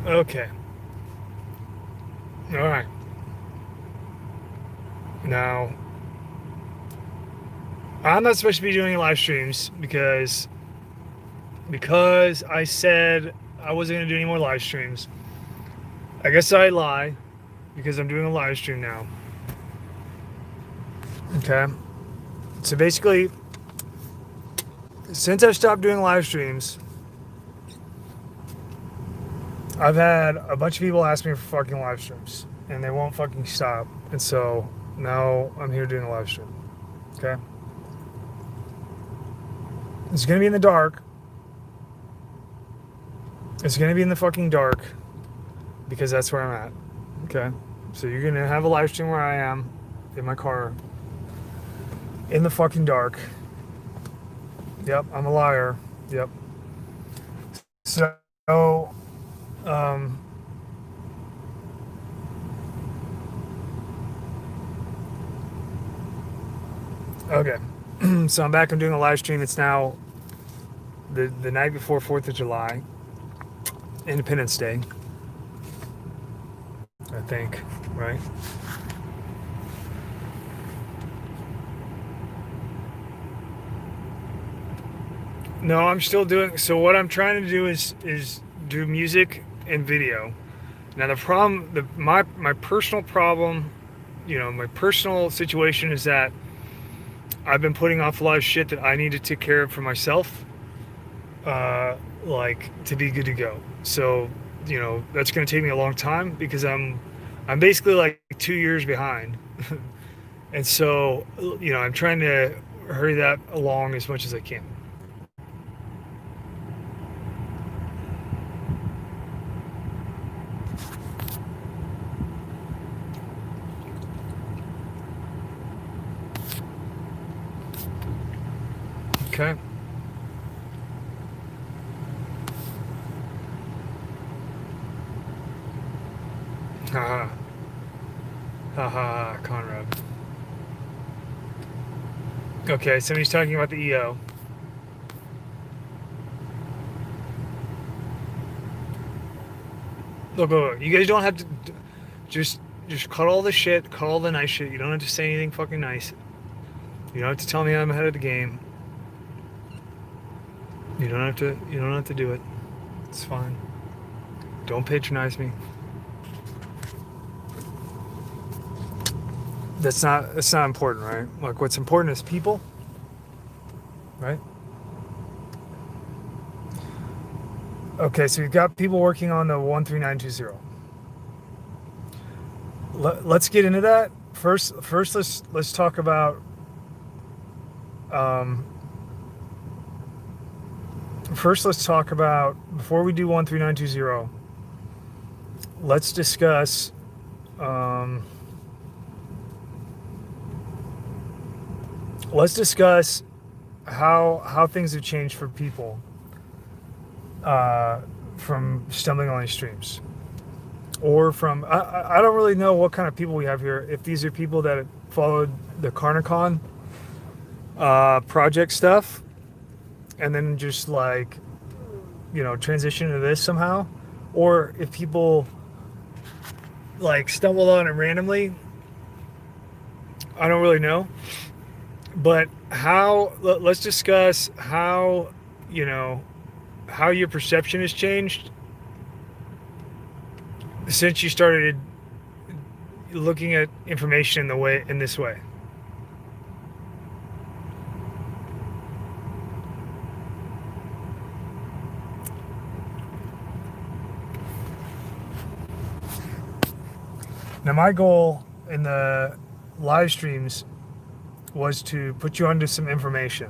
Okay. All right. Now, I'm not supposed to be doing live streams because I said I wasn't going to do any more live streams. I guess I lie because I'm doing a live stream now. Okay. So basically, since I've stopped doing live streams, I've had a bunch of people ask me for fucking live streams, and they won't fucking stop. And so now I'm here doing a live stream. Okay. It's gonna be in the dark. It's gonna be in the fucking dark because that's where I'm at. Okay. So you're gonna have a live stream where I am in my car in the fucking dark. Yep, I'm a liar. Yep. So, um, okay. So I'm back. I'm doing a live stream. It's now the night before 4th of July, Independence Day, I think, right? No, I'm still doing. So what I'm trying to do is do music and video. Now the problem, my personal problem, my personal situation is that I've been putting off a lot of shit that I need to take care of for myself, like to be good to go. So that's going to take me a long time because I'm basically like 2 years behind, and so I'm trying to hurry that along as much as I can. Okay. Haha. Ha ha, Conrad. Okay, somebody's talking about the EO. Look. You guys don't have to just cut all the shit, cut all the nice shit. You don't have to say anything fucking nice. You don't have to tell me I'm ahead of the game. You don't have to do it. It's fine. Don't patronize me. That's not important, right? Like what's important is people, right? Okay, so we've got people working on the 13920. Let's get into that. First let's talk about um first let's talk about before we do 13920, let's discuss um let's discuss how things have changed for people uh, from stumbling on these streams, or from I don't really know what kind of people we have here. If these are people that followed the Carnicon project stuff, and then just like transition to this somehow, or if people like stumbled on it randomly. I don't really know, but let's discuss you know how your perception has changed since you started looking at information in this way. Now my goal in the live streams was to put you onto some information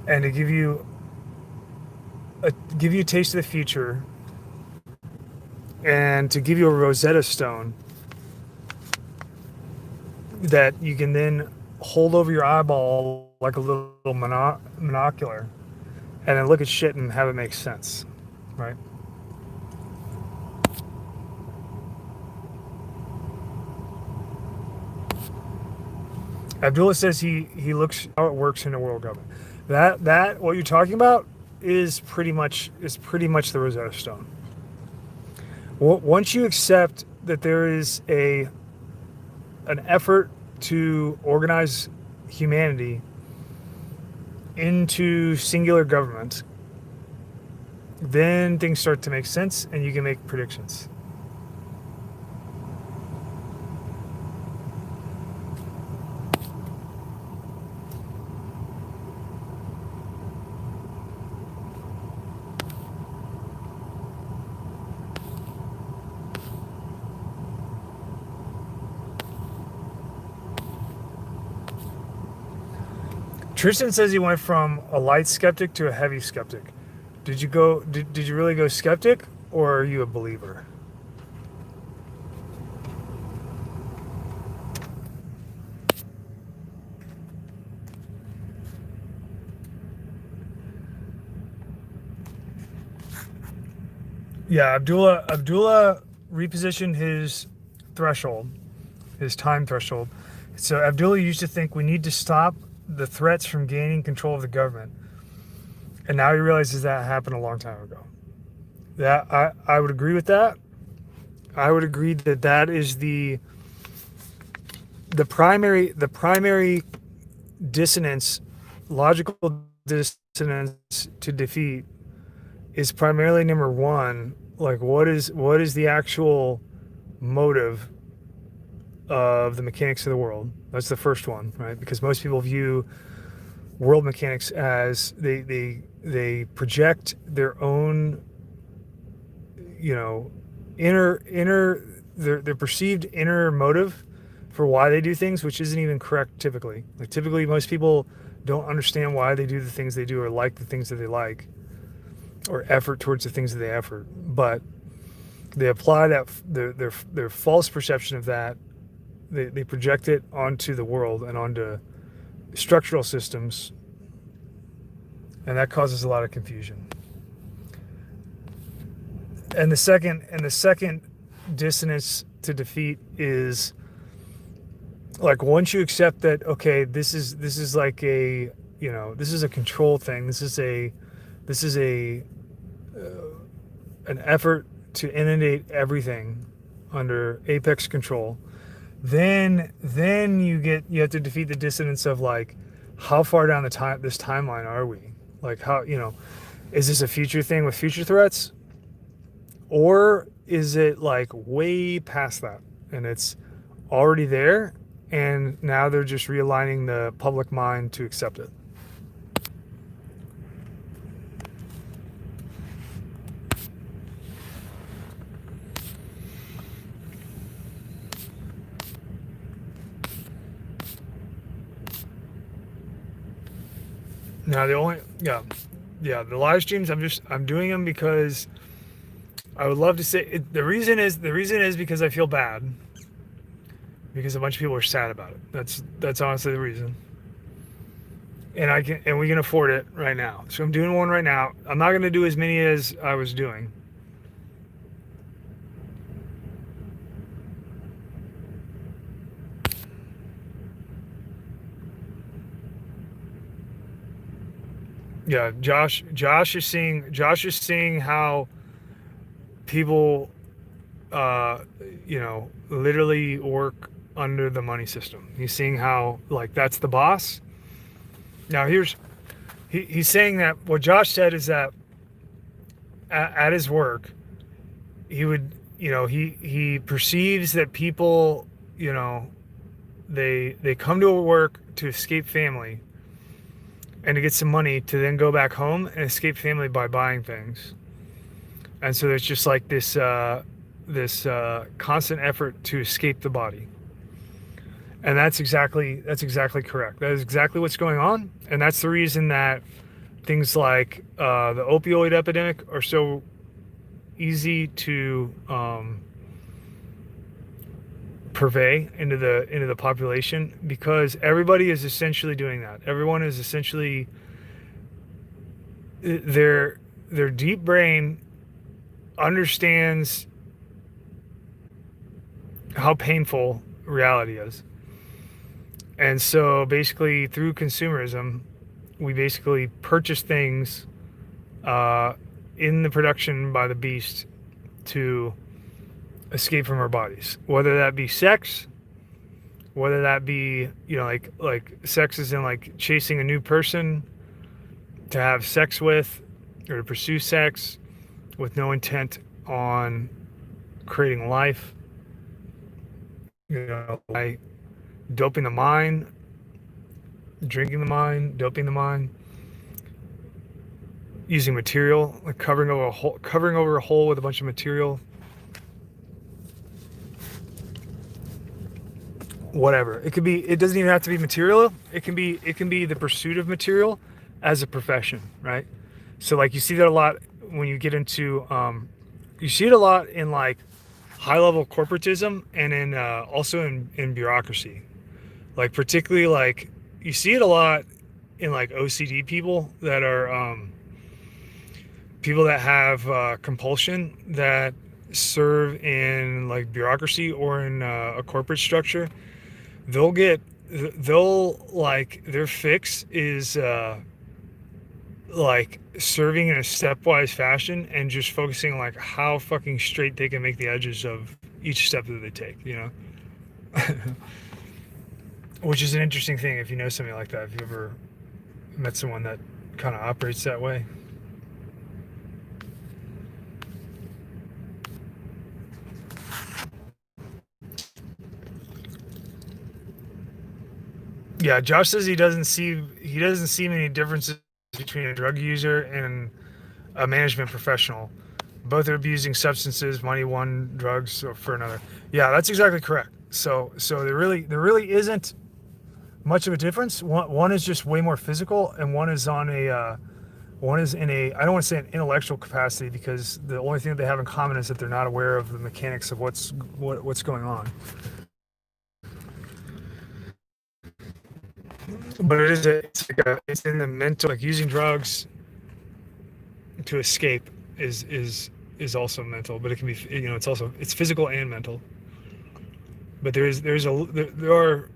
and to give you a taste of the future, and to give you a Rosetta Stone that you can then hold over your eyeball like a little monocular, and then look at shit and have it make sense, right? Abdullah says he looks how it works in the world government. That what you're talking about is pretty much the Rosetta Stone. Once you accept that there is an effort to organize humanity into singular government, then things start to make sense and you can make predictions. Tristan says he went from a light skeptic to a heavy skeptic. Did you really go skeptic, or are you a believer? Yeah, Abdullah repositioned his threshold, his time threshold. So Abdullah used to think we need to stop the threats from gaining control of the government. And now he realizes that happened a long time ago. That I would agree with that. I would agree that that is the primary dissonance, logical dissonance to defeat is primarily number one, like what is the actual motive of the mechanics of the world? That's the first one, right? Because most people view world mechanics as they project their own, inner their perceived inner motive for why they do things, which isn't even correct typically. Like typically most people don't understand why they do the things they do or like the things that they like or effort towards the things that they effort, but they apply that their false perception of that. They project it onto the world and onto structural systems, and that causes a lot of confusion. And the second dissonance to defeat is like once you accept that, okay, this is like a this is a control thing. This is an effort to inundate everything under apex control. Then you have to defeat the dissonance of like how far down this timeline are we? Like how is this a future thing with future threats, or is it like way past that and it's already there and now they're just realigning the public mind to accept it? Now the live streams I'm doing them because I would love to say it, the reason is because I feel bad because a bunch of people are sad about it. That's honestly the reason. And we can afford it right now. So I'm doing one right now. I'm not going to do as many as I was doing. Yeah, Josh is seeing how people literally work under the money system. He's seeing how like that's the boss. Now he's saying that what Josh said is that at his work he would he perceives that people they come to work to escape family and to get some money to then go back home and escape family by buying things. And so there's just like this constant effort to escape the body. And that's exactly correct. That is exactly what's going on. And that's the reason that things like the opioid epidemic are so easy to purvey into the population, because everybody is essentially doing that. Everyone is essentially their deep brain understands how painful reality is. And so basically through consumerism, we basically purchase things in the production by the beast to escape from our bodies, whether that be sex, whether that be, you know, like sex is in like chasing a new person to have sex with or to pursue sex with no intent on creating life, you know, by doping the mind, drinking the mind, doping the mind, using material, like covering over a hole with a bunch of material, whatever. It could be, it doesn't even have to be material. It can be the pursuit of material as a profession, right? So like you see that a lot when you get into you see it a lot in like high level corporatism and in also in bureaucracy. Like particularly like you see it a lot in like OCD people that are people that have compulsion that serve in like bureaucracy or in a corporate structure. They'll get they'll like their fix is like serving in a stepwise fashion and just focusing on like how fucking straight they can make the edges of each step that they take, you know. Which is an interesting thing if you know somebody like that, if you ever met someone that kind of operates that way. Yeah, Josh says he doesn't see many differences between a drug user and a management professional. Both are abusing substances, money one, drugs for another. Yeah, that's exactly correct. So there really isn't much of a difference. One is just way more physical, and one is on a one is in a, I don't want to say an intellectual capacity, because the only thing that they have in common is that they're not aware of the mechanics of what's going on. But it's in the mental, like using drugs to escape is also mental, but it can be, you know, it's physical and mental. But there are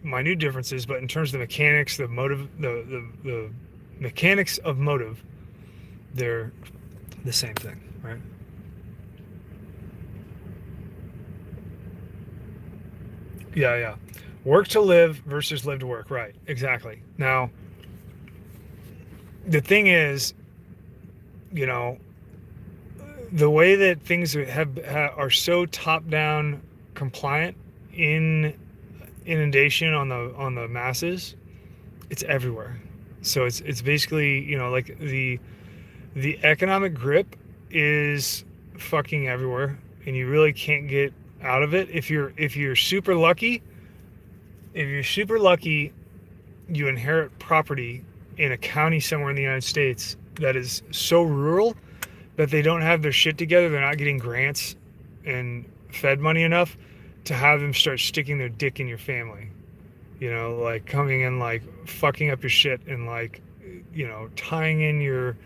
minute differences, but in terms of the mechanics, the motive, the mechanics of motive, they're the same thing, right? Yeah, yeah. Work to live versus live to work, right? Exactly. Now, the thing is, you know, the way that things are so top down compliant in inundation on the masses, it's everywhere. So it's basically, you know, like the economic grip is fucking everywhere, and you really can't get out of it. If you're super lucky, if you're super lucky, you inherit property in a county somewhere in the United States that is so rural that they don't have their shit together. They're not getting grants and fed money enough to have them start sticking their dick in your family. You know, like coming in, like fucking up your shit, and like, you know, tying in your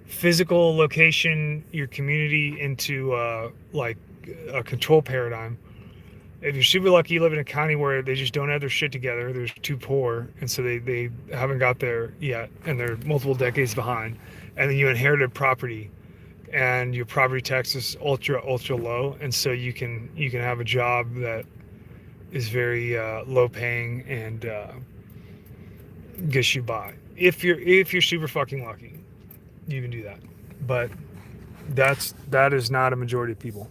physical location, your community into like a control paradigm. If you're super lucky, you live in a county where they just don't have their shit together. They're too poor, and so they haven't got there yet, and they're multiple decades behind. And then you inherited property, and your property tax is ultra low, and so you can have a job that is very low paying and gets you by. If you're super fucking lucky, you can do that. But that is not a majority of people.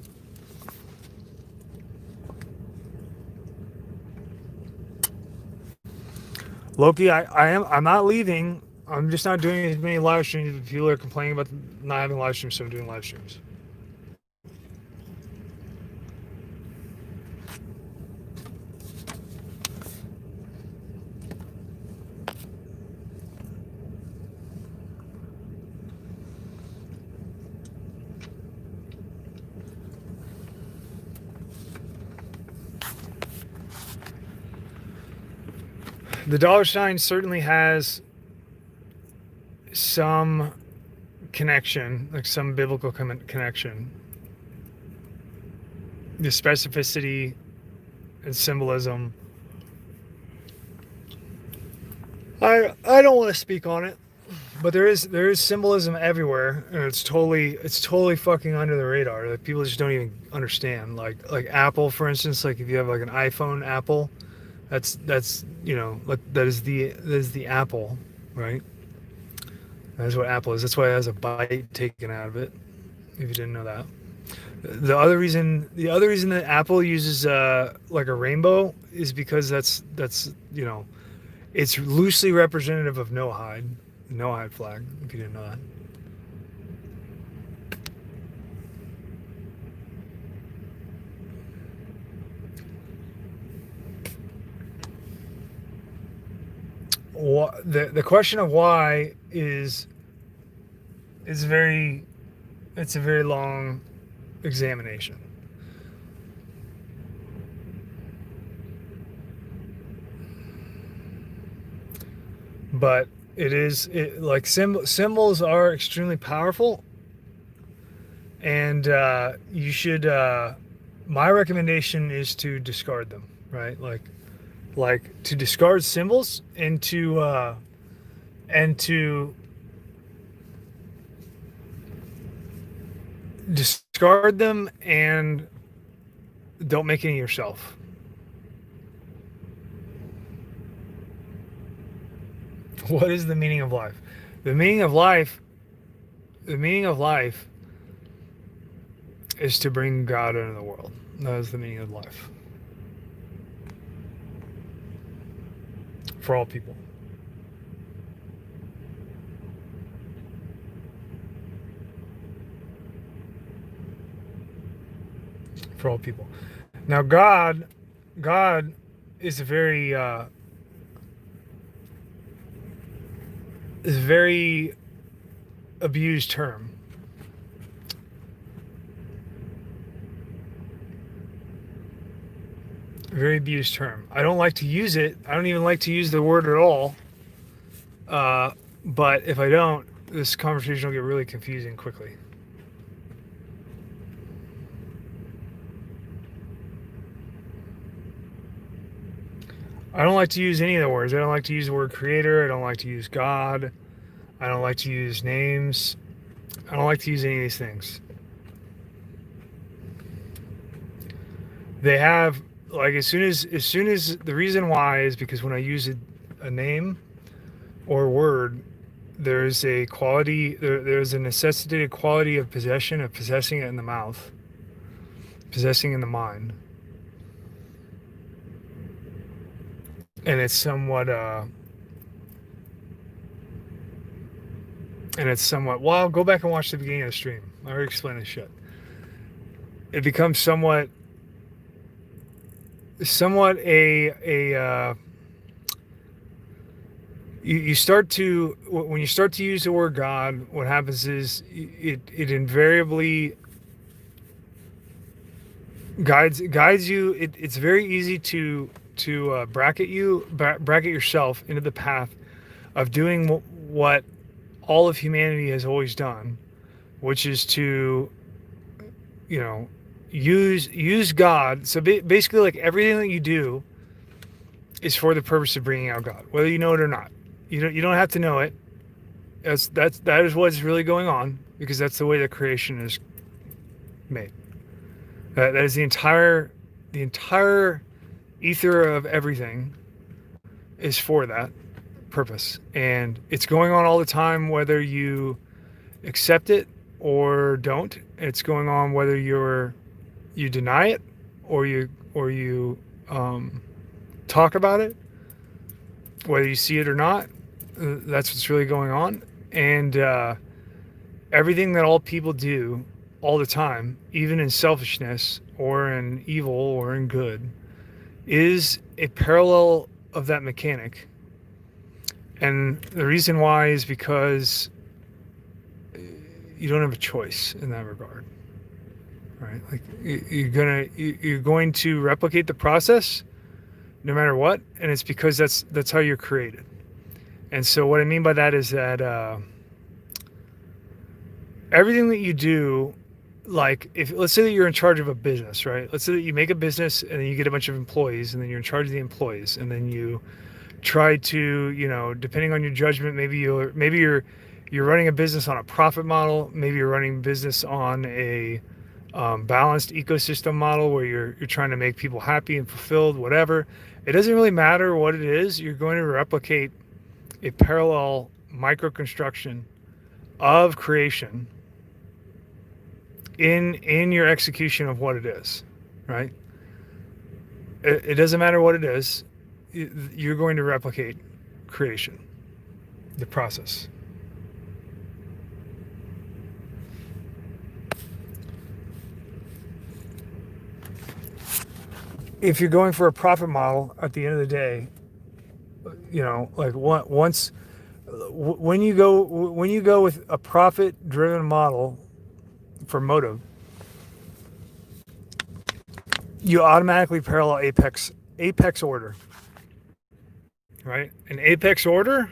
Loki, I'm not leaving. I'm just not doing as many live streams. People are complaining about not having live streams, so I'm doing live streams. The dollar sign certainly has some connection, like some biblical connection. The specificity and symbolism. I don't want to speak on it, but there is symbolism everywhere, and it's totally fucking under the radar. Like people just don't even understand. Like Apple, for instance. Like if you have like an iPhone, Apple, that's like that is the Apple, right? That's what Apple is. That's why it has a bite taken out of it. If you didn't know that. The other reason that Apple uses like a rainbow is because that's it's loosely representative of no hide flag. If you didn't know that. The question of why is very it's a very long examination. But like symbols are extremely powerful, and you should. My recommendation is to discard them, right? Like to discard symbols and to discard them and don't make any yourself. What is the meaning of life? The meaning of life, the meaning of life is to bring God into the world. That is the meaning of life for all people. For all people. Now, God is a very abused term. Very abused term. I don't like to use it. I don't even like to use the word at all. But if I don't, this conversation will get really confusing quickly. I don't like to use any of the words. I don't like to use the word creator. I don't like to use God. I don't like to use names. I don't like to use any of these things. They have like as soon as the reason why is because when I use a name or word, there's a quality there's a necessitated quality of possessing it in the mouth, possessing in the mind, and it's somewhat well, go back and watch the beginning of the stream. I already explained this shit. It becomes somewhat a you start to when you start to use the word God, what happens is it invariably guides you. It's very easy to bracket yourself into the path of doing what all of humanity has always done, which is to use God. So basically, like everything that you do is for the purpose of bringing out God, whether you know it or not. You don't have to know it. That is what's really going on, because that's the way that creation is made. That is the entire ether of everything is for that purpose, and it's going on all the time, whether you accept it or don't. It's going on whether you deny it or you talk about it, whether you see it or not. That's what's really going on. And everything that all people do all the time, even in selfishness or in evil or in good, is a parallel of that mechanic. And the reason why is because you don't have a choice in that regard, right? Like you're going to replicate the process no matter what, and it's because that's how you're created. And so what I mean by that is that everything that you do, like if let's say that you're in charge of a business, right? Let's say that you make a business and then you get a bunch of employees, and then you're in charge of the employees, and then you try to, depending on your judgment, maybe you're you're running a business on a profit model. Maybe you're running a business on a balanced ecosystem model where you're trying to make people happy and fulfilled, whatever. It doesn't really matter what it is. You're going to replicate a parallel micro construction of creation in your execution of what it is, right? It doesn't matter what it is. You're going to replicate creation, the process. If you're going for a profit model at the end of the day, like once when you go with a profit driven model for motive, you automatically parallel apex order, right? An apex order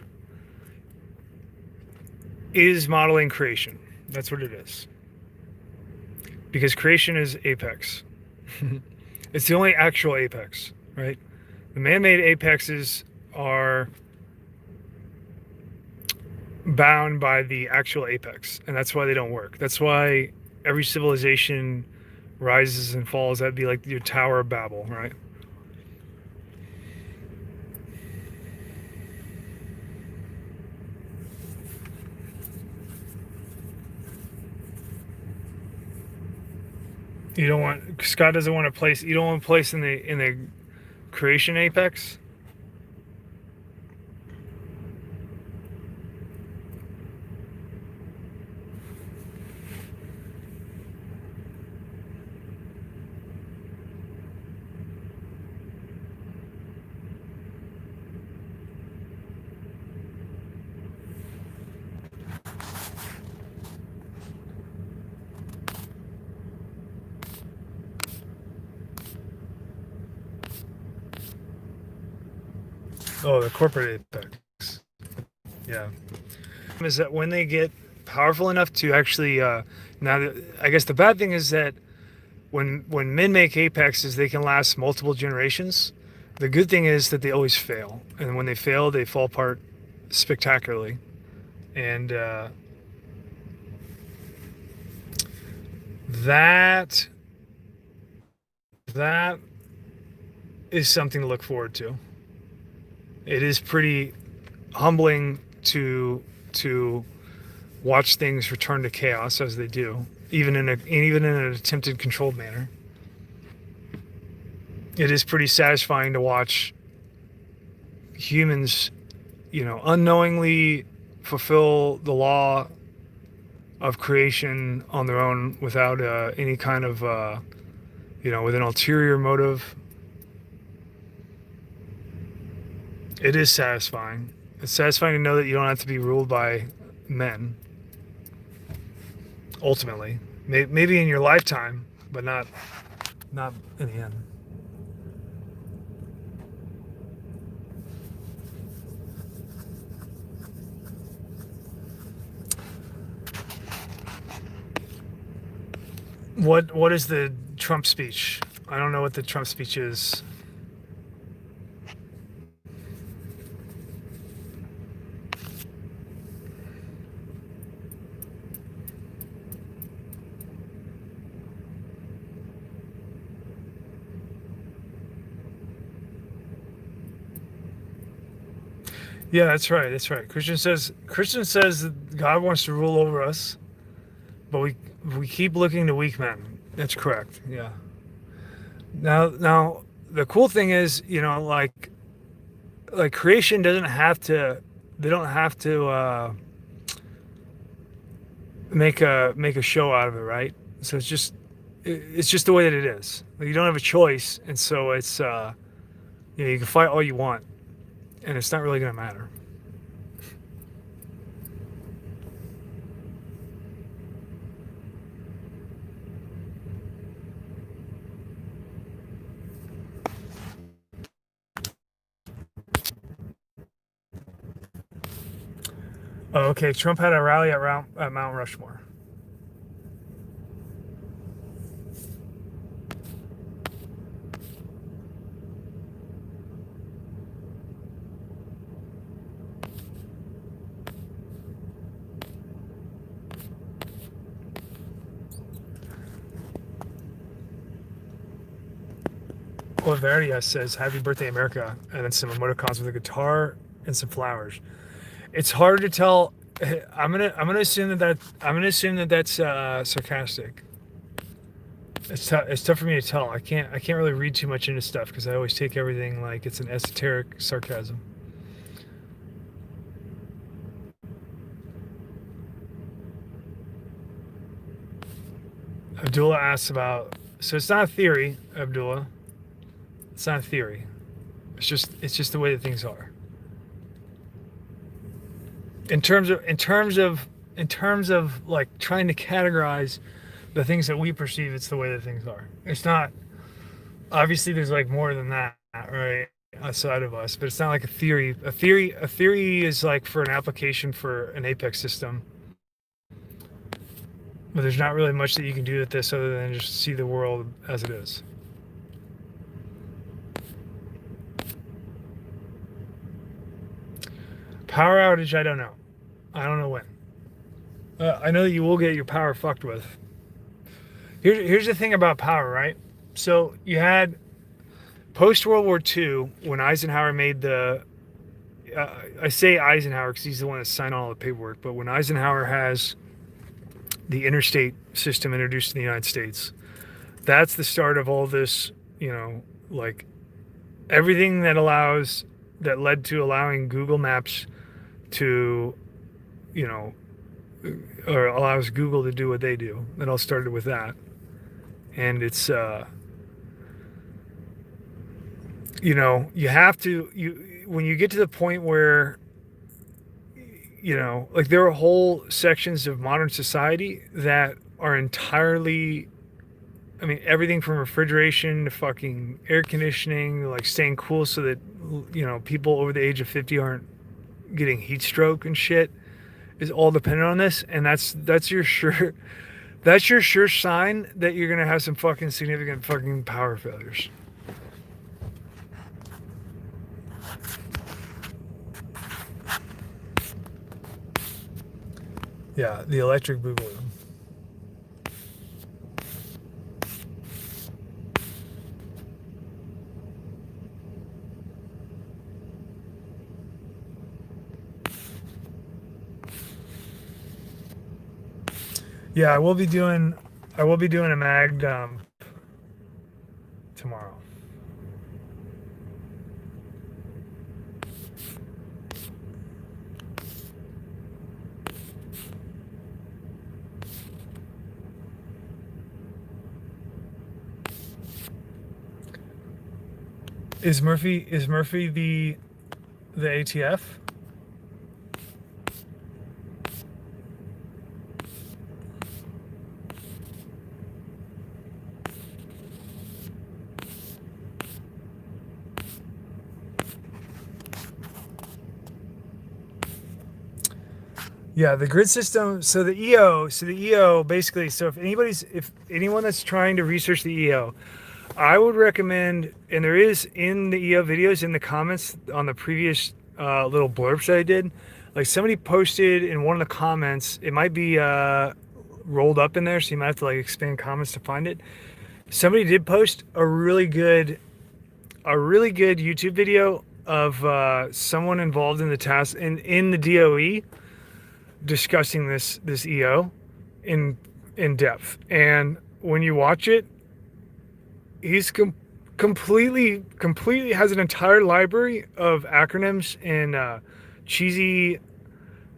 is modeling creation. That's what it is. Because creation is apex. It's the only actual apex, right? The man-made apexes are bound by the actual apex, and that's why they don't work. That's why every civilization rises and falls. That'd be like your Tower of Babel, right? You don't want Scott doesn't want to place. You don't want to place in the creation apex. Oh, the corporate apex. Yeah. Is that when they get powerful enough to actually I guess the bad thing is that when men make apexes, they can last multiple generations. The good thing is that they always fail, and when they fail, they fall apart spectacularly. And that is something to look forward to. It is pretty humbling to watch things return to chaos as they do, even in an attempted controlled manner. It is pretty satisfying to watch humans, unknowingly fulfill the law of creation on their own without any kind of, with an ulterior motive. It is satisfying. It's satisfying to know that you don't have to be ruled by men. Ultimately, maybe in your lifetime, but not in the end. What is the Trump speech? I don't know what the Trump speech is. Yeah, that's right. That's right. Christian says that God wants to rule over us, but we keep looking to weak men. That's correct. Yeah. Now the cool thing is, like creation doesn't have to. They don't have to make a show out of it, right? So it's just the way that it is. Like, you don't have a choice, and so it's you can fight all you want, and it's not really going to matter. Oh, okay. Trump had a rally at Mount Rushmore. Oliveria says, "Happy birthday, America," and then some emoticons with a guitar and some flowers. It's hard to tell. I'm gonna assume that that's sarcastic. It's tough for me to tell. I can't really read too much into stuff because I always take everything like it's an esoteric sarcasm. Abdullah asks about. So it's not a theory, Abdullah. It's not a theory. It's just the way that things are. In terms of like trying to categorize the things that we perceive, it's the way that things are. It's not, obviously there's like more than that, right? Outside of us, but it's not like a theory. A theory is like for an application for an apex system. But there's not really much that you can do with this other than just see the world as it is. Power outage, I don't know. I don't know when. I know that you will get your power fucked with. Here's the thing about power, right? So you had post World War II when Eisenhower made the. I say Eisenhower because he's the one that signed all the paperwork. But when Eisenhower has the interstate system introduced in the United States, that's the start of all this. Like everything that led to allowing Google Maps to, you know, or allows Google to do what they do. It all started with that. And it's, you have to, when you get to the point where, like there are whole sections of modern society that are entirely, I mean, everything from refrigeration to fucking air conditioning, like staying cool so that, people over the age of 50 aren't getting heat stroke and shit, is all dependent on this. And that's your sure sign that you're gonna have some fucking significant fucking power failures. Yeah, the electric boogaloo. Yeah, I will be doing a mag dump tomorrow. Is Murphy the ATF? Yeah, the grid system. So the EO basically. So if anyone that's trying to research the EO, I would recommend, and there is in the EO videos in the comments on the previous little blurbs that I did. Like somebody posted in one of the comments, it might be rolled up in there, so you might have to like expand comments to find it. Somebody did post a really good YouTube video of someone involved in the task in the DOE discussing this EO in depth. And when you watch it, he's completely has an entire library of acronyms and cheesy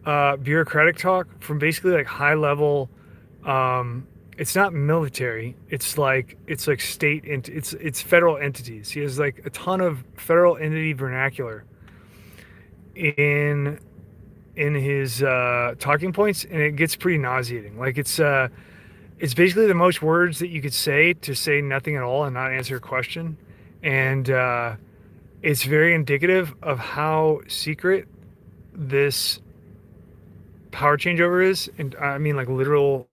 bureaucratic talk from basically like high level. It's not military. It's like state. It's federal entities. He has like a ton of federal entity vernacular in his talking points, and it gets pretty nauseating. Like it's basically the most words that you could say to say nothing at all and not answer a question, and it's very indicative of how secret this power changeover is. And I mean like literal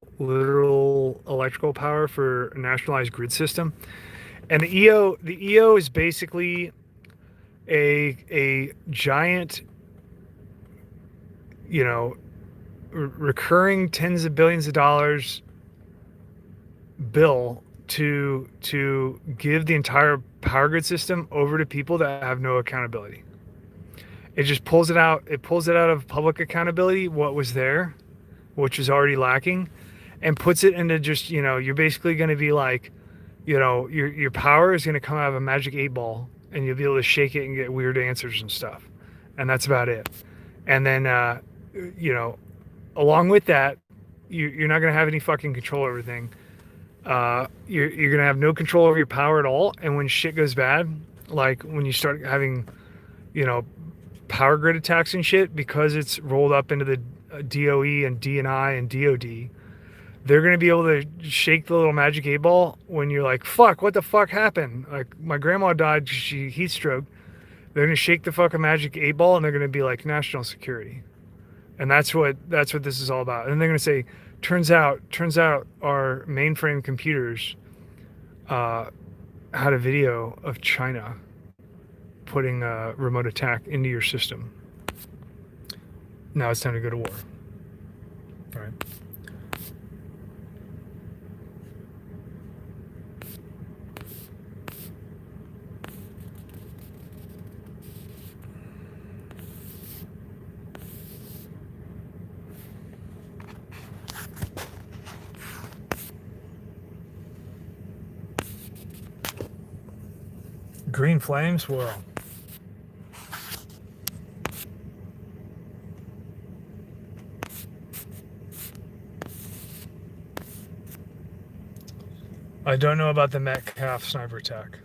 electrical power for a nationalized grid system. And the EO is basically a giant, recurring tens of billions of dollars bill to give the entire power grid system over to people that have no accountability. It just pulls it out. It pulls it out of public accountability, what was there, which was already lacking, and puts it into just, you're basically going to be like, your power is going to come out of a magic 8 ball, and you'll be able to shake it and get weird answers and stuff. And that's about it. And then, along with that, you're not going to have any fucking control over everything. You're going to have no control over your power at all. And when shit goes bad, like when you start having, power grid attacks and shit, because it's rolled up into the DOE and DNI and DOD, they're going to be able to shake the little magic 8 ball when you're like, fuck, what the fuck happened? Like, my grandma died, she heat stroke. They're going to shake the fucking magic 8 ball, and they're going to be like, national security. And that's what this is all about. And they're going to say, turns out our mainframe computers had a video of China putting a remote attack into your system. Now it's time to go to war. All right. Green flames swirl. I don't know about the MmK sniper attack.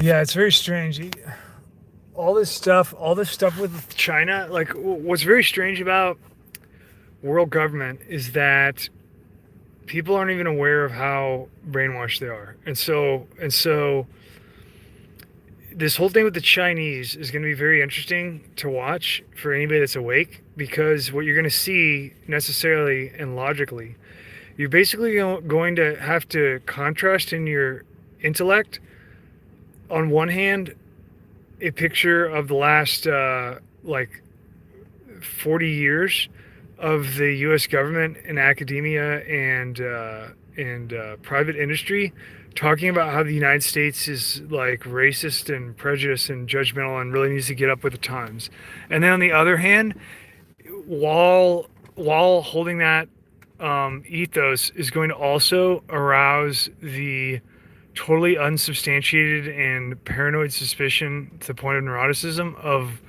Yeah, it's very strange. All this stuff with China, like, what's very strange about world government is that people aren't even aware of how brainwashed they are. And so this whole thing with the Chinese is going to be very interesting to watch for anybody that's awake, because what you're going to see necessarily and logically, you're basically going to have to contrast in your intellect. On one hand, a picture of the last 40 years of the U.S. government and academia and private industry talking about how the United States is like racist and prejudiced and judgmental and really needs to get up with the times. And then on the other hand, while holding that ethos, is going to also arouse the totally unsubstantiated and paranoid suspicion to the point of neuroticism of,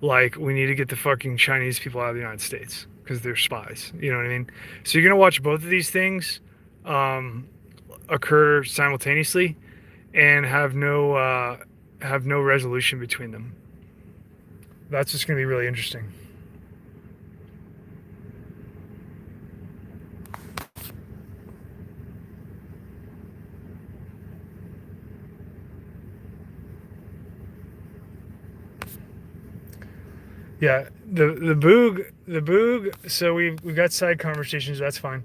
like, we need to get the fucking Chinese people out of the United States because they're spies. You know what I mean? So you're going to watch both of these things occur simultaneously and have no resolution between them. That's just going to be really interesting. Yeah, the boog. So we've got side conversations. That's fine.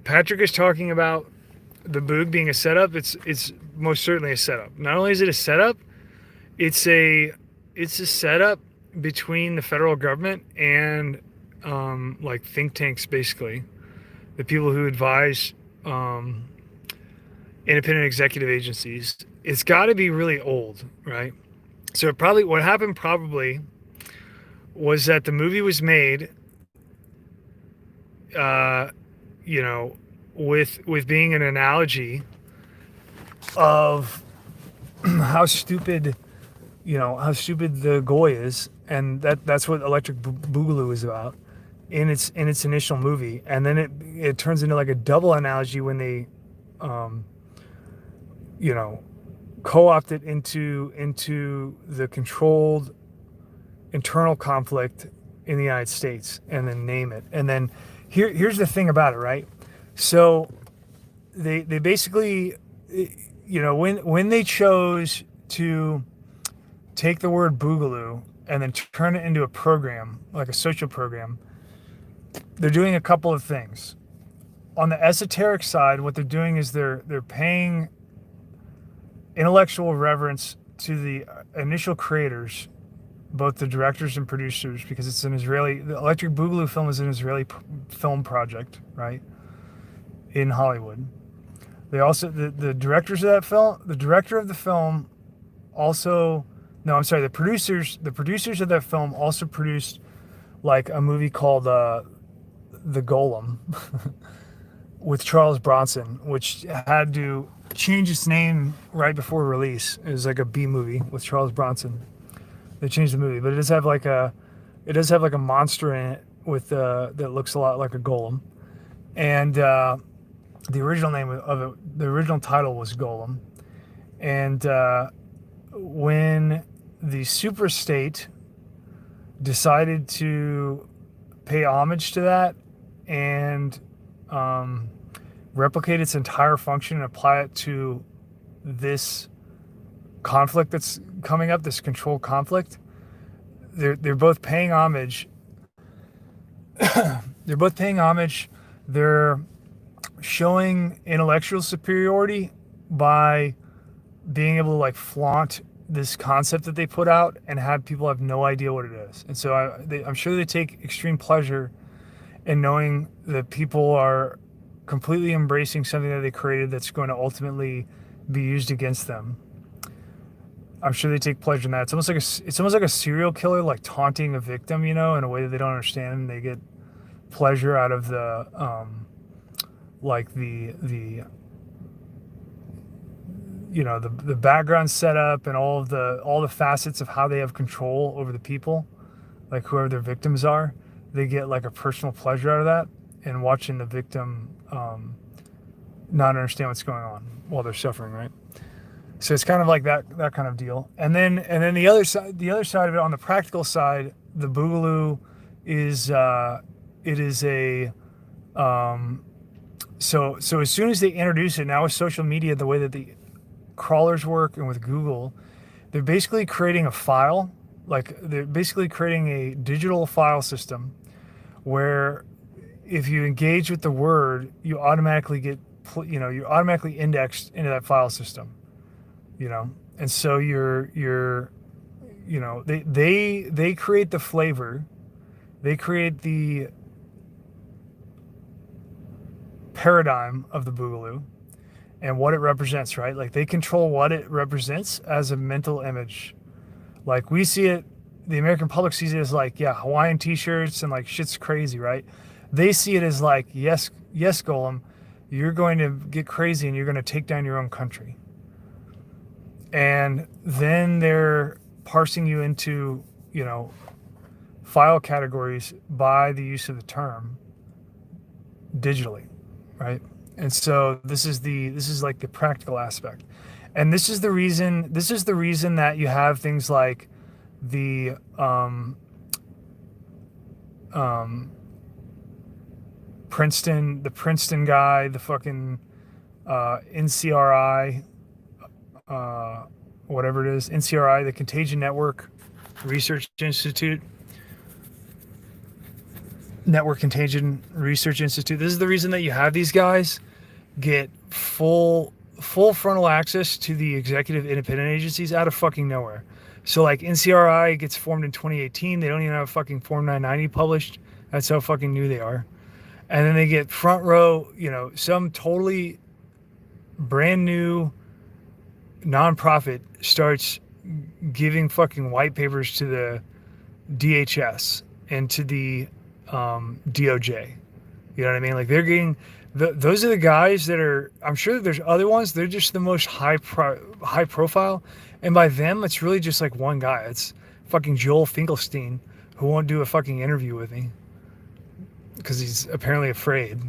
Patrick is talking about the boog being a setup. It's most certainly a setup. Not only is it a setup, it's a setup between the federal government and like think tanks, basically the people who advise independent executive agencies. It's got to be really old, right? So what happened was that the movie was made, with being an analogy of how stupid the goy is, and that's what Electric Boogaloo is about in its initial movie, and then it turns into like a double analogy when they, co-opt it into the controlled internal conflict in the United States, and then name it. And then here's the thing about it, right? So they basically, when they chose to take the word boogaloo and then turn it into a program, like a social program, they're doing a couple of things. on the esoteric side, what they're doing is they're paying intellectual reverence to the initial creators, both the directors and producers, because it's an Israeli. The Electric Boogaloo film is an Israeli film project, right, in Hollywood. They also the directors of that film, the director of the film, also, no, I'm sorry, the producers of that film also produced like a movie called The Golem with Charles Bronson, which had to change its name right before release. It was like a B movie with Charles Bronson. They changed the movie, but it does have like a monster in it with that looks a lot like a golem. And the original name of it, the original title was Golem. And when the superstate decided to pay homage to that and replicate its entire function and apply it to this conflict that's coming up, this control conflict, they're both paying homage. They're both paying homage. They're showing intellectual superiority by being able to like flaunt this concept that they put out and have people have no idea what it is. And so I'm sure they take extreme pleasure in knowing that people are completely embracing something that they created that's going to ultimately be used against them. I'm sure they take pleasure in that. It's almost like a serial killer, like taunting a victim, in a way that they don't understand. And they get pleasure out of the like the background setup and all the facets of how they have control over the people, like whoever their victims are. They get like a personal pleasure out of that, and watching the victim not understand what's going on while they're suffering, right? So it's kind of like that kind of deal. And then the other side of it, on the practical side, the Boogaloo is it is a so as soon as they introduce it now with social media, the way that the crawlers work and with Google, they're basically creating a file, like they're basically creating a digital file system where if you engage with the word, you automatically get, you're automatically indexed into that file system, and so they create the flavor, they create the paradigm of the Boogaloo and what it represents, right? Like they control what it represents as a mental image. Like we see it, the American public sees it as like, yeah, Hawaiian t-shirts and like shit's crazy, right? They see it as like, yes, Golem, you're going to get crazy and you're going to take down your own country. And then they're parsing you into, file categories by the use of the term digitally, right? And so this is like the practical aspect. And this is the reason that you have things like the Princeton guy, the fucking NCRI, whatever it is, NCRI, the Contagion Network Research Institute, Network Contagion Research Institute. This is the reason that you have these guys get full frontal access to the executive independent agencies out of fucking nowhere. So like NCRI gets formed in 2018. They don't even have a fucking Form 990 published. That's how fucking new they are. And then they get front row, some totally brand new nonprofit starts giving fucking white papers to the DHS and to the DOJ. You know what I mean? Like they're getting, those are the guys that are, I'm sure that there's other ones. They're just the most high profile. And by them, it's really just like one guy. It's fucking Joel Finkelstein, who won't do a fucking interview with me because he's apparently afraid.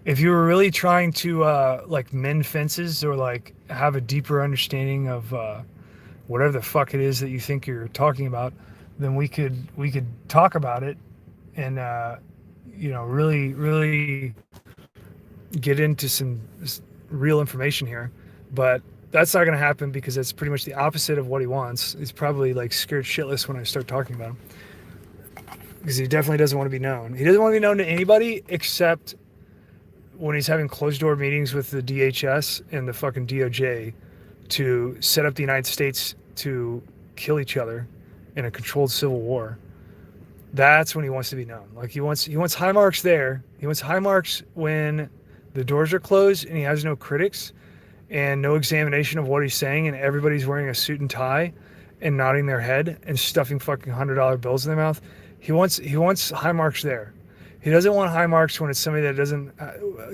If you were really trying to like mend fences or like have a deeper understanding of whatever the fuck it is that you think you're talking about, then we could talk about it and really get into some real information here. But that's not going to happen because that's pretty much the opposite of what he wants. He's probably like scared shitless when I start talking about him, because he definitely doesn't want to be known. He doesn't want to be known to anybody except when he's having closed door meetings with the DHS and the fucking DOJ to set up the United States to kill each other in a controlled civil war, that's when he wants to be known. Like he wants high marks there. He wants high marks when the doors are closed and he has no critics and no examination of what he's saying, and everybody's wearing a suit and tie and nodding their head and stuffing fucking $100 bills in their mouth. He wants high marks there. He doesn't want high marks when it's somebody that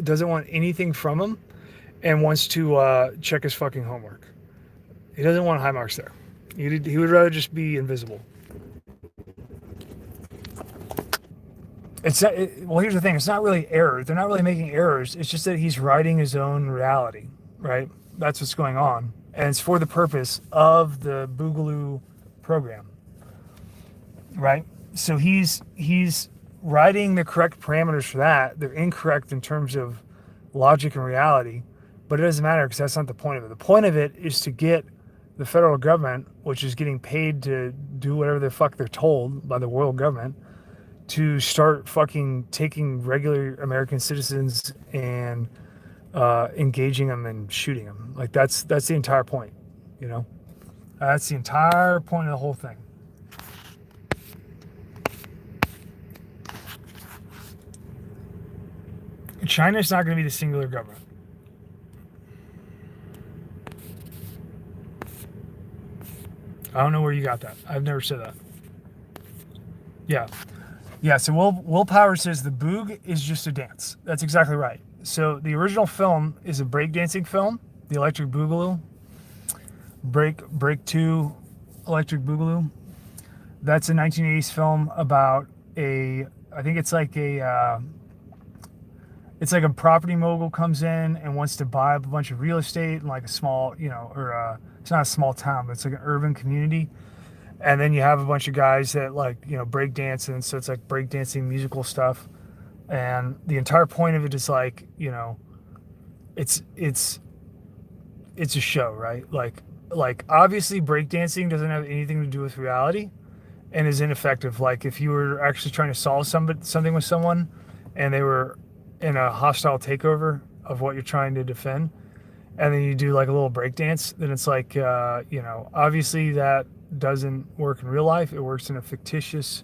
doesn't want anything from him and wants to check his fucking homework. He doesn't want high marks there. He would rather just be invisible. Well, here's the thing. It's not really errors. They're not really making errors. It's just that he's writing his own reality, right? That's what's going on. And it's for the purpose of the Boogaloo program, right? So he's writing the correct parameters for that. They're incorrect in terms of logic and reality, but it doesn't matter because that's not the point of it. The point of it is to get the federal government, which is getting paid to do whatever the fuck they're told by the world government, to start fucking taking regular American citizens and engaging them and shooting them. Like that's the entire point, you know? That's the entire point of the whole thing. China's not going to be the singular government. I don't know where you got that. I've never said that. Yeah. Yeah, so Willpower says the Boog is just a dance. That's exactly right. So the original film is a breakdancing film, The Electric Boogaloo. Break 2, Electric Boogaloo. That's a 1980s film about I think it's like a property mogul comes in and wants to buy up a bunch of real estate in like a small, it's not a small town, but it's like an urban community. And then you have a bunch of guys that break dance, and so it's like breakdancing musical stuff. And the entire point of it is it's a show, right? Like obviously breakdancing doesn't have anything to do with reality and is ineffective. Like if you were actually trying to solve something with someone and they were in a hostile takeover of what you're trying to defend, and then you do like a little breakdance, then it's like, obviously that doesn't work in real life. It works in a fictitious,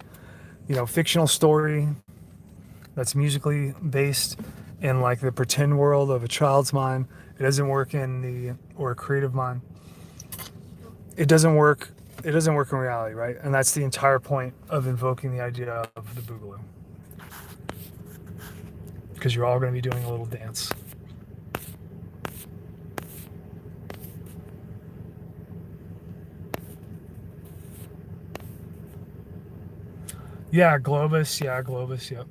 fictional story that's musically based in like the pretend world of a child's mind. It doesn't work or a creative mind. It doesn't work in reality, right? And that's the entire point of invoking the idea of the Boogaloo. Because you're all going to be doing a little dance. Yeah, Globus, yep.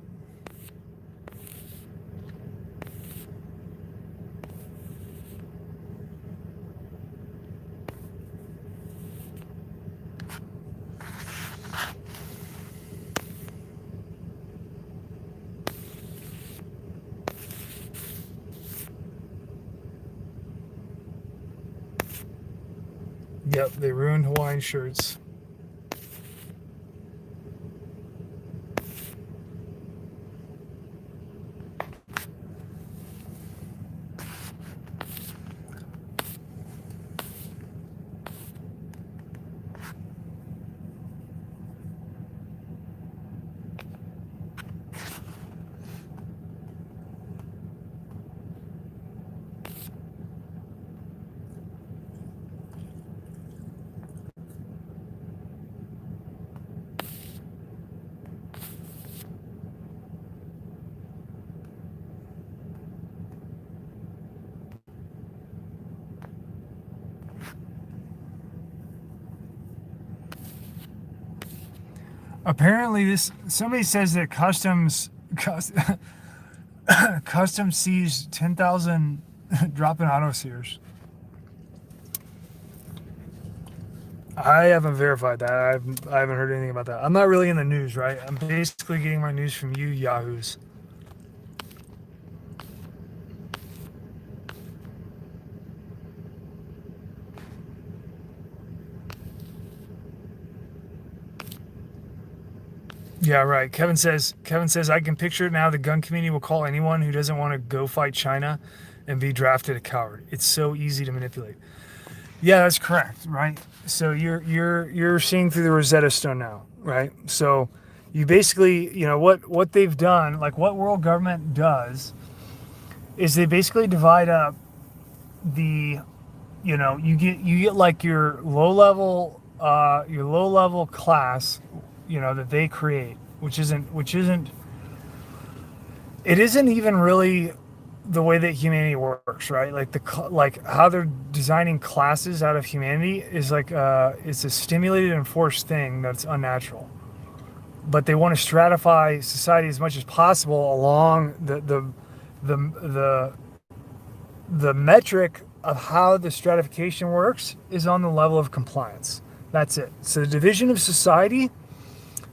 Yep, they ruined Hawaiian shirts. Apparently, somebody says that customs seized 10,000 drop-in auto sears. I haven't verified that. I haven't heard anything about that. I'm not really in the news, right? I'm basically getting my news from you yahoos. Yeah, right. Kevin says I can picture it now. The gun community will call anyone who doesn't want to go fight China and be drafted a coward. It's so easy to manipulate. Yeah, that's correct, right? So you're seeing through the Rosetta Stone now, right? So you basically, what they've done, like what world government does is they basically divide up the, you get like your low level class, that they create, which isn't it isn't even really the way that humanity works, right? Like like how they're designing classes out of humanity is like it's a stimulated and forced thing that's unnatural. But they want to stratify society as much as possible along the the the metric of how the stratification works is on the level of compliance. That's it. So the division of society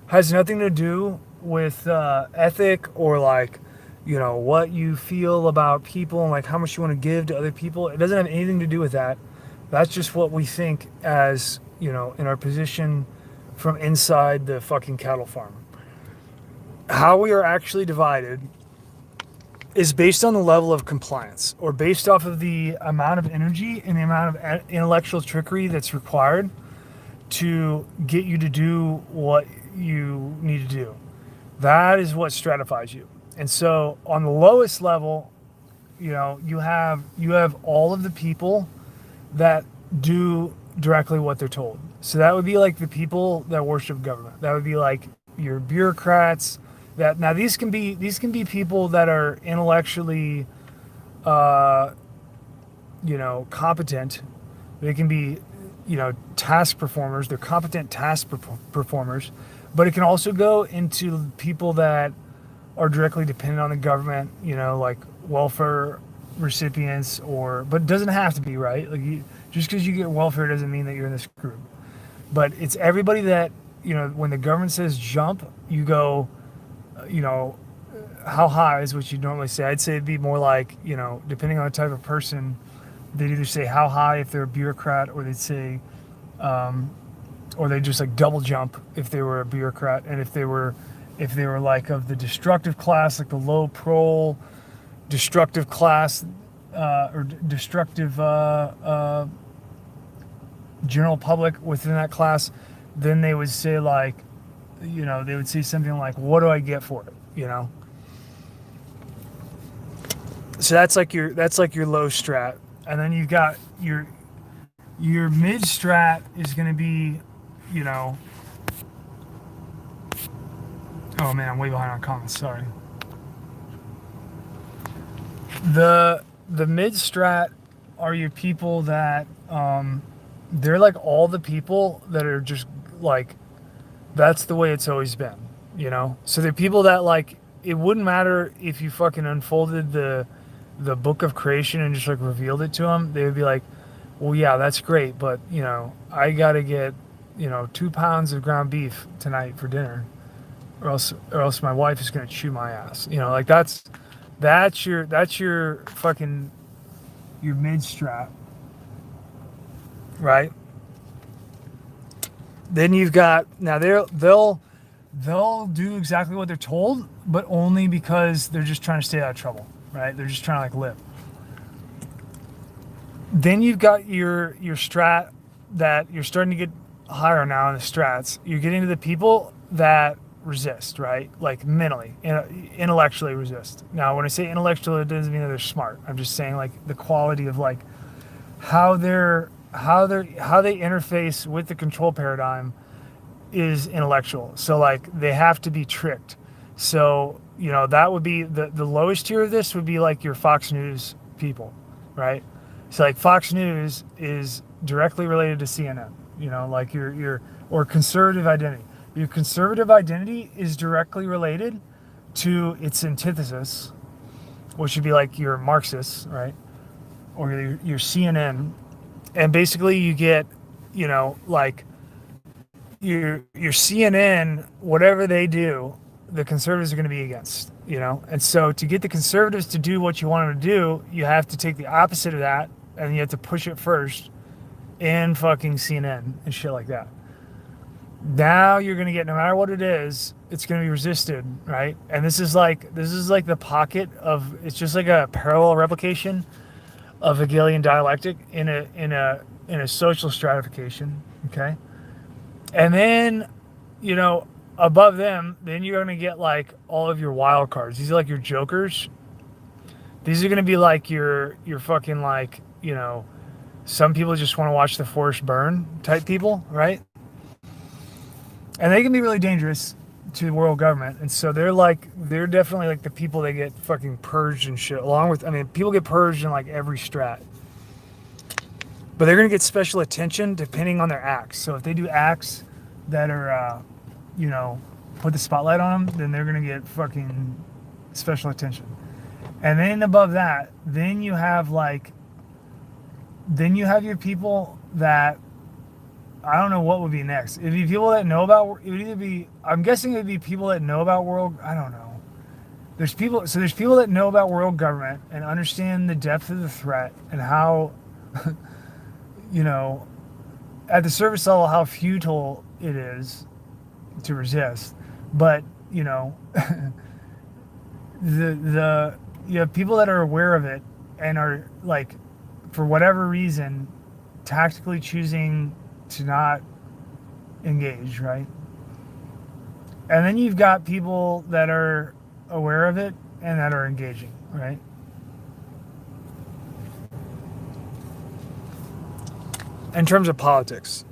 has nothing to do with ethic or like what you feel about people and like how much you want to give to other people. It doesn't have anything to do with that. That's just what we think as in our position from inside the fucking cattle farm. How we are actually divided is based on the level of compliance or based off of the amount of energy and the amount of intellectual trickery that's required to get you to do what you need to do. That is what stratifies you. And so on the lowest level, you have all of the people that do directly what they're told. So that would be like the people that worship government. That would be like your bureaucrats. That now these can be people that are intellectually, competent. They can be, task performers. They're competent task performers, but it can also go into people that are directly dependent on the government. Like welfare recipients, but it doesn't have to be, right. Like just because you get welfare doesn't mean that you're in this group. But it's everybody that when the government says jump, you go. How high is what you normally say. I'd say it'd be more like, depending on the type of person, they'd either say how high if they're a bureaucrat, or they'd say, or they just like double jump if they were a bureaucrat, and if they were like of the destructive class, like the low pro destructive class, or destructive general public within that class, then they would say like, they would say something like, what do I get for it? So that's like your low strat. And then you've got your mid strat is going to be, oh man, I'm way behind on comments. Sorry. The mid strat are your people that, they're like all the people that are just like, that's the way it's always been, So they're people that like, it wouldn't matter if you fucking unfolded the book of creation and just like revealed it to them. They would be like, well, yeah, that's great, but I gotta get 2 pounds of ground beef tonight for dinner, or else my wife is gonna chew my ass. Like that's your fucking your mid strap, right? Then you've got now they'll do exactly what they're told, but only because they're just trying to stay out of trouble, right? They're just trying to like live. Then you've got your strat that you're starting to get higher now in the strats. You're getting to the people that resist, right? Like mentally, intellectually resist. Now, when I say intellectual, it doesn't mean that they're smart. I'm just saying like the quality of like how they interface with the control paradigm is intellectual. So like they have to be tricked. So that would be the lowest tier of this would be like your Fox News people, right? So like Fox News is directly related to CNN. Like your or conservative identity. Your conservative identity is directly related to its antithesis, which would be like your Marxists, right? Or your CNN. And basically you get, like your CNN, whatever they do, the conservatives are going to be against, And so to get the conservatives to do what you want them to do, you have to take the opposite of that, and you have to push it first in fucking CNN and shit like that. Now you're going to get, no matter what it is, it's going to be resisted, right? And this is like the pocket of, it's just like a parallel replication of Hegelian dialectic in a social stratification, okay? And then, you know, above them, then you're going to get like all of your wild cards. These are like your jokers. These are going to be like your fucking like, some people just want to watch the forest burn type people, right? And they can be really dangerous to the world government. And so they're definitely like the people that get fucking purged and shit. Along with, I mean, people get purged in like every strat, but they're gonna get special attention depending on their acts. So if they do acts that are, you know, put the spotlight on them, then they're gonna get fucking special attention. And then above that, then you have your people that I don't know what would be next. It'd be people that know about. It would either be. I'm guessing it'd be people that know about world. I don't know. There's people. So there's people that know about world government and understand the depth of the threat and how, you know, at the surface level, how futile it is to resist. But the you have people that are aware of it and are like, for whatever reason, tactically choosing to not engage, right? And then you've got people that are aware of it and that are engaging, right? In terms of politics.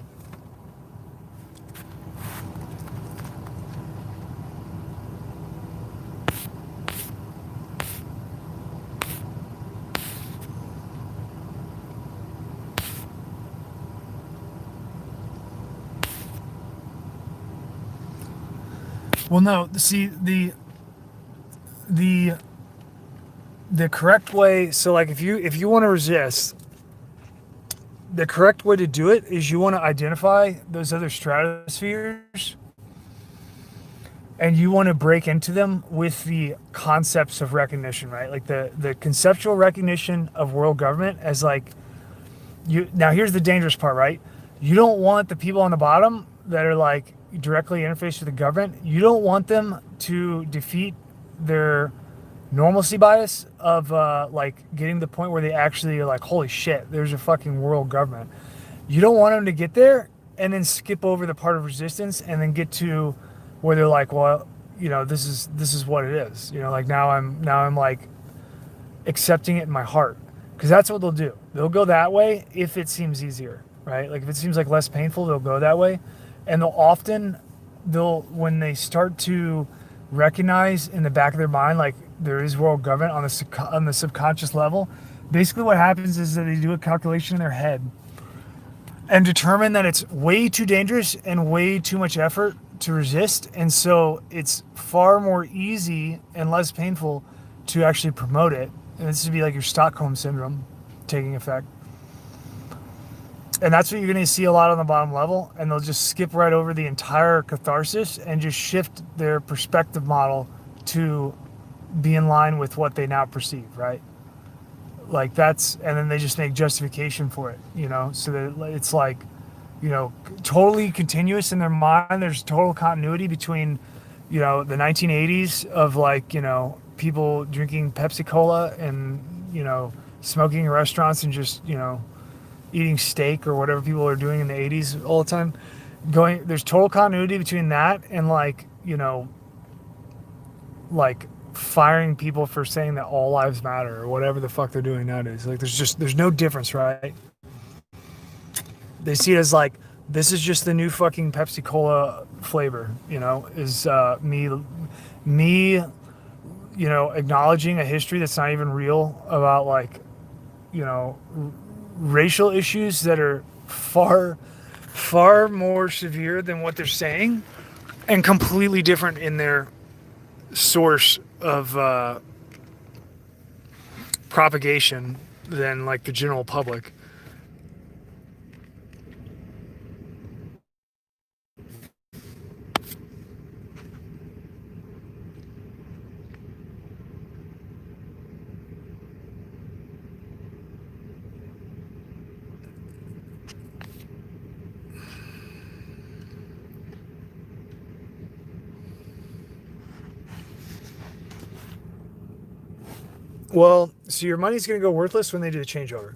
Well, no, see the the correct way. So, like, if you want to resist, the correct way to do it is you want to identify those other stratospheres and you want to break into them with the concepts of recognition, right? Like the conceptual recognition of world government as like you. Now, here's the dangerous part, right? You don't want the people on the bottom that are like directly interfaced with the government. You don't want them to defeat their normalcy bias of like getting to the point where they actually are like, holy shit, there's a fucking world government. You don't want them to get there and then skip over the part of resistance and then get to where they're like, well, this is what it is. Like now I'm like accepting it in my heart, because that's what they'll do. They'll go that way if it seems easier, right? Like if it seems like less painful, they'll go that way, and they'll when they start to recognize in the back of their mind like there is world government on the subconscious level. Basically, what happens is that they do a calculation in their head and determine that it's way too dangerous and way too much effort to resist, and so it's far more easy and less painful to actually promote it. And this would be like your Stockholm syndrome taking effect. And that's what you're going to see a lot on the bottom level. And they'll just skip right over the entire catharsis and just shift their perspective model to be in line with what they now perceive, right? Like and then they just make justification for it, so that it's like, totally continuous in their mind. There's total continuity between, the 1980s of like, people drinking Pepsi Cola and, smoking in restaurants and just, eating steak or whatever people are doing in the 80s all the time. There's total continuity between that and like, like firing people for saying that all lives matter or whatever the fuck they're doing nowadays. Like there's no difference, right? They see it as like, this is just the new fucking Pepsi Cola flavor, is me, acknowledging a history that's not even real about like, racial issues that are far, far more severe than what they're saying and completely different in their source of propagation than like the general public. Well, so your money's going to go worthless when they do the changeover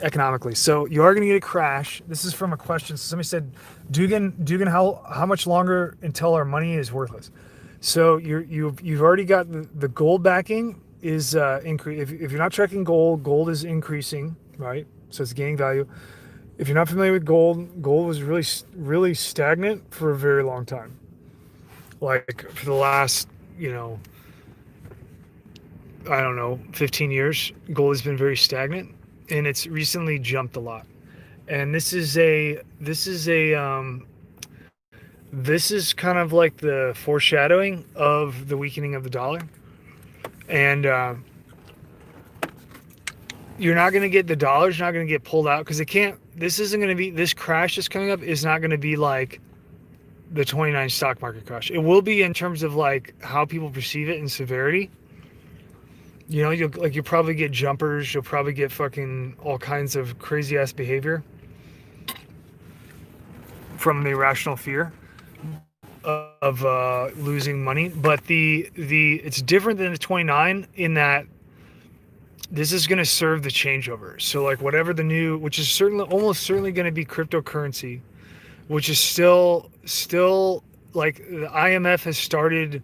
economically. So you are going to get a crash. This is from a question. So somebody said, Dugan, how much longer until our money is worthless? So you've already got the gold backing is increase. If you're not tracking gold, gold is increasing, right? So it's gaining value. If you're not familiar with gold, gold was really stagnant for a very long time. Like for the last, you know, I don't know, 15 years, gold has been very stagnant, and it's recently jumped a lot. And this is kind of like the foreshadowing of the weakening of the dollar. And you're not going to get the dollar's not going to get pulled out because it can't. This isn't going to be this crash that's coming up is not going to be like the 29 stock market crash. It will be in terms of like how people perceive it and severity. You know, you'll probably get jumpers. You'll probably get fucking all kinds of crazy ass behavior from the irrational fear of losing money. But the it's different than the 29 in that this is going to serve the changeover. So like whatever the new, which is certainly almost certainly going to be cryptocurrency, which is still like the IMF has started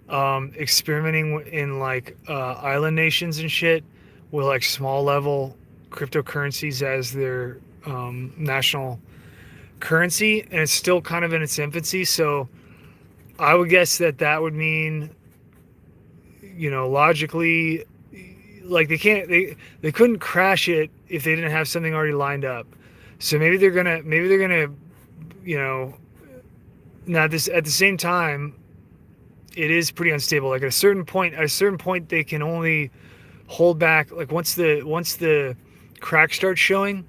experimenting in like island nations and shit with like small level cryptocurrencies as their national currency, and it's still kind of in its infancy. So I would guess that would mean, you know, logically, like they couldn't crash it if they didn't have something already lined up. So maybe they're gonna you know, now this at the same time it is pretty unstable. Like at a certain point they can only hold back. Like once the crack starts showing,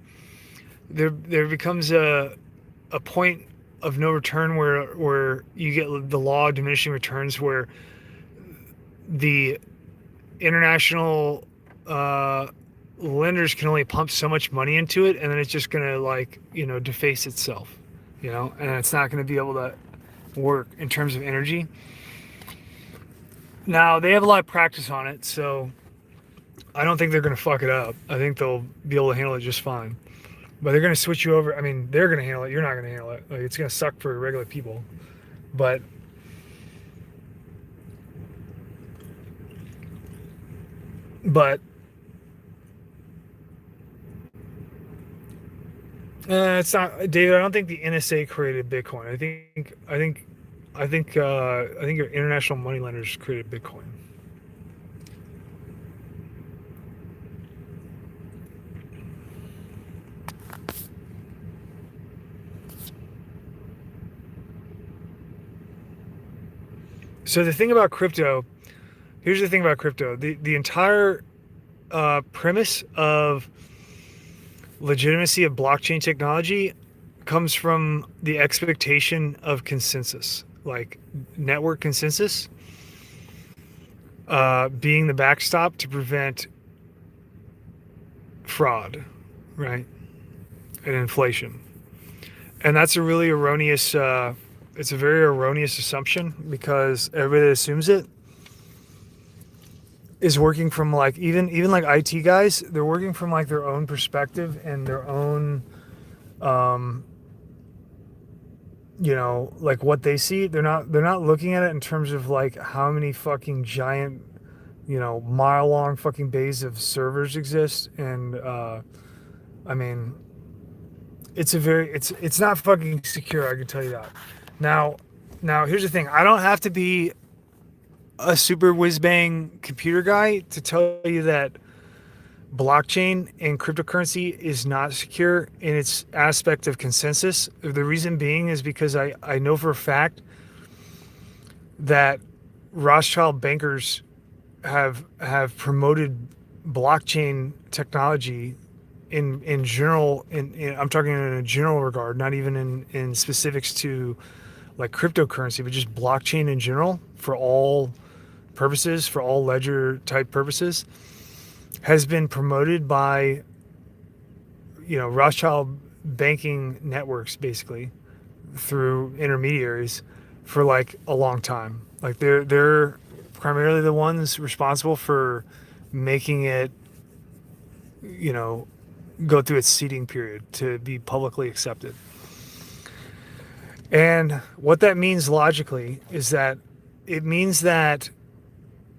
there becomes a point of no return where you get the law of diminishing returns, where the international lenders can only pump so much money into it, and then it's just gonna, like, you know, deface itself, you know, and it's not gonna be able to work in terms of energy. Now they have a lot of practice on it, so I don't think they're gonna fuck it up. I think they'll be able to handle it just fine. But they're gonna switch you over. I mean, they're gonna handle it. You're not gonna handle it. Like, it's gonna suck for regular people. But but it's not, David. I don't think the NSA created Bitcoin. I think your international money lenders created Bitcoin. So the thing about crypto, here's the thing about crypto. The entire premise of legitimacy of blockchain technology comes from the expectation of consensus, like network consensus, being the backstop to prevent fraud, right, and inflation. And that's a really erroneous. It's a very erroneous assumption, because everybody that assumes it is working from, like, even like IT guys, they're working from like their own perspective and their own you know, like what they see. They're not looking at it in terms of like how many fucking giant, you know, mile long fucking bays of servers exist. And I mean, it's not fucking secure, I can tell you that. Now here's the thing. I don't have to be a super whiz bang computer guy to tell you that blockchain and cryptocurrency is not secure in its aspect of consensus. The reason being is because I know for a fact that Rothschild bankers have promoted blockchain technology in general, I'm talking in a general regard, not even in specifics to like cryptocurrency, but just blockchain in general, for all purposes, for all ledger type purposes, has been promoted by, you know, Rothschild banking networks, basically through intermediaries, for like a long time. Like they're primarily the ones responsible for making it, you know, go through its seeding period to be publicly accepted. And what that means logically is that it means that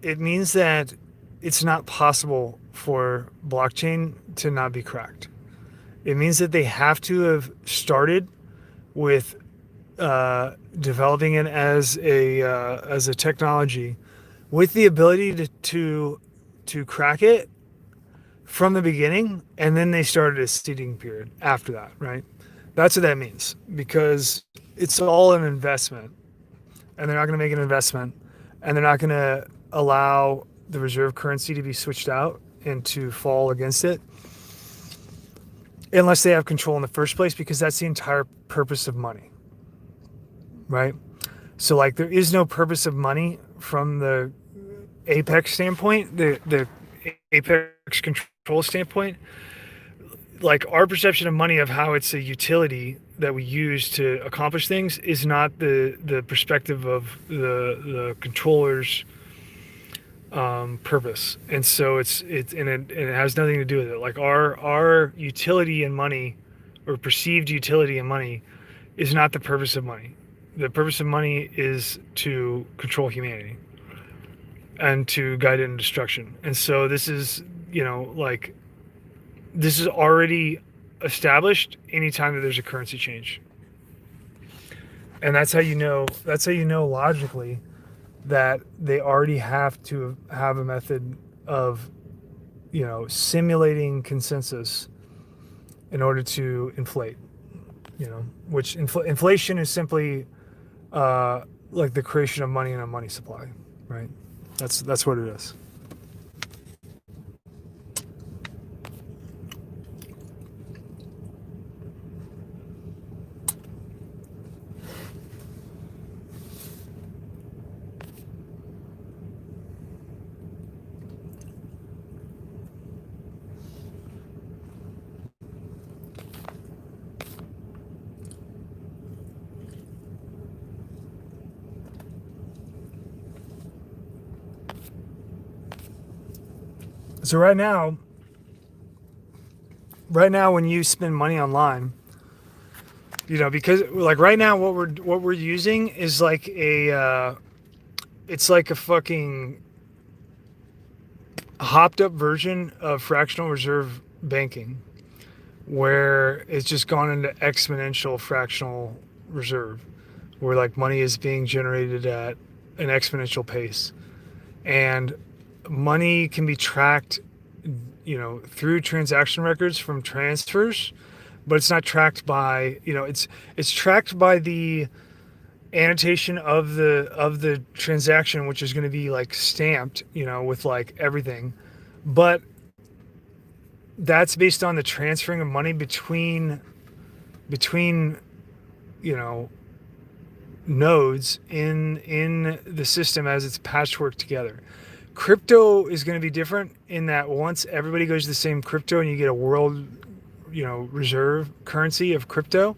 it means that it's not possible for blockchain to not be cracked. It means that they have to have started with developing it as a technology with the ability to crack it from the beginning, and then they started a seeding period after that, right? That's what that means, because it's all an investment, and they're not going to make an investment, and they're not going to allow the reserve currency to be switched out and to fall against it unless they have control in the first place, because that's the entire purpose of money, right? So like there is no purpose of money from the apex standpoint, the apex control standpoint. Like our perception of money, of how it's a utility that we use to accomplish things, is not the perspective of the controller's purpose. And so it has nothing to do with it. Like our utility in money, or perceived utility in money, is not the purpose of money. The purpose of money is to control humanity and to guide it in destruction. And so this is, like, this is already established anytime that there's a currency change. And that's how you know logically that they already have to have a method of, simulating consensus in order to inflate, which inflation is simply like the creation of money in a money supply, right? That's what it is. So right now when you spend money online, because like right now what we're using is like it's like a fucking hopped up version of fractional reserve banking, where it's just gone into exponential fractional reserve, where like money is being generated at an exponential pace, and money can be tracked, through transaction records from transfers, but it's not tracked by, it's tracked by the annotation of the transaction, which is going to be like stamped, with like everything, but that's based on the transferring of money between nodes in the system as it's patchwork together. Crypto is going to be different in that once everybody goes to the same crypto and you get a world, reserve currency of crypto,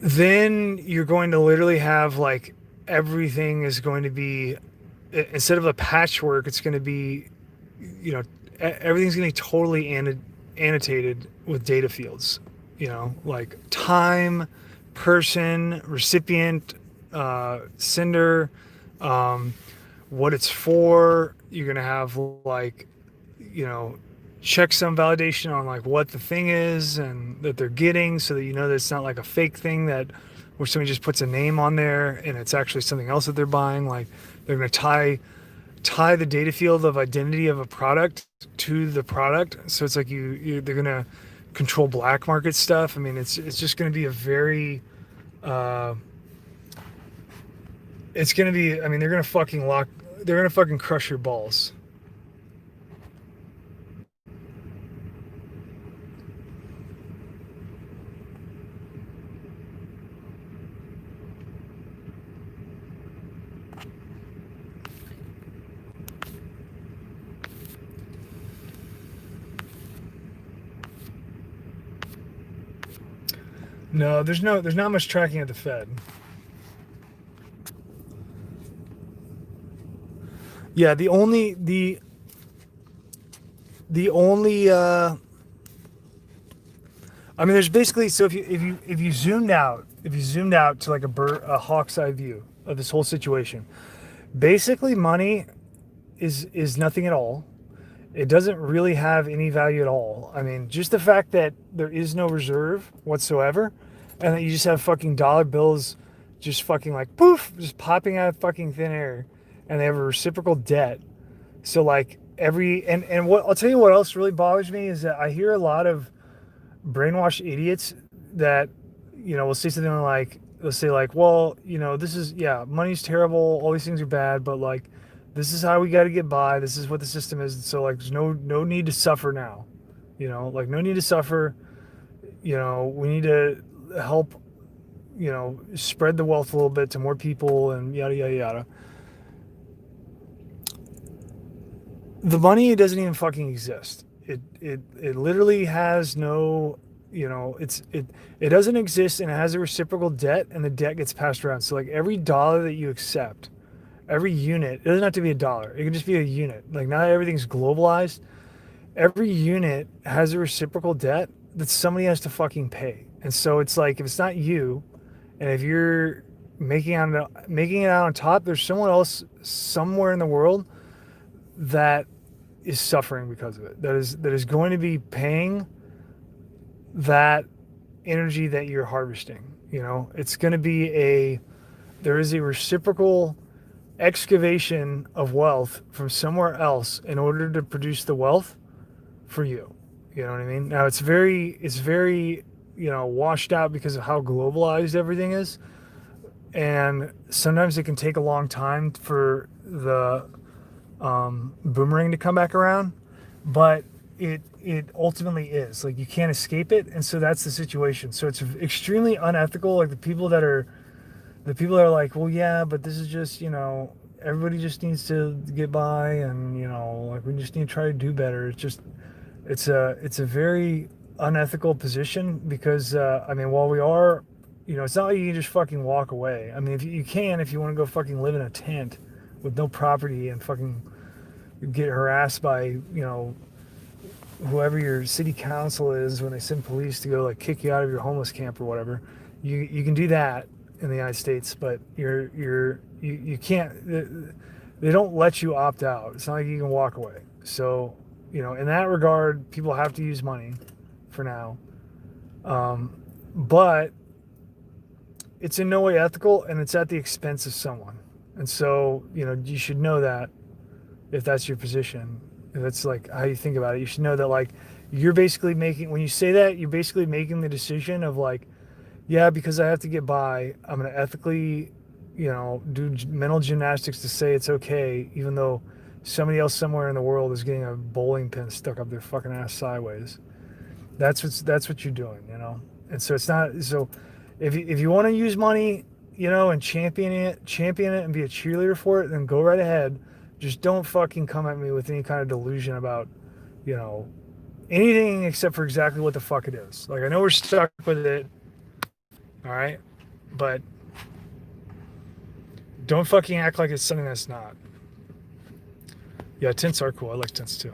then you're going to literally have like everything is going to be, instead of a patchwork, it's going to be, everything's going to be totally annotated with data fields, like time, person, recipient, sender, what it's for. You're going to have like, checksum validation on like what the thing is and that they're getting, so that that it's not like a fake thing that where somebody just puts a name on there and it's actually something else that they're buying. Like they're going to tie the data field of identity of a product to the product, so it's like they're going to control black market stuff. I mean, it's just going to be a very it's going to be, I mean, they're going to fucking crush your balls. No, there's not much tracking at the Fed. Yeah, the only I mean, there's basically, so if you zoomed out to like a hawk's eye view of this whole situation, basically money is nothing at all. It doesn't really have any value at all. I mean, just the fact that there is no reserve whatsoever, and that you just have fucking dollar bills, just fucking like poof, just popping out of fucking thin air, and they have a reciprocal debt. So like and what I'll tell you, what else really bothers me is that I hear a lot of brainwashed idiots that, will say something like, they'll say like, well, this is, yeah, money's terrible, all these things are bad, but like, this is how we got to get by, this is what the system is, so like there's no need to suffer now, like no need to suffer, we need to help, spread the wealth a little bit to more people and yada yada yada. The money doesn't even fucking exist. It literally has no, it doesn't exist, and it has a reciprocal debt, and the debt gets passed around. So like every dollar that you accept, every unit, it doesn't have to be a dollar, it can just be a unit. Like not everything's globalized. Every unit has a reciprocal debt that somebody has to fucking pay. And so it's like, if it's not you, and if you're making it out on top, there's someone else somewhere in the world that is suffering because of it. That is going to be paying that energy that you're harvesting. It's going to be there is a reciprocal excavation of wealth from somewhere else in order to produce the wealth for you. You know what I mean? Now it's very washed out because of how globalized everything is, and sometimes it can take a long time for the boomerang to come back around, but it ultimately is like you can't escape it, and so that's the situation. So it's extremely unethical. Like the people that are like, well, yeah, but this is just everybody just needs to get by, and like we just need to try to do better. It's a very unethical position because I mean, while we are, it's not like you can just fucking walk away. I mean, if you want to go fucking live in a tent with no property and fucking get harassed by whoever your city council is when they send police to go like kick you out of your homeless camp or whatever, you can do that in the United States, but you can't. They don't let you opt out. It's not like you can walk away. So in that regard, people have to use money for now, but it's in no way ethical, and it's at the expense of someone. And so you should know that, if that's your position, if that's like how you think about it, you should know that like you're basically making, when you say that, you're basically making the decision of like, yeah, because I have to get by, I'm going to ethically, do mental gymnastics to say it's okay, even though somebody else somewhere in the world is getting a bowling pin stuck up their fucking ass sideways. That's what you're doing, And so it's not, so if you want to use money, and champion it and be a cheerleader for it, then go right ahead. Just don't fucking come at me with any kind of delusion about, anything except for exactly what the fuck it is. Like, I know we're stuck with it, all right? But don't fucking act like it's something that's not. Yeah, tents are cool. I like tents too.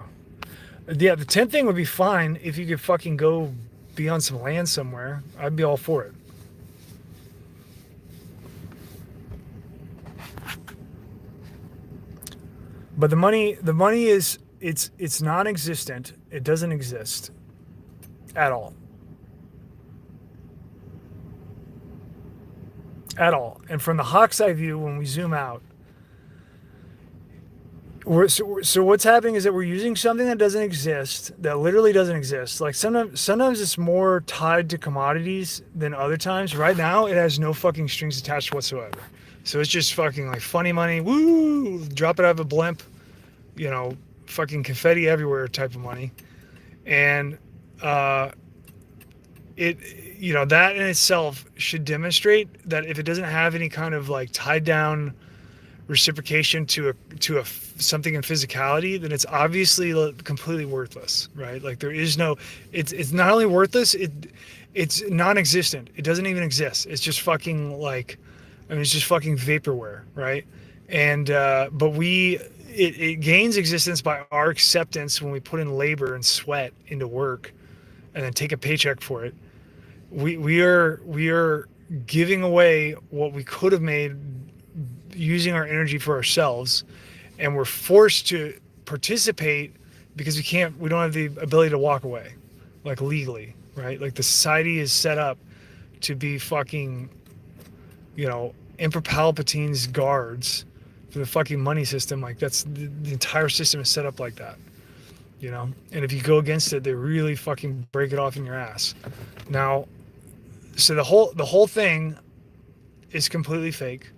Yeah, the tent thing would be fine if you could fucking go be on some land somewhere. I'd be all for it. But the money is, it's non-existent. It doesn't exist at all. At all. And from the hawk's eye view, when we zoom out, so what's happening is that we're using something that doesn't exist, that literally doesn't exist. Like sometimes it's more tied to commodities than other times. Right now, it has no fucking strings attached whatsoever. So it's just fucking like funny money, woo, drop it out of a blimp, fucking confetti everywhere type of money. And that in itself should demonstrate that if it doesn't have any kind of like tied down reciprocation to a something in physicality, then it's obviously completely worthless, right? Like there is no, it's not only worthless, it's non-existent. It doesn't even exist. It's just fucking like, I mean, it's just fucking vaporware, right? And but it gains existence by our acceptance when we put in labor and sweat into work, and then take a paycheck for it. We are giving away what we could have made using our energy for ourselves, and we're forced to participate because we don't have the ability to walk away, like legally, right? Like the society is set up to be fucking, Emperor Palpatine's guards for the fucking money system. Like that's the entire system is set up like that, And if you go against it, they really fucking break it off in your ass. Now, so the whole thing is completely fake.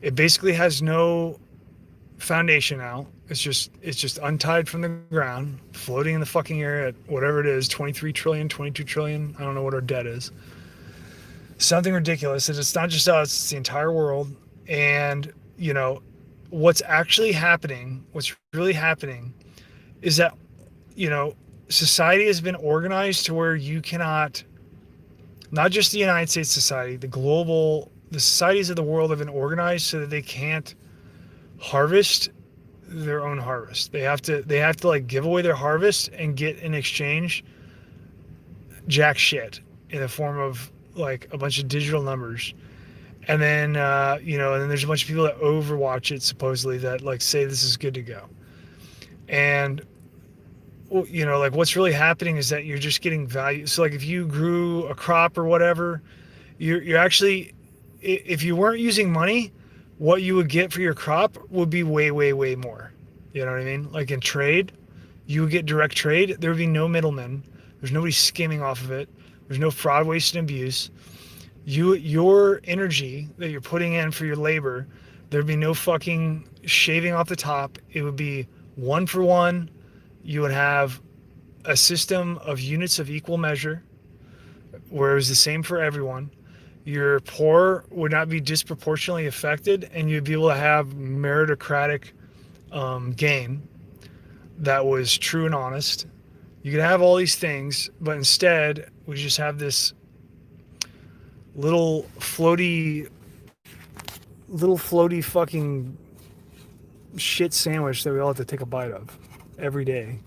It basically has no foundation now. It's just untied from the ground, floating in the fucking air at whatever it is, 23 trillion, 22 trillion. I don't know what our debt is. Something ridiculous. And it's not just us, it's the entire world. And, what's really happening is that, society has been organized to where you cannot, not just the United States society, the societies of the world have been organized so that they can't harvest their own harvest. They have to like give away their harvest and get in exchange jack shit in the form of like a bunch of digital numbers. And then and then there's a bunch of people that overwatch it supposedly that like say this is good to go. And like what's really happening is that you're just getting value. So like if you grew a crop or whatever, you're actually, if you weren't using money, what you would get for your crop would be way, way, way more. You know what I mean? Like in trade, you would get direct trade. There would be no middlemen. There's nobody skimming off of it. There's no fraud, waste, and abuse. Your energy that you're putting in for your labor, there'd be no fucking shaving off the top. It would be one for one. You would have a system of units of equal measure where it was the same for everyone. Your poor would not be disproportionately affected, and you'd be able to have meritocratic gain that was true and honest. You could have all these things, but instead we just have this little floaty fucking shit sandwich that we all have to take a bite of every day.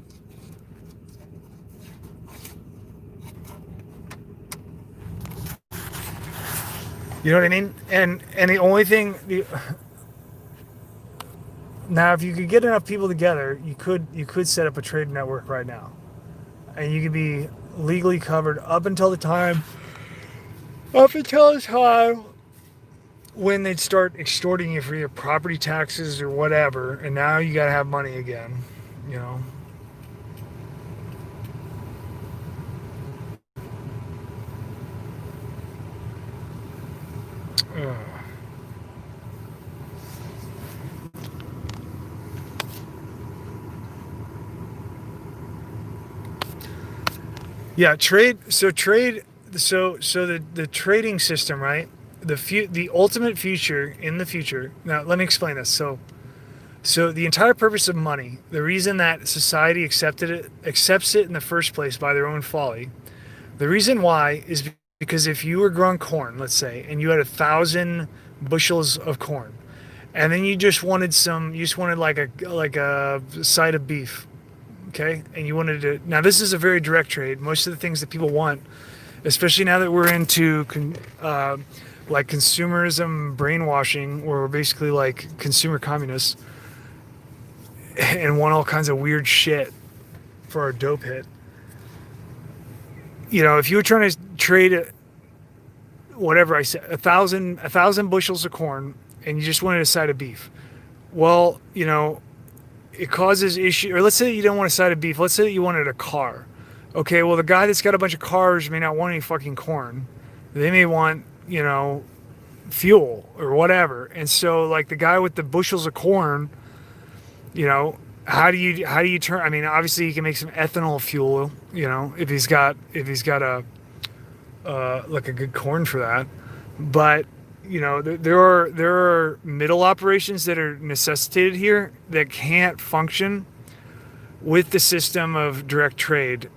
You know what I mean? And the only thing now, if you could get enough people together, you could set up a trade network right now, and you could be legally covered up until the time when they'd start extorting you for your property taxes or whatever, and now you gotta have money again, you know. Ugh. Yeah, trade. So the trading system, right? The ultimate future in the future. Now, let me explain this. So the entire purpose of money, the reason that society accepts it in the first place by their own folly, the reason why is because if you were growing corn, let's say, and you had 1,000 bushels of corn, and then you just wanted like a side of beef, okay, and you wanted to. Now this is a very direct trade. Most of the things that people want, especially now that we're into like consumerism brainwashing, where we're basically like consumer communists and want all kinds of weird shit for our dope hit. You know, if you were trying to trade whatever I said, 1,000 bushels of corn, and you just wanted a side of beef, well, you know, it causes issue. Or let's say you don't want a side of beef. Let's say that you wanted a car. Okay, well, the guy that's got a bunch of cars may not want any fucking corn. They may want, you know, fuel or whatever. And so, like the guy with the bushels of corn, you know, how do you turn? I mean, obviously, you can make some ethanol fuel. You know, if he's got a like a good corn for that. But you know, there are middle operations that are necessitated here that can't function with the system of direct trade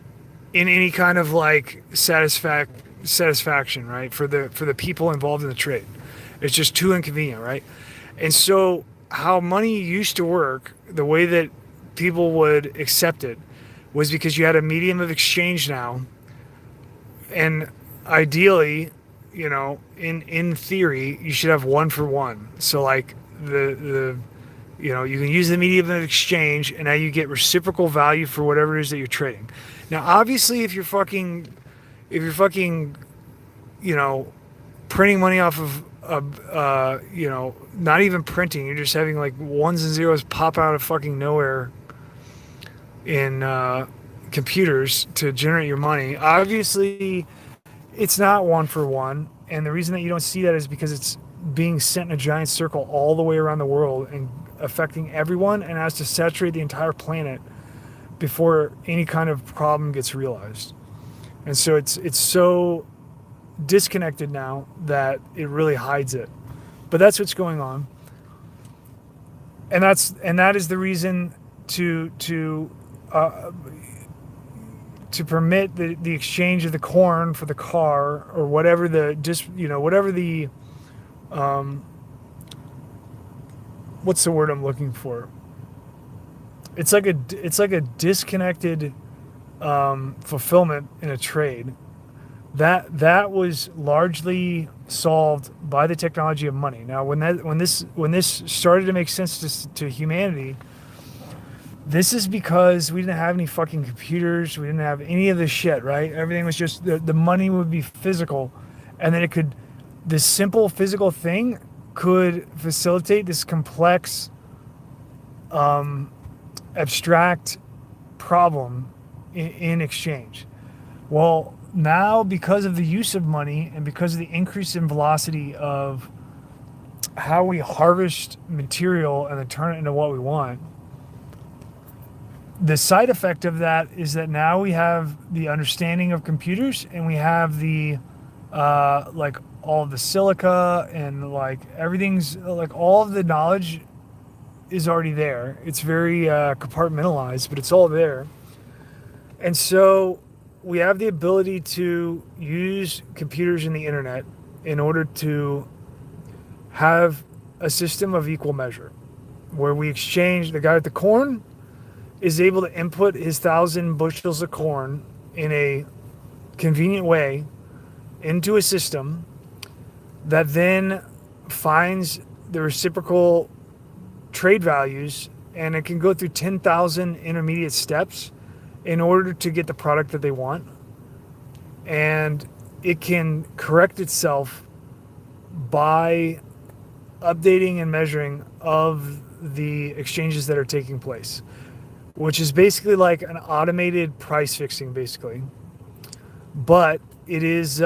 in any kind of like satisfaction, right? For the people involved in the trade, it's just too inconvenient, right? And so how money used to work, the way that people would accept it, was because you had a medium of exchange now, and ideally, in theory, you should have one for one. So like the you can use the medium of exchange, and now you get reciprocal value for whatever it is that you're trading. Now, obviously, if you're fucking, you know, printing money off of, not even printing, you're just having like ones and zeros pop out of fucking nowhere in computers to generate your money. Obviously, it's not one for one, and the reason that you don't see that is because it's being sent in a giant circle all the way around the world and affecting everyone, and has to saturate the entire planet before any kind of problem gets realized. And so it's so disconnected now that it really hides it. But that's what's going on, and that is the reason uh, to permit the exchange of the corn for the car, or whatever whatever the um, what's the word I'm looking for? It's like a disconnected fulfillment in a trade that was largely solved by the technology of money. Now, when this started to make sense to humanity, this is because we didn't have any fucking computers. We didn't have any of this shit, right? Everything was just the money would be physical, and then this simple physical thing could facilitate this complex, abstract problem in exchange. Well, now, because of the use of money and because of the increase in velocity of how we harvest material and then turn it into what we want, the side effect of that is that now we have the understanding of computers, and we have the like all of the silica, and like everything's like all of the knowledge is already there. It's very compartmentalized, but it's all there. And so we have the ability to use computers and the internet in order to have a system of equal measure, where we exchange. The guy with the corn is able to input his 1,000 bushels of corn in a convenient way into a system that then finds the reciprocal trade values, and it can go through 10,000 intermediate steps in order to get the product that they want. And it can correct itself by updating and measuring of the exchanges that are taking place, which is basically like an automated price fixing, basically. But it is,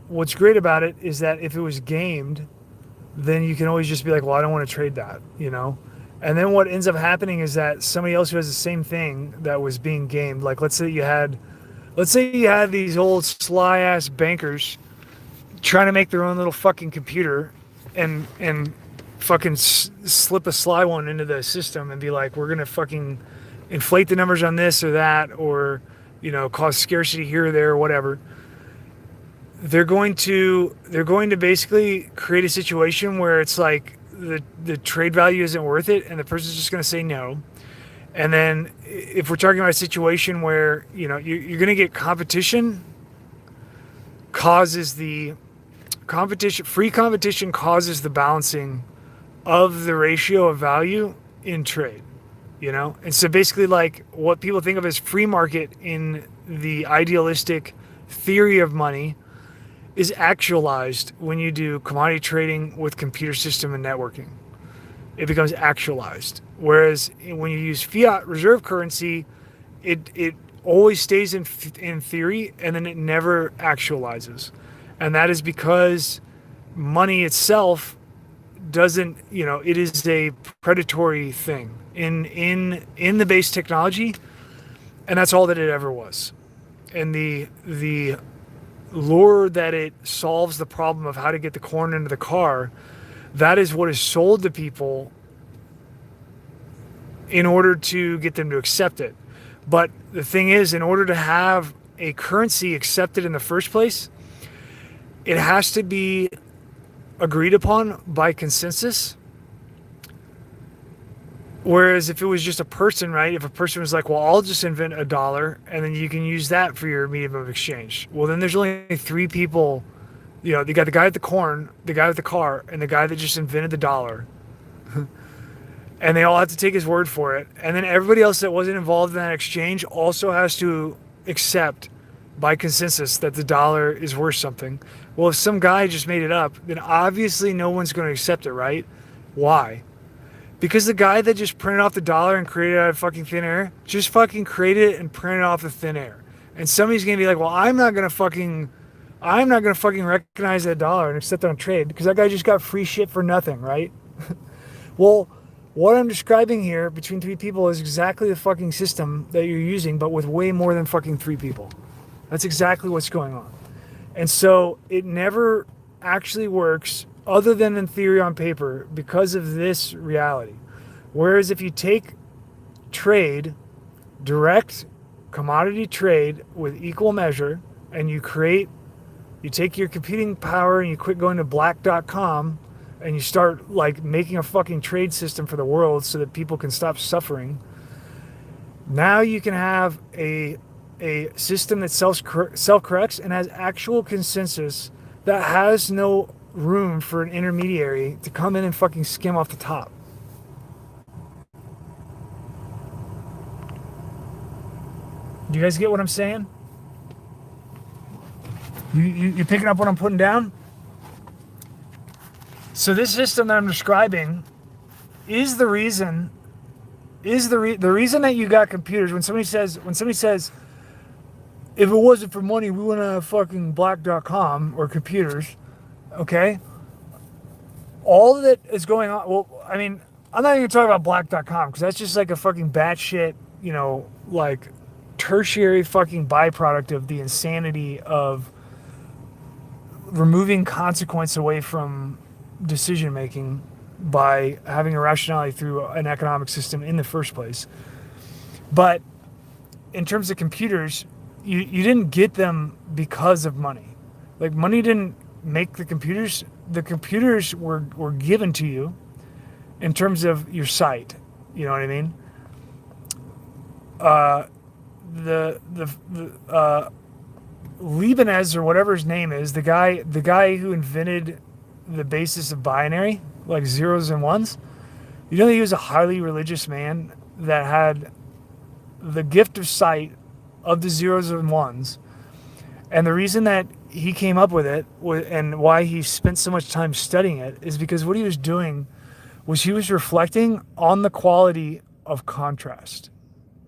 what's great about it is that if it was gamed, then you can always just be like, well, I don't want to trade that, And then what ends up happening is that somebody else who has the same thing that was being gamed, like let's say you had these old sly ass bankers trying to make their own little fucking computer and fucking slip a sly one into the system and be like, we're gonna fucking inflate the numbers on this or that, or cause scarcity here or there or whatever. They're going to basically create a situation where it's like the trade value isn't worth it, and the person's just going to say no. And then if we're talking about a situation where you're going to get competition, causes the competition, free competition causes the balancing of the ratio of value in trade. And so basically, like what people think of as free market in the idealistic theory of money is actualized when you do commodity trading with computer system and networking. It becomes actualized. Whereas when you use fiat reserve currency, it always stays in theory, and then it never actualizes. And that is because money itself doesn't, it is a predatory thing in the base technology, and that's all that it ever was. And the lure that it solves the problem of how to get the corn into the car, that is what is sold to people in order to get them to accept it. But the thing is, in order to have a currency accepted in the first place, it has to be agreed upon by consensus. Whereas if it was just a person, right? If a person was like, well, I'll just invent a dollar and then you can use that for your medium of exchange. Well, then there's only three people. You know, you got the guy with the corn, the guy with the car, and the guy that just invented the dollar. And they all have to take his word for it. And then everybody else that wasn't involved in that exchange also has to accept by consensus that the dollar is worth something. Well, if some guy just made it up, then obviously no one's going to accept it, right? Why? Because the guy that just printed off the dollar and created it out of fucking thin air just fucking created it and printed it off the thin air. And somebody's going to be like, well, I'm not going to fucking recognize that dollar and accept it on trade because that guy just got free shit for nothing, right? Well, what I'm describing here between three people is exactly the fucking system that you're using, but with way more than fucking three people. That's exactly what's going on. And so it never actually works other than in theory on paper because of this reality. Whereas if you take trade, direct commodity trade with equal measure, and you take your computing power and you quit going to black.com and you start like making a fucking trade system for the world so that people can stop suffering. Now you can have a system that self-corrects and has actual consensus that has no room for an intermediary to come in and fucking skim off the top. Do you guys get what I'm saying? You picking up what I'm putting down? So this system that I'm describing is the reason the reason that you got computers. When somebody says if it wasn't for money we wouldn't have fucking black.com or computers, okay? All that is going on, well, I mean, I'm not even talking about black.com because that's just like a fucking batshit, like tertiary fucking byproduct of the insanity of removing consequence away from decision making by having a rationality through an economic system in the first place. But in terms of computers, you didn't get them because of money. Like money didn't make the computers. The computers were given to you in terms of your sight. You know what I mean? The Leibniz or whatever his name is, the guy who invented the basis of binary, like zeros and ones. You know, he was a highly religious man that had the gift of sight of the zeros and ones. And the reason that he came up with it and why he spent so much time studying it is because what he was doing was he was reflecting on the quality of contrast.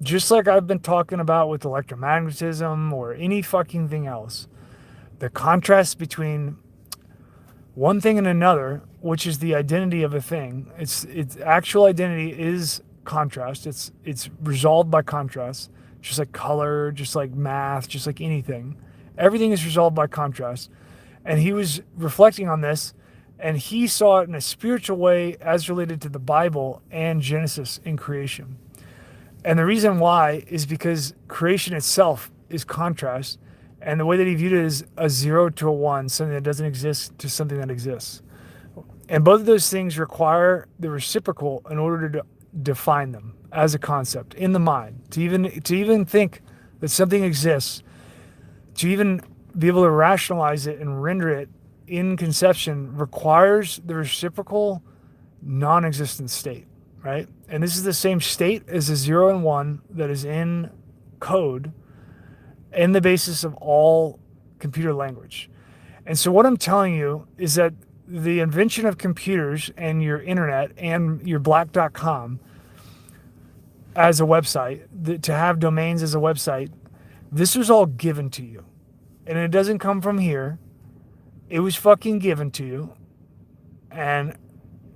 Just like I've been talking about with electromagnetism or any fucking thing else. The contrast between one thing and another, which is the identity of a thing. Its actual identity is contrast. It's resolved by contrast. Just like color, just like math, just like anything. Everything is resolved by contrast. And he was reflecting on this, and he saw it in a spiritual way as related to the Bible and Genesis in creation. And the reason why is because creation itself is contrast. And the way that he viewed it is a 0 to a 1, something that doesn't exist to something that exists. And both of those things require the reciprocal in order to define them as a concept in the mind. To even think that something exists, to even be able to rationalize it and render it in conception requires the reciprocal non-existent state, right? And this is the same state as the 0 and 1 that is in code and the basis of all computer language. And so what I'm telling you is that the invention of computers and your internet and your black.com as a website, to have domains as a website, this was all given to you. And it doesn't come from here. It was fucking given to you. And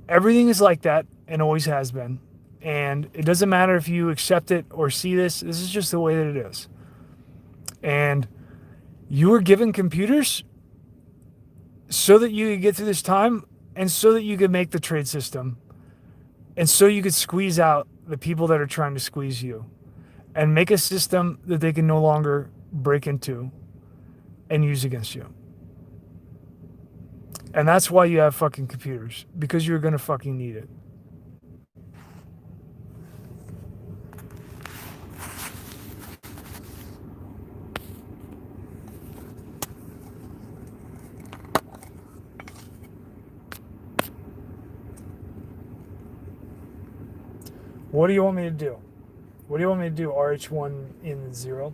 everything is like that and always has been. And it doesn't matter if you accept it or see this. This is just the way that it is. And you were given computers so that you could get through this time and so that you could make the trade system and so you could squeeze out the people that are trying to squeeze you and make a system that they can no longer break into and use against you. And that's why you have fucking computers, because you're gonna fucking need it. What do you want me to do? What do you want me to do? RH1 in 0?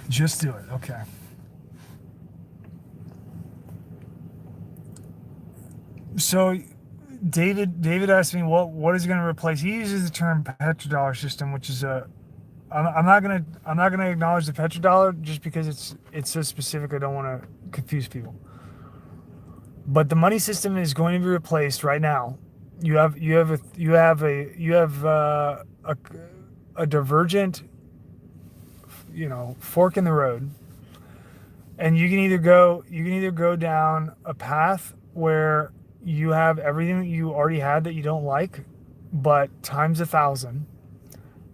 Just do it. Okay. So David asked me what is going to replace. He uses the term petrodollar system, which is a. I'm not gonna acknowledge the petrodollar just because it's so specific. I don't want to confuse people. But the money system is going to be replaced right now. You have a divergent, fork in the road, and you can either go down a path where you have everything that you already had that you don't like, but times 1,000,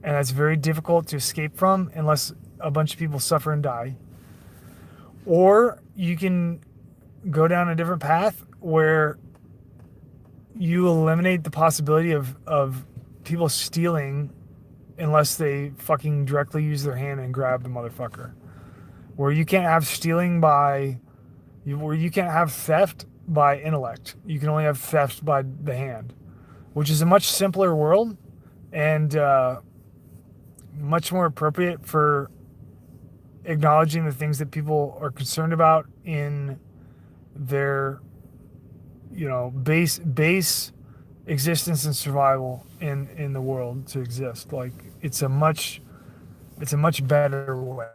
and that's very difficult to escape from unless a bunch of people suffer and die. Or you can go down a different path where you eliminate the possibility of people stealing unless they fucking directly use their hand and grab the motherfucker. Where you can't have stealing where you can't have theft by intellect. You can only have theft by the hand, which is a much simpler world and much more appropriate for acknowledging the things that people are concerned about in their base existence and survival in the world to exist. Like it's a much better way.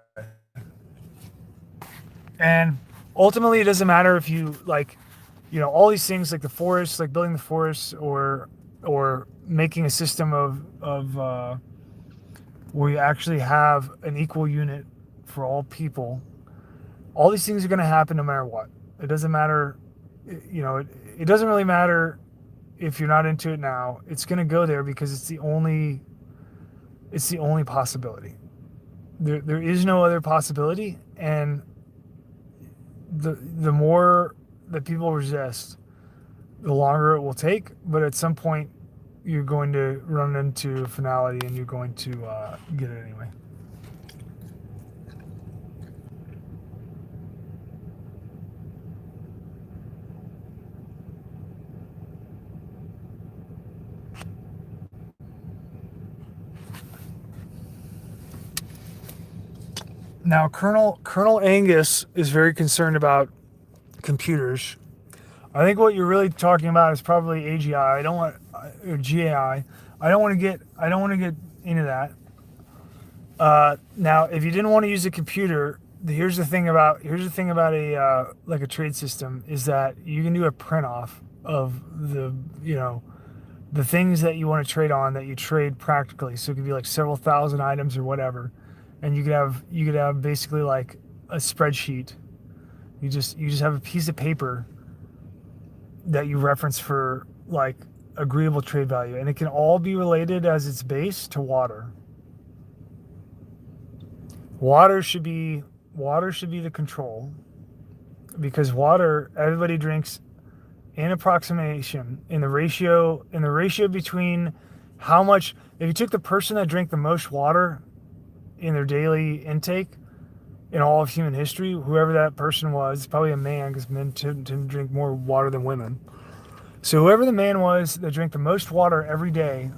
And ultimately it doesn't matter if you all these things like the forest, like building the forests or making a system of where you actually have an equal unit for all people. All these things are going to happen no matter what. It doesn't matter, it doesn't really matter if you're not into it now. It's going to go there because it's the only possibility. There is no other possibility, and the more that people resist, the longer it will take. But at some point, you're going to run into finality, and you're going to get it anyway. Now, Colonel Angus is very concerned about computers. I think what you're really talking about is probably AGI. I don't want or GAI. I don't want to get into that. Now, if you didn't want to use a computer, here's the thing about a like a trade system is that you can do a print off of the things that you want to trade on that you trade practically. So it could be like several thousand items or whatever, and you could have basically like a spreadsheet. You just have a piece of paper that you reference for like agreeable trade value, and it can all be related as its base to water. Water should be the control, because water everybody drinks in approximation in the ratio between how much. If you took the person that drank the most water in their daily intake in all of human history, whoever that person was, probably a man, because men tend to drink more water than women. So whoever the man was that drank the most water every day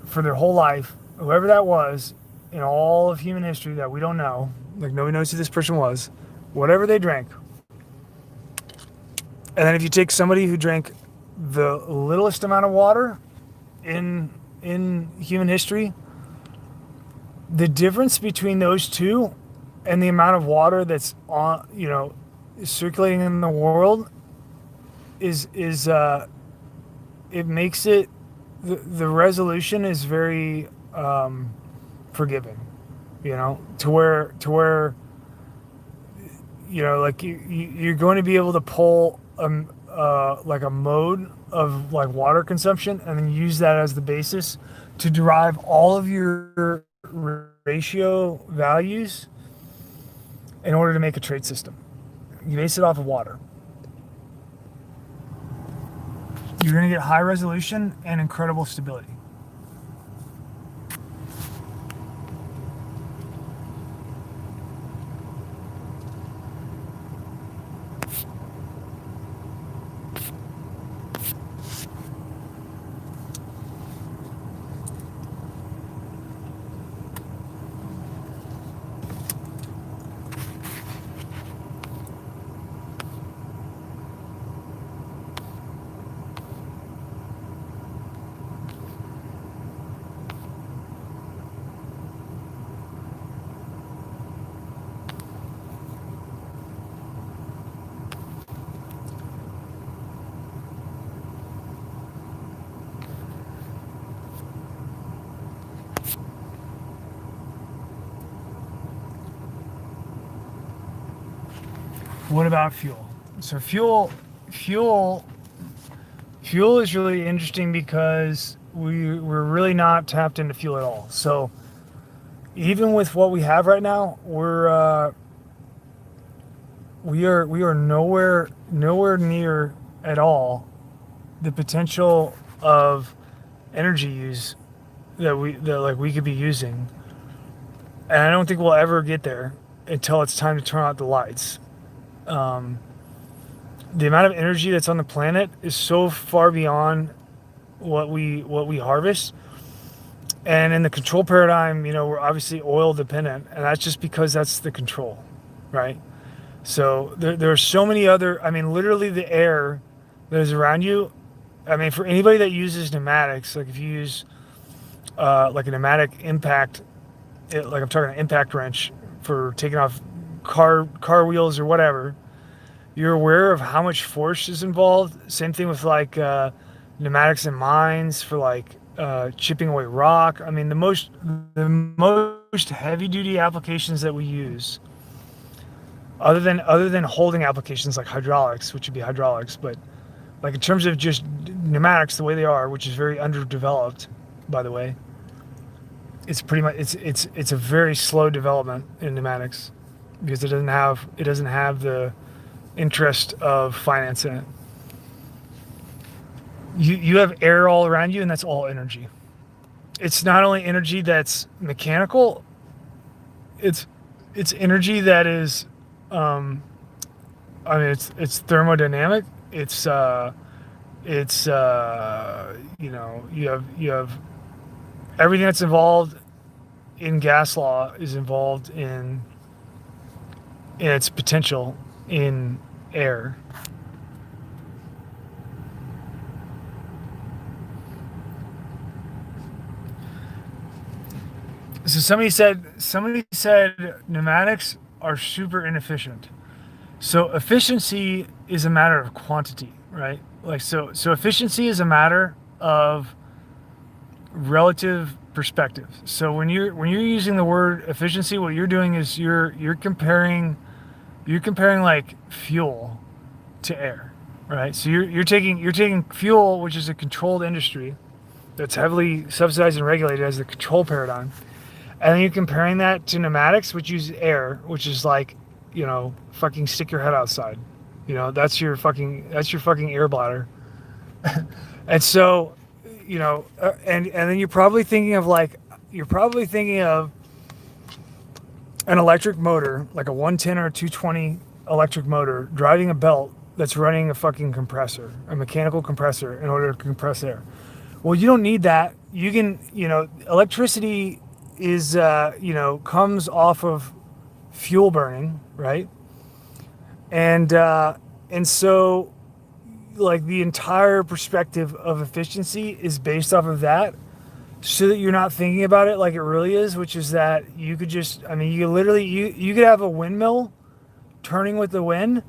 for their whole life, whoever that was in all of human history that we don't know, like nobody knows who this person was, whatever they drank. And then if you take somebody who drank the littlest amount of water in human history. The difference between those two and the amount of water that's on, circulating in the world is it makes it the resolution is very forgiving, to where like you're going to be able to pull like a mode of like water consumption and then use that as the basis to derive all of your ratio values in order to make a trade system. You base it off of water. You're going to get high resolution and incredible stability. What about fuel? So fuel is really interesting because we're really not tapped into fuel at all. So even with what we have right now, we are nowhere near at all the potential of energy use that we could be using. And I don't think we'll ever get there until it's time to turn out the lights. The amount of energy that's on the planet is so far beyond what we harvest. And in the control paradigm, we're obviously oil dependent, and that's just because that's the control, right? So there are so many other, literally the air that is around you. For anybody that uses pneumatics, like if you use like a pneumatic impact, like I'm talking an impact wrench for taking off car wheels or whatever, you're aware of how much force is involved. Same thing with like pneumatics in mines for like chipping away rock. The most heavy duty applications that we use, other than holding applications like hydraulics, which would be hydraulics, but like in terms of just pneumatics the way they are, which is very underdeveloped, by the way. It's pretty much it's a very slow development in pneumatics because it doesn't have the interest of finance in it. You have air all around you, and that's all energy. It's not only energy that's mechanical, it's energy that is it's thermodynamic. You have everything that's involved in gas law is involved in its potential in air. So somebody said pneumatics are super inefficient. So efficiency is a matter of quantity, right? Like so efficiency is a matter of relative perspective. So when you're using the word efficiency, what you're doing is you're comparing like fuel to air, right? So you're taking fuel, which is a controlled industry that's heavily subsidized and regulated as the control paradigm, and then you're comparing that to pneumatics, which use air, which is like, fucking stick your head outside. That's your fucking air bladder. And so, and then you're probably thinking of an electric motor, like a 110 or a 220 electric motor, driving a belt that's running a fucking compressor, a mechanical compressor, in order to compress air. Well, you don't need that. You can, electricity is, comes off of fuel burning, right? And so, like the entire perspective of efficiency is based off of that, so that you're not thinking about it like it really is, which is that you could just, I mean, you could literally, you could have a windmill turning with the wind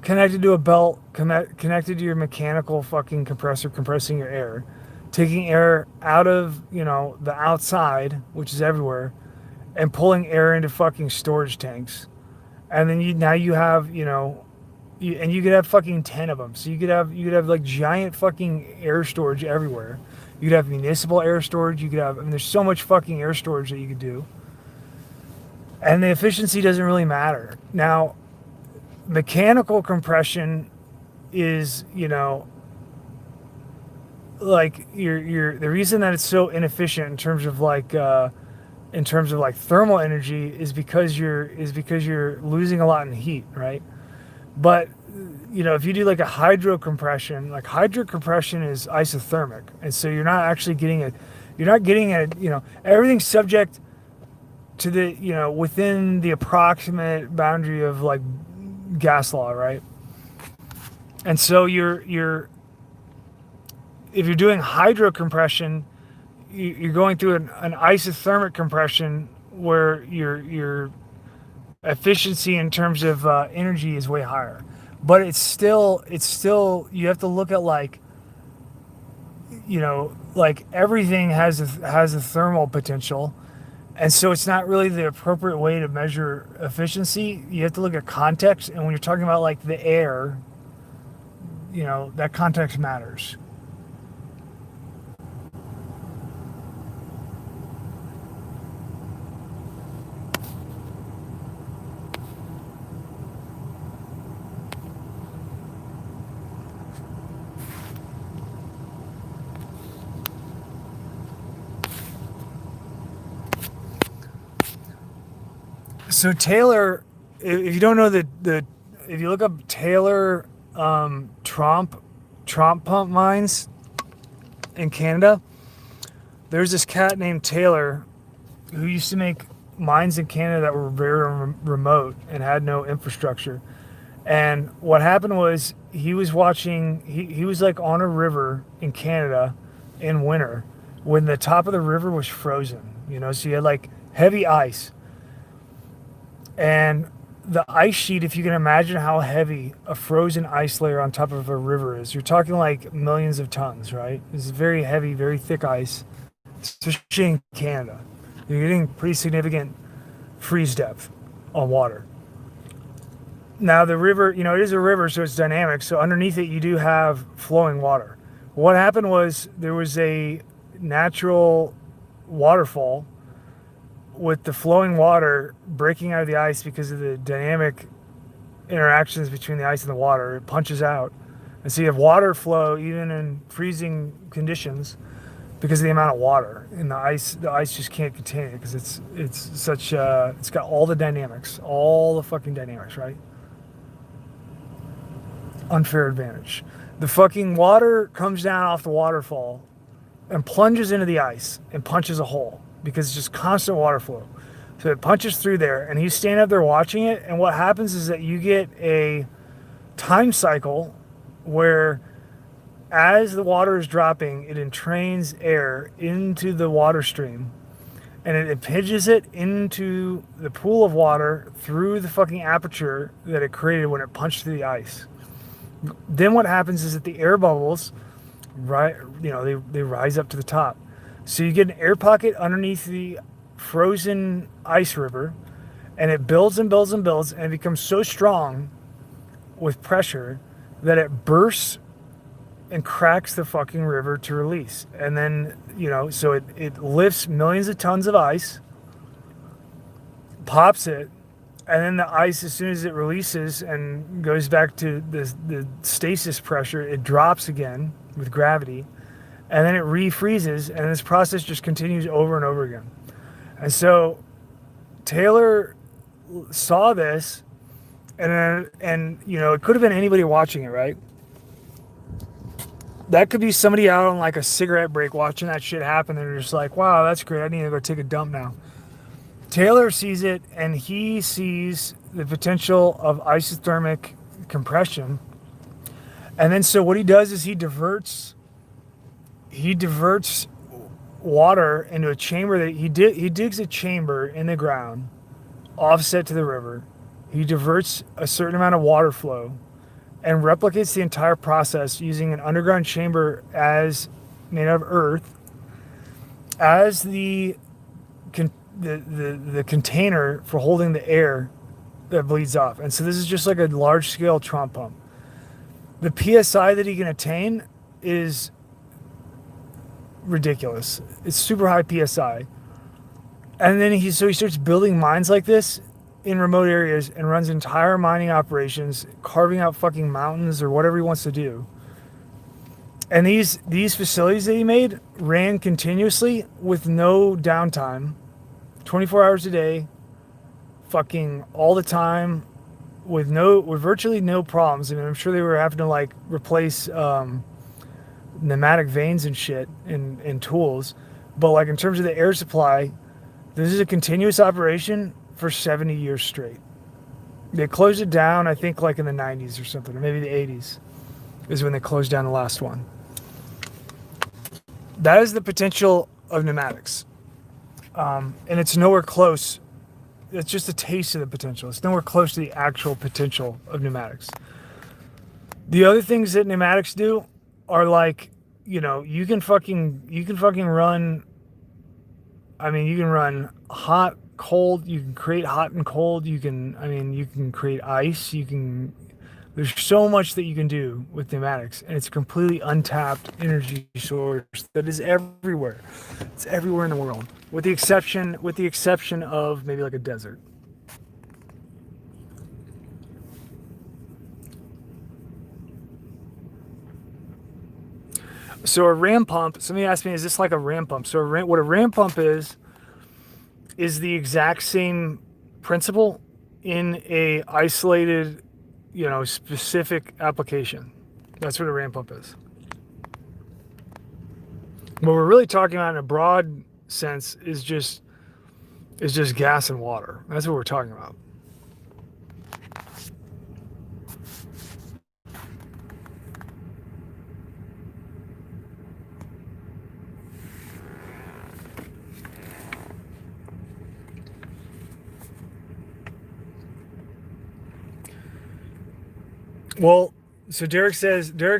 connected to a belt connected to your mechanical fucking compressor compressing your air, taking air out of, you know, the outside, which is everywhere, and pulling air into fucking storage tanks. And then now you have, you know, and you could have fucking 10 of them. So you could have like giant fucking air storage everywhere. You could have municipal air storage. You could have, I mean, there's so much fucking air storage that you could do. And the efficiency doesn't really matter. Now, mechanical compression is, you know, like you're the reason that it's so inefficient in terms of like thermal energy is because you're losing a lot in heat, right? But you know, if you do like a hydrocompression, like hydrocompression is isothermic, and so you're not actually getting a, you know, everything's subject to the, you know, within the approximate boundary of like gas law, right? And so if you're doing hydrocompression, you're going through an isothermic compression where your efficiency in terms of energy is way higher. But it's still you have to look at like, you know, like everything has a thermal potential, and so it's not really the appropriate way to measure efficiency. You have to look at context, and when you're talking about like the air, you know, that context matters. So Taylor, if you don't know the if you look up Taylor Tromp pump mines in Canada, there's this cat named Taylor who used to make mines in Canada that were very remote and had no infrastructure. And what happened was he was watching, he was like on a river in Canada in winter when the top of the river was frozen, you know, so you had like heavy ice. And the ice sheet, if you can imagine how heavy a frozen ice layer on top of a river is, you're talking like millions of tons, right? This is very heavy, very thick ice, especially in Canada. You're getting pretty significant freeze depth on water. Now the river, you know, it is a river, so it's dynamic. So underneath it, you do have flowing water. What happened was there was a natural waterfall with the flowing water breaking out of the ice because of the dynamic interactions between the ice and the water. It punches out. And so you have water flow even in freezing conditions because of the amount of water in the ice. The ice just can't contain it because it's such it's got all the dynamics, all the fucking dynamics, right? Unfair advantage. The fucking water comes down off the waterfall and plunges into the ice and punches a hole because it's just constant water flow. So it punches through there, and he's standing up there watching it. And what happens is that you get a time cycle where as the water is dropping, it entrains air into the water stream, and it impinges it into the pool of water through the fucking aperture that it created when it punched through the ice. Then what happens is that the air bubbles, right, you know, they rise up to the top. So you get an air pocket underneath the frozen ice river, and it builds and builds and builds, and it becomes so strong with pressure that it bursts and cracks the fucking river to release. And then, you know, so it lifts millions of tons of ice, pops it, and then the ice, as soon as it releases and goes back to the stasis pressure, it drops again with gravity, and then it refreezes, and this process just continues over and over again. And so Taylor saw this, and you know, it could have been anybody watching it, right? That could be somebody out on like a cigarette break watching that shit happen, and they're just like, wow, that's great, I need to go take a dump now. Taylor sees it, and he sees the potential of isothermic compression, And then so what he does is he diverts water into a chamber that he digs a chamber in the ground offset to the river. He diverts a certain amount of water flow and replicates the entire process using an underground chamber as made out of earth as the container for holding the air that bleeds off. And so this is just like a large scale Trump pump. The PSI that he can attain is ridiculous. It's super high PSI. And then he starts building mines like this in remote areas and runs entire mining operations, carving out fucking mountains or whatever he wants to do. And these facilities that he made ran continuously with no downtime, 24 hours a day, fucking all the time, with virtually no problems. I mean, I'm sure they were having to like replace pneumatic vanes and shit and tools, but like in terms of the air supply, this is a continuous operation for 70 years straight. They closed it down, I think, like in the 90s or something, or maybe the 80s is when they closed down the last one. That is the potential of pneumatics. And it's nowhere close. It's just a taste of the potential. It's nowhere close to the actual potential of pneumatics. The other things that pneumatics do are like, you can fucking run. I mean, you can run hot, cold. You can create hot and cold. You can create ice. There's so much that you can do with pneumatics, and it's a completely untapped energy source that is everywhere. It's everywhere in the world, with the exception of maybe like a desert. So a ram pump. Somebody asked me, "Is this like a ram pump?" So what a ram pump is the exact same principle in a isolated, specific application. That's what a ram pump is. What we're really talking about in a broad sense is just gas and water. That's what we're talking about. Well, so Derek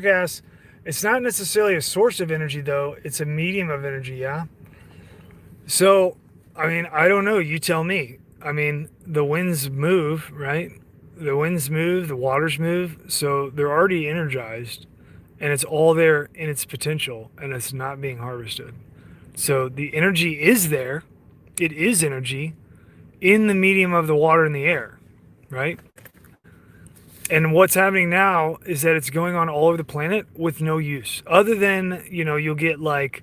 asks, it's not necessarily a source of energy though, it's a medium of energy, yeah? So, I mean, I don't know, you tell me. I mean, the winds move, right? The winds move, the waters move, so they're already energized and it's all there in its potential and it's not being harvested. So the energy is there. It is energy in the medium of the water and the air, right? And what's happening now is that it's going on all over the planet with no use. Other than, you'll get like,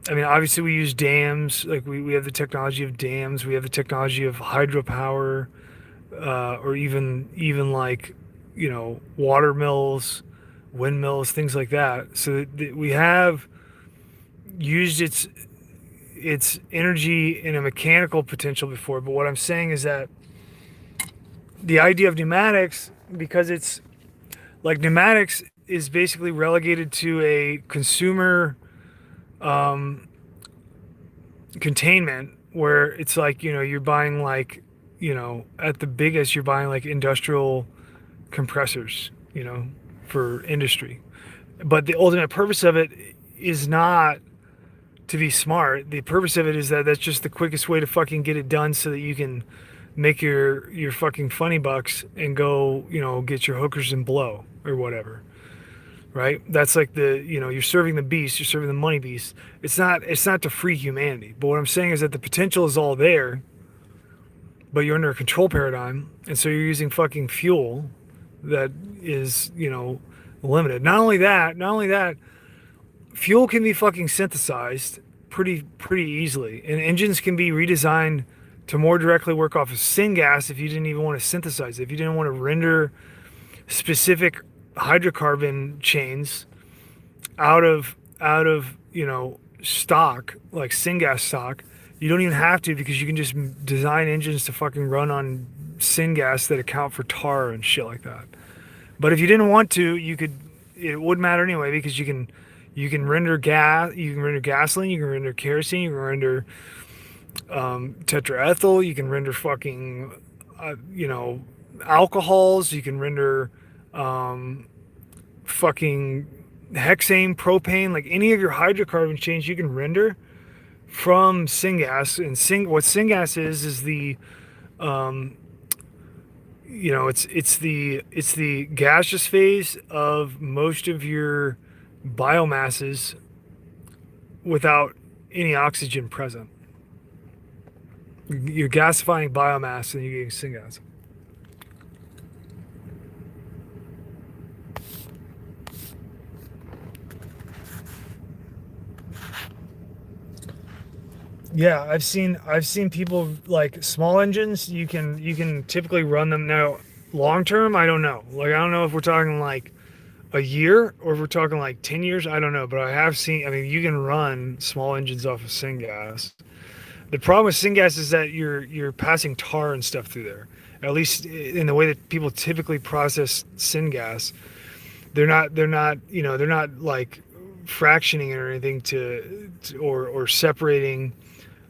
I mean, obviously we use dams. Like we have the technology of dams. We have the technology of hydropower, or even like, water mills, windmills, things like that. So that we have used its energy in a mechanical potential before. But what I'm saying is that the idea of pneumatics, because it's like pneumatics is basically relegated to a consumer containment where it's like, you're buying like, at the biggest, you're buying like industrial compressors, for industry. But the ultimate purpose of it is not to be smart. The purpose of it is that that's just the quickest way to fucking get it done so that you can make your fucking funny bucks and go, get your hookers and blow or whatever. Right? That's like you're serving the beast, you're serving the money beast. It's not to free humanity. But what I'm saying is that the potential is all there, but you're under a control paradigm, and so you're using fucking fuel that is, limited. Not only that, fuel can be fucking synthesized pretty easily, and engines can be redesigned to more directly work off of syngas if you didn't even want to synthesize it. If you didn't want to render specific hydrocarbon chains out of stock, like syngas stock, you don't even have to, because you can just design engines to fucking run on syngas that account for tar and shit like that. But if you didn't want to, you could it wouldn't matter anyway because you can render gas, you can render gasoline, you can render kerosene, you can render tetraethyl, you can render fucking you know, alcohols, you can render fucking hexane, propane, like any of your hydrocarbon chains you can render from syngas. And what syngas is the you know, it's the gaseous phase of most of your biomasses without any oxygen present. You're gasifying biomass and you're getting syngas. Yeah, I've seen people like small engines. You can typically run them now. Long term, I don't know. Like I don't know if we're talking like a year or if we're talking like 10 years. I don't know, but I have seen. I mean, you can run small engines off of syngas. The problem with syngas is that you're passing tar and stuff through there. At least in the way that people typically process syngas, they're not you know they're not like fractioning it or anything or separating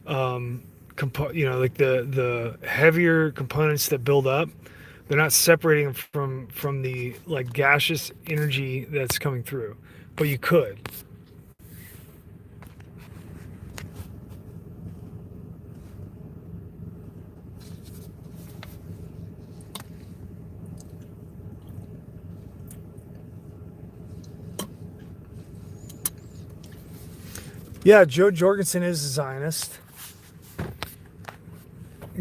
you know, like the heavier components that build up, they're not separating them from the like gaseous energy that's coming through, but you could. Yeah, Joe Jorgensen is a Zionist.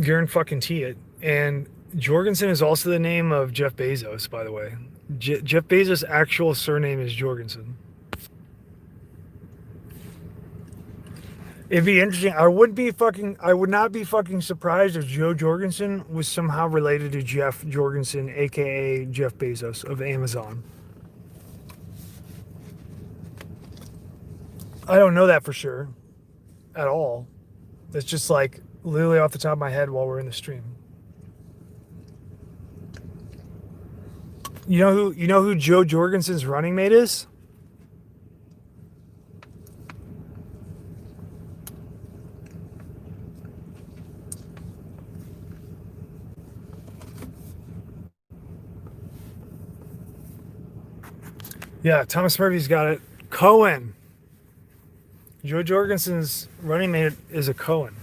Garen fucking T it. And Jorgensen is also the name of Jeff Bezos, by the way. Jeff Bezos' actual surname is Jorgensen. It'd be interesting. I would not be fucking surprised if Joe Jorgensen was somehow related to Jeff Jorgensen, aka Jeff Bezos of Amazon. I don't know that for sure at all. It's just like literally off the top of my head while we're in the stream. You know who Joe Jorgensen's running mate is? Yeah, Thomas Murphy's got it. Cohen. Joe Jorgensen's running mate is a Cohen.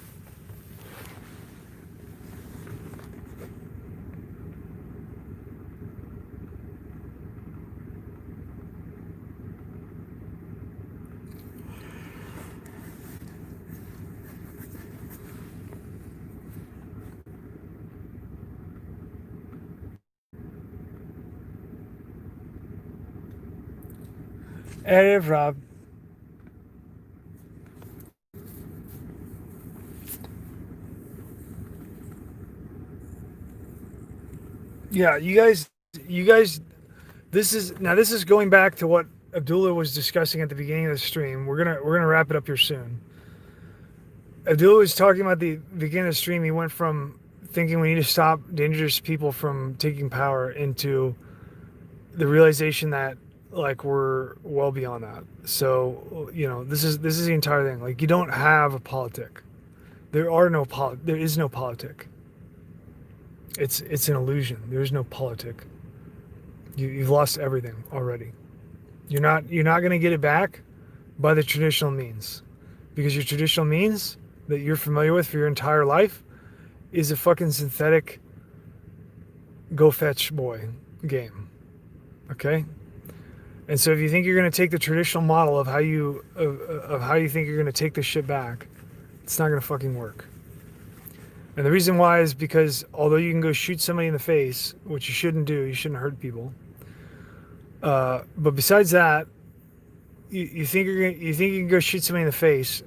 Hey, Rob. Yeah, you guys, this is going back to what Abdullah was discussing at the beginning of the stream. We're gonna wrap it up here soon. Abdullah was talking about the beginning of the stream. He went from thinking we need to stop dangerous people from taking power into the realization that like we're well beyond that. So you know this is the entire thing. Like you don't have a politic. There is no politic. It's an illusion. There is no politic. You've lost everything already. You're not going to get it back by the traditional means, because your traditional means that you're familiar with for your entire life is a fucking synthetic go fetch boy game. Okay? And so if you think you're going to take the traditional model of how you think you're going to take this shit back, it's not going to fucking work. And the reason why is because although you can go shoot somebody in the face, which you shouldn't do, you shouldn't hurt people. But besides that, you think you can go shoot somebody in the face,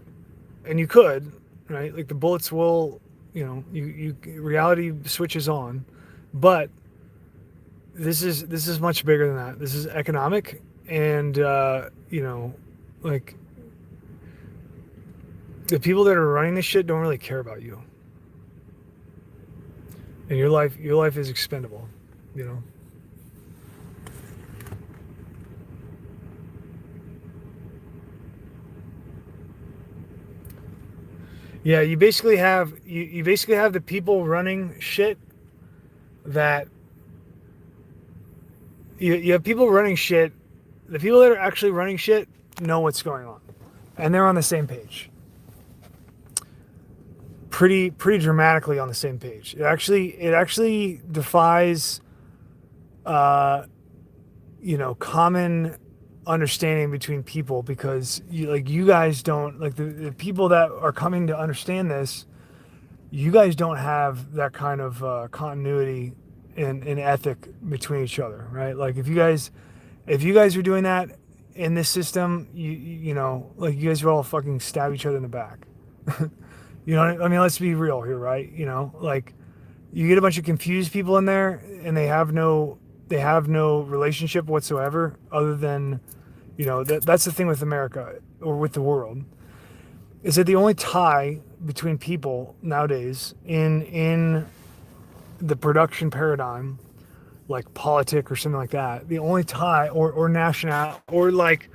and you could, right? Like the bullets will, you know, you reality switches on, but this is much bigger than that. This is economic, and you know, like the people that are running this shit don't really care about you, and your life is expendable, you know. Yeah, you basically have the people running shit that you have people running shit. The people that are actually running shit know what's going on, and they're on the same page. Pretty dramatically on the same page. It actually defies uh, common understanding between people, because you guys don't, like, the people that are coming to understand this. You guys don't have that kind of continuity in ethic between each other, right? Like, if you guys are doing that in this system, like, you guys are all fucking stab each other in the back. I mean, let's be real here, right? Like, you get a bunch of confused people in there, and they have no relationship whatsoever, other than, that's the thing with America, or with the world, is that the only tie between people nowadays in the production paradigm, like politic or something like that, the only tie, or national, or like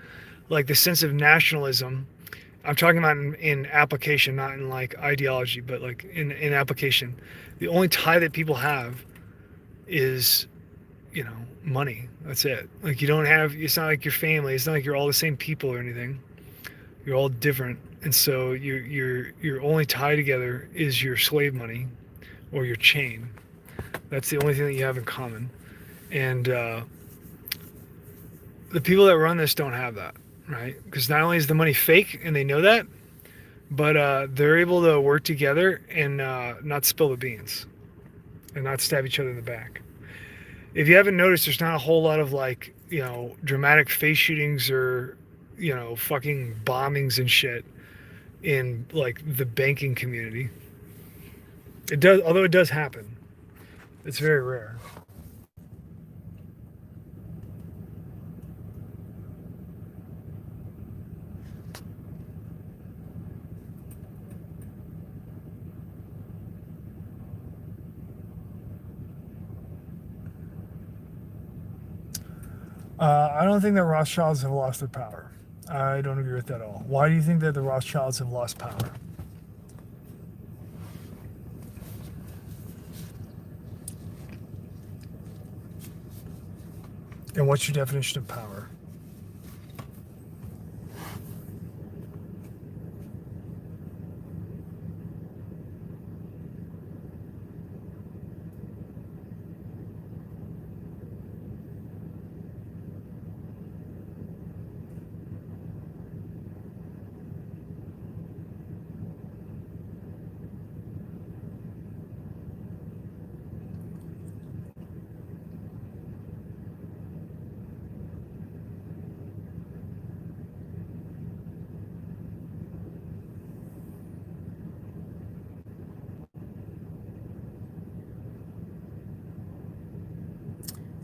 the sense of nationalism. I'm talking about in application, not in like ideology, but like in application. The only tie that people have is, money. That's it. Like, you don't have, it's not like your family. It's not like you're all the same people or anything. You're all different. And so your only tie together is your slave money or your chain. That's the only thing that you have in common. And the people that run this don't have that, right? Because not only is the money fake, and they know that, but they're able to work together and not spill the beans and not stab each other in the back. If you haven't noticed, there's not a whole lot of, like, dramatic face shootings or, fucking bombings and shit in, like, the banking community. It does, although it does happen. It's very rare. I don't think that Rothschilds have lost their power. I don't agree with that at all. Why do you think that the Rothschilds have lost power? And what's your definition of power?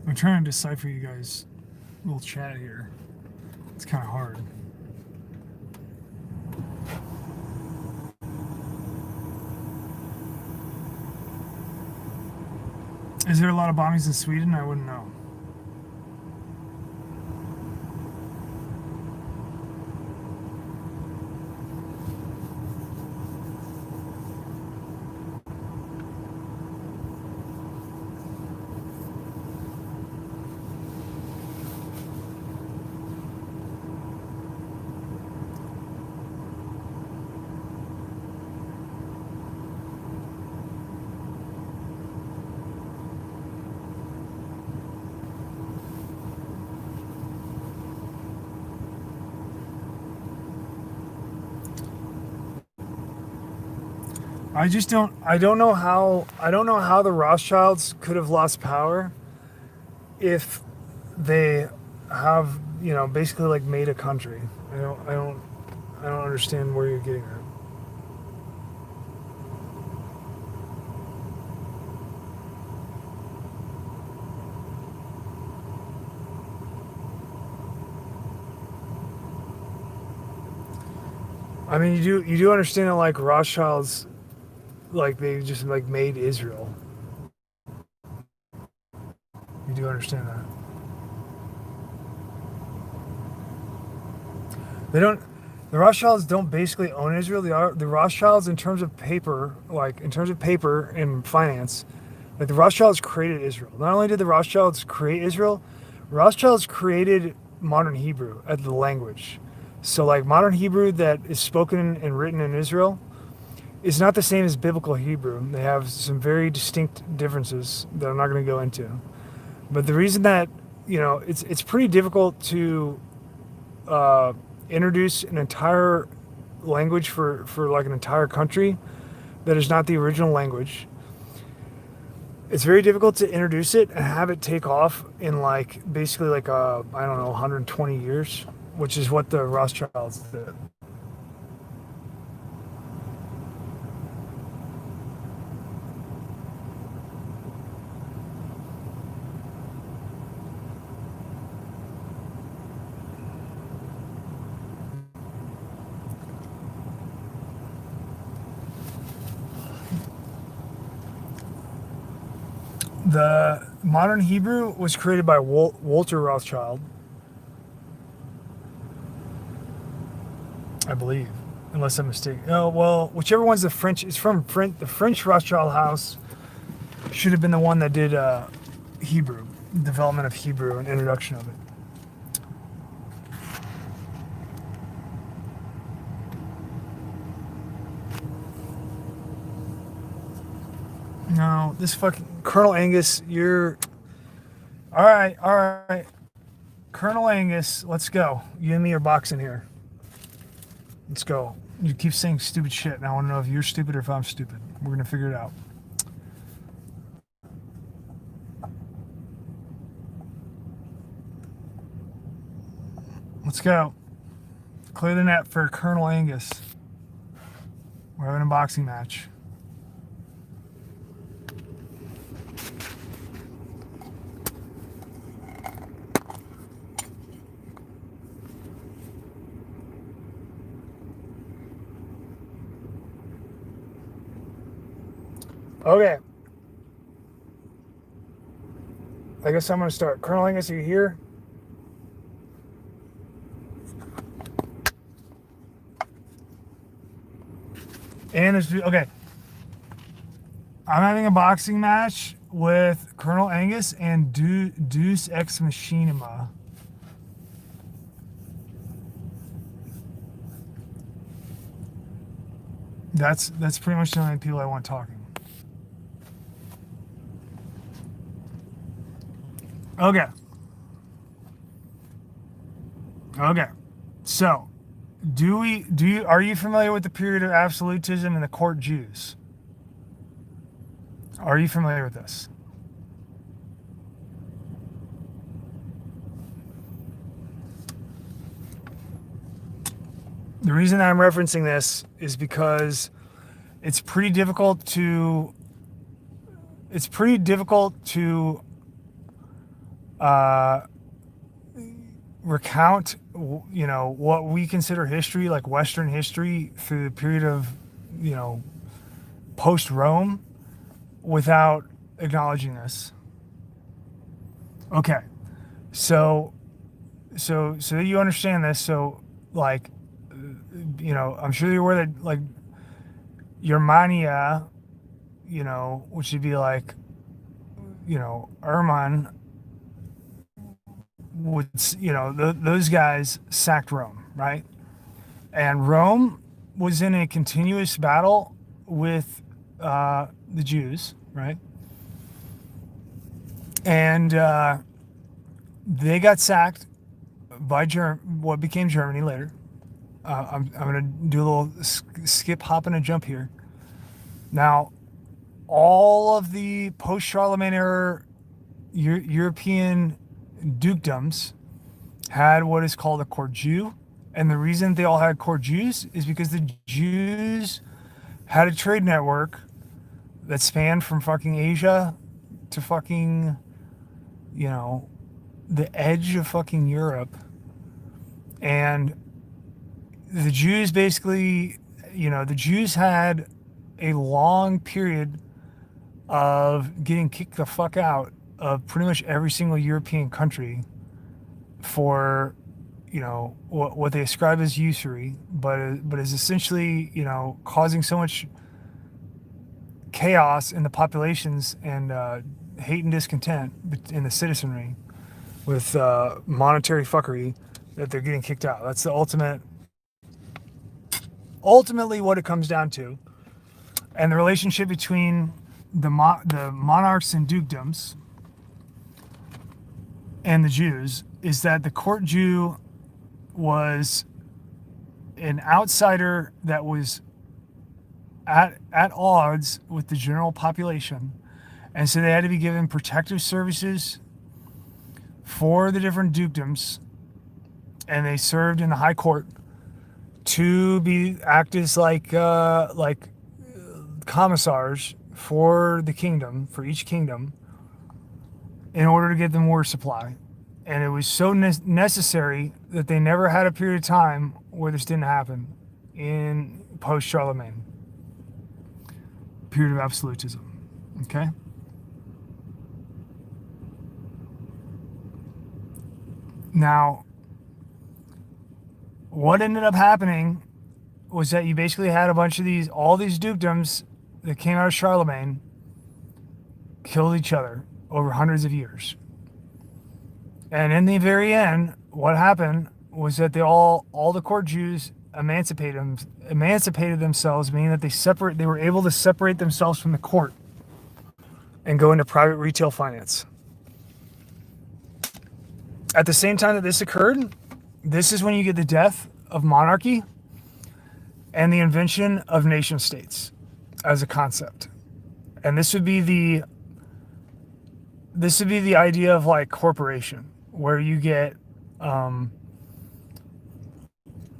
I'm trying to decipher you guys' little chat here. It's kind of hard. Is there a lot of bombings in Sweden? I wouldn't know. I don't know how the Rothschilds could have lost power if they have, basically, like, made a country. I don't understand where you're getting at. I mean, you do understand that, like, Rothschilds, like, they just, like, made Israel. You do understand that. They don't. The Rothschilds don't basically own Israel. The Rothschilds, in terms of paper, like in terms of paper and finance, like the Rothschilds created Israel. Not only did the Rothschilds create Israel, Rothschilds created modern Hebrew as the language. So like modern Hebrew that is spoken and written in Israel is not the same as biblical Hebrew. They have some very distinct differences that I'm not going to go into. But the reason that it's pretty difficult to uh, introduce an entire language for like an entire country that is not the original language. It's very difficult to introduce it and have it take off in like basically like I don't know 120 years, which is what the Rothschilds did. The modern Hebrew was created by Walter Rothschild, I believe, unless I'm mistaken. Oh well, whichever one's the French. It's from the French Rothschild house. Should have been the one that did Hebrew, development of Hebrew and introduction of it. No, this fucking Colonel Angus, you're all right, all right. Colonel Angus, let's go. You and me are boxing here. Let's go. You keep saying stupid shit, and I want to know if you're stupid or if I'm stupid. We're gonna figure it out. Let's go. Clear the net for Colonel Angus. We're having a boxing match. Okay. I guess I'm going to start. Colonel Angus, are you here? And there's, okay. I'm having a boxing match with Colonel Angus and Deuce Ex Machinima. That's pretty much the only people I want talking. Okay. Okay. So, are you familiar with the period of absolutism and the court Jews? Are you familiar with this? The reason I'm referencing this is because it's pretty difficult to recount what we consider history, like Western history, through the period of post Rome, without acknowledging this. Okay, so that you understand this, so like I'm sure you're aware that like Germania, which would be like Erman, would those guys sacked Rome, right? And Rome was in a continuous battle with the Jews, right? And they got sacked by what became Germany later. I'm going to do a little skip, hop, and a jump here. Now, all of the post-Charlemagne era European dukedoms had what is called a court Jew. And the reason they all had court Jews is because the Jews had a trade network that spanned from fucking Asia to fucking, the edge of fucking Europe. And the Jews basically, the Jews had a long period of getting kicked the fuck out of pretty much every single European country for, what they ascribe as usury, but is essentially, causing so much chaos in the populations and hate and discontent in the citizenry with monetary fuckery that they're getting kicked out. That's the ultimately what it comes down to. And the relationship between the monarchs and dukedoms and the Jews is that the court Jew was an outsider that was at odds with the general population, and so they had to be given protective services for the different dukedoms, and they served in the high court to act as like commissars for the kingdom, for each kingdom, in order to get them water supply. And it was so necessary that they never had a period of time where this didn't happen in post-Charlemagne. Period of absolutism. Okay? Now, what ended up happening was that you basically had a bunch of all these dukedoms that came out of Charlemagne killed each other over hundreds of years. And in the very end, what happened was that all the court Jews emancipated themselves, meaning that they were able to separate themselves from the court and go into private retail finance. At the same time that this occurred, this is when you get the death of monarchy and the invention of nation states as a concept. And this would be the idea of like corporation, where you get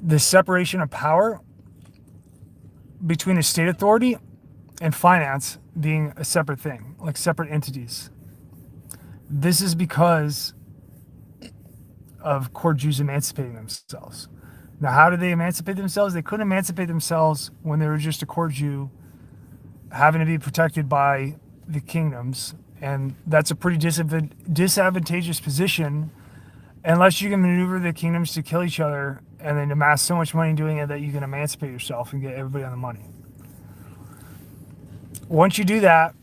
the separation of power between the state authority and finance being a separate thing, like separate entities. This is because of court Jews emancipating themselves. Now, how did they emancipate themselves? They couldn't emancipate themselves when they were just a court Jew having to be protected by the kingdoms. And that's a pretty disadvantageous position unless you can maneuver the kingdoms to kill each other and then amass so much money doing it that you can emancipate yourself and get everybody on the money. Once you do that,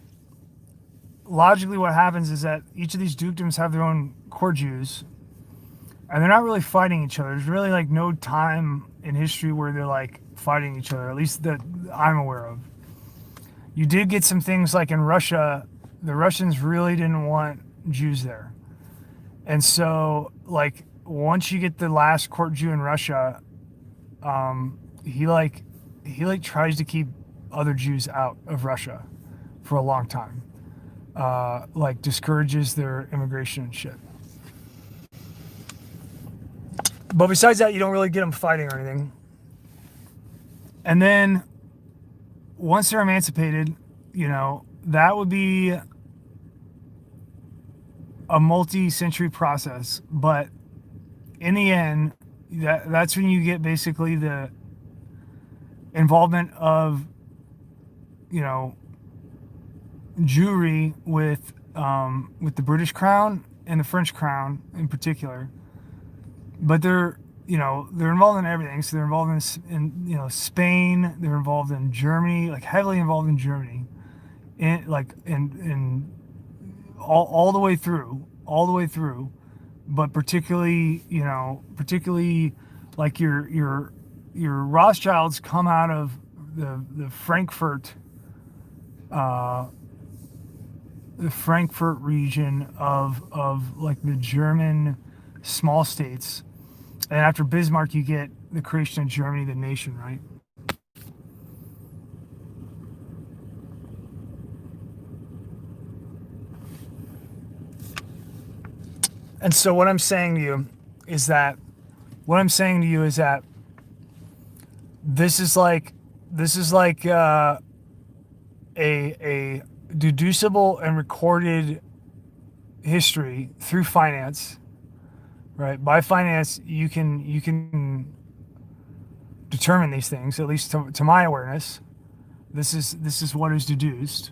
logically what happens is that each of these dukedoms have their own court Jews, and they're not really fighting each other. There's really like no time in history where they're like fighting each other, at least that I'm aware of. You did get some things like in Russia, the Russians really didn't want Jews there. And so like once you get the last court Jew in Russia, he tries to keep other Jews out of Russia for a long time. Like discourages their immigration and shit. But besides that, you don't really get them fighting or anything. And then once they're emancipated, that would be a multi-century process. But in the end, that's when you get basically the involvement of, Jewry with the British crown and the French crown in particular. But they're involved in everything. So they're involved in Spain. They're involved in Germany, like heavily involved in Germany, in all the way through. But particularly like your Rothschilds come out of the Frankfurt region of like the German small states. And after Bismarck, you get the creation of Germany, the nation, right? And so what I'm saying to you is that this is like a deducible and recorded history through finance. Right, by finance, you can determine these things. At least to my awareness, this is what is deduced.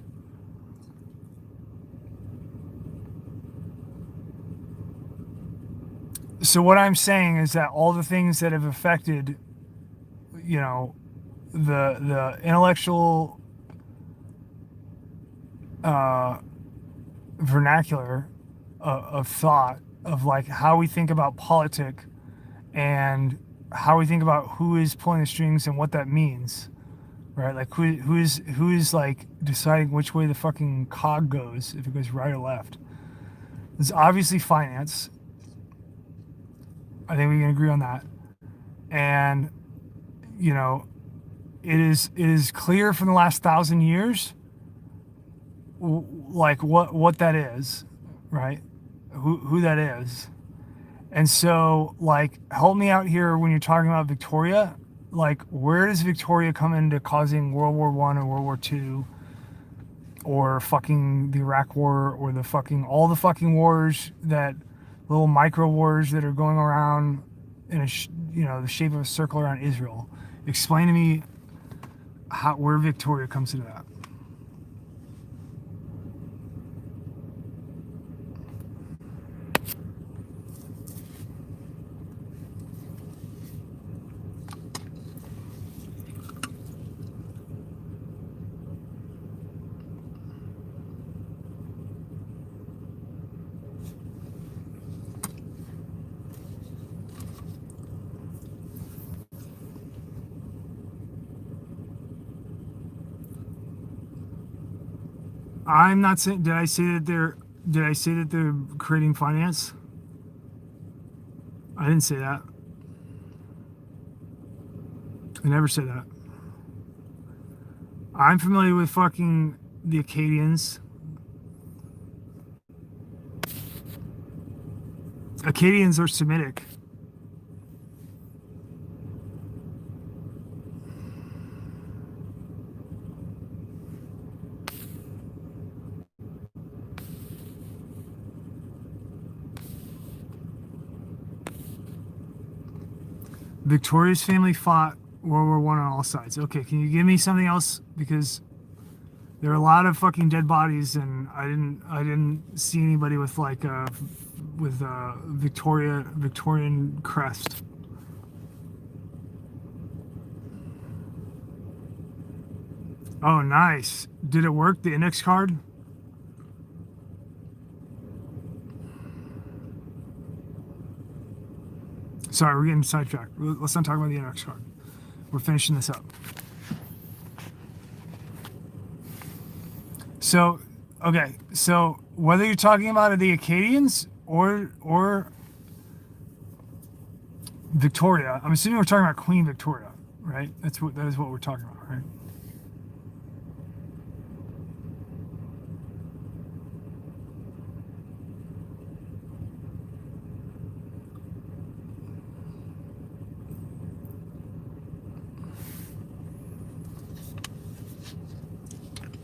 So what I'm saying is that all the things that have affected, you know, the intellectual uh, vernacular of thought of like how we think about politic and how we think about who is pulling the strings and what that means, right? Like who is like deciding which way the fucking cog goes, if it goes right or left. There's obviously finance. I think we can agree on that. And you know, it is clear from the last 1,000 years, like what that is, right? Who that is. And so, like, help me out here when you're talking about Victoria. Like, where does Victoria come into causing World War One or World War Two, or fucking the Iraq War, or the fucking all the fucking wars, that little micro wars that are going around in the shape of a circle around Israel? Explain to me where Victoria comes into that. I'm not saying. Did I say that they're creating finance? I didn't say that. I never said that. I'm familiar with fucking the Acadians. Acadians are Semitic. Victoria's family fought World War One on all sides. Okay, can you give me something else? Because there are a lot of fucking dead bodies, and I didn't see anybody with like Victorian crest. Oh, nice. Did it work? The index card? Sorry, we're getting sidetracked. Let's not talk about the index card. We're finishing this up. So, okay. So whether you're talking about the Acadians or Victoria, I'm assuming we're talking about Queen Victoria, right? That is what we're talking about, right?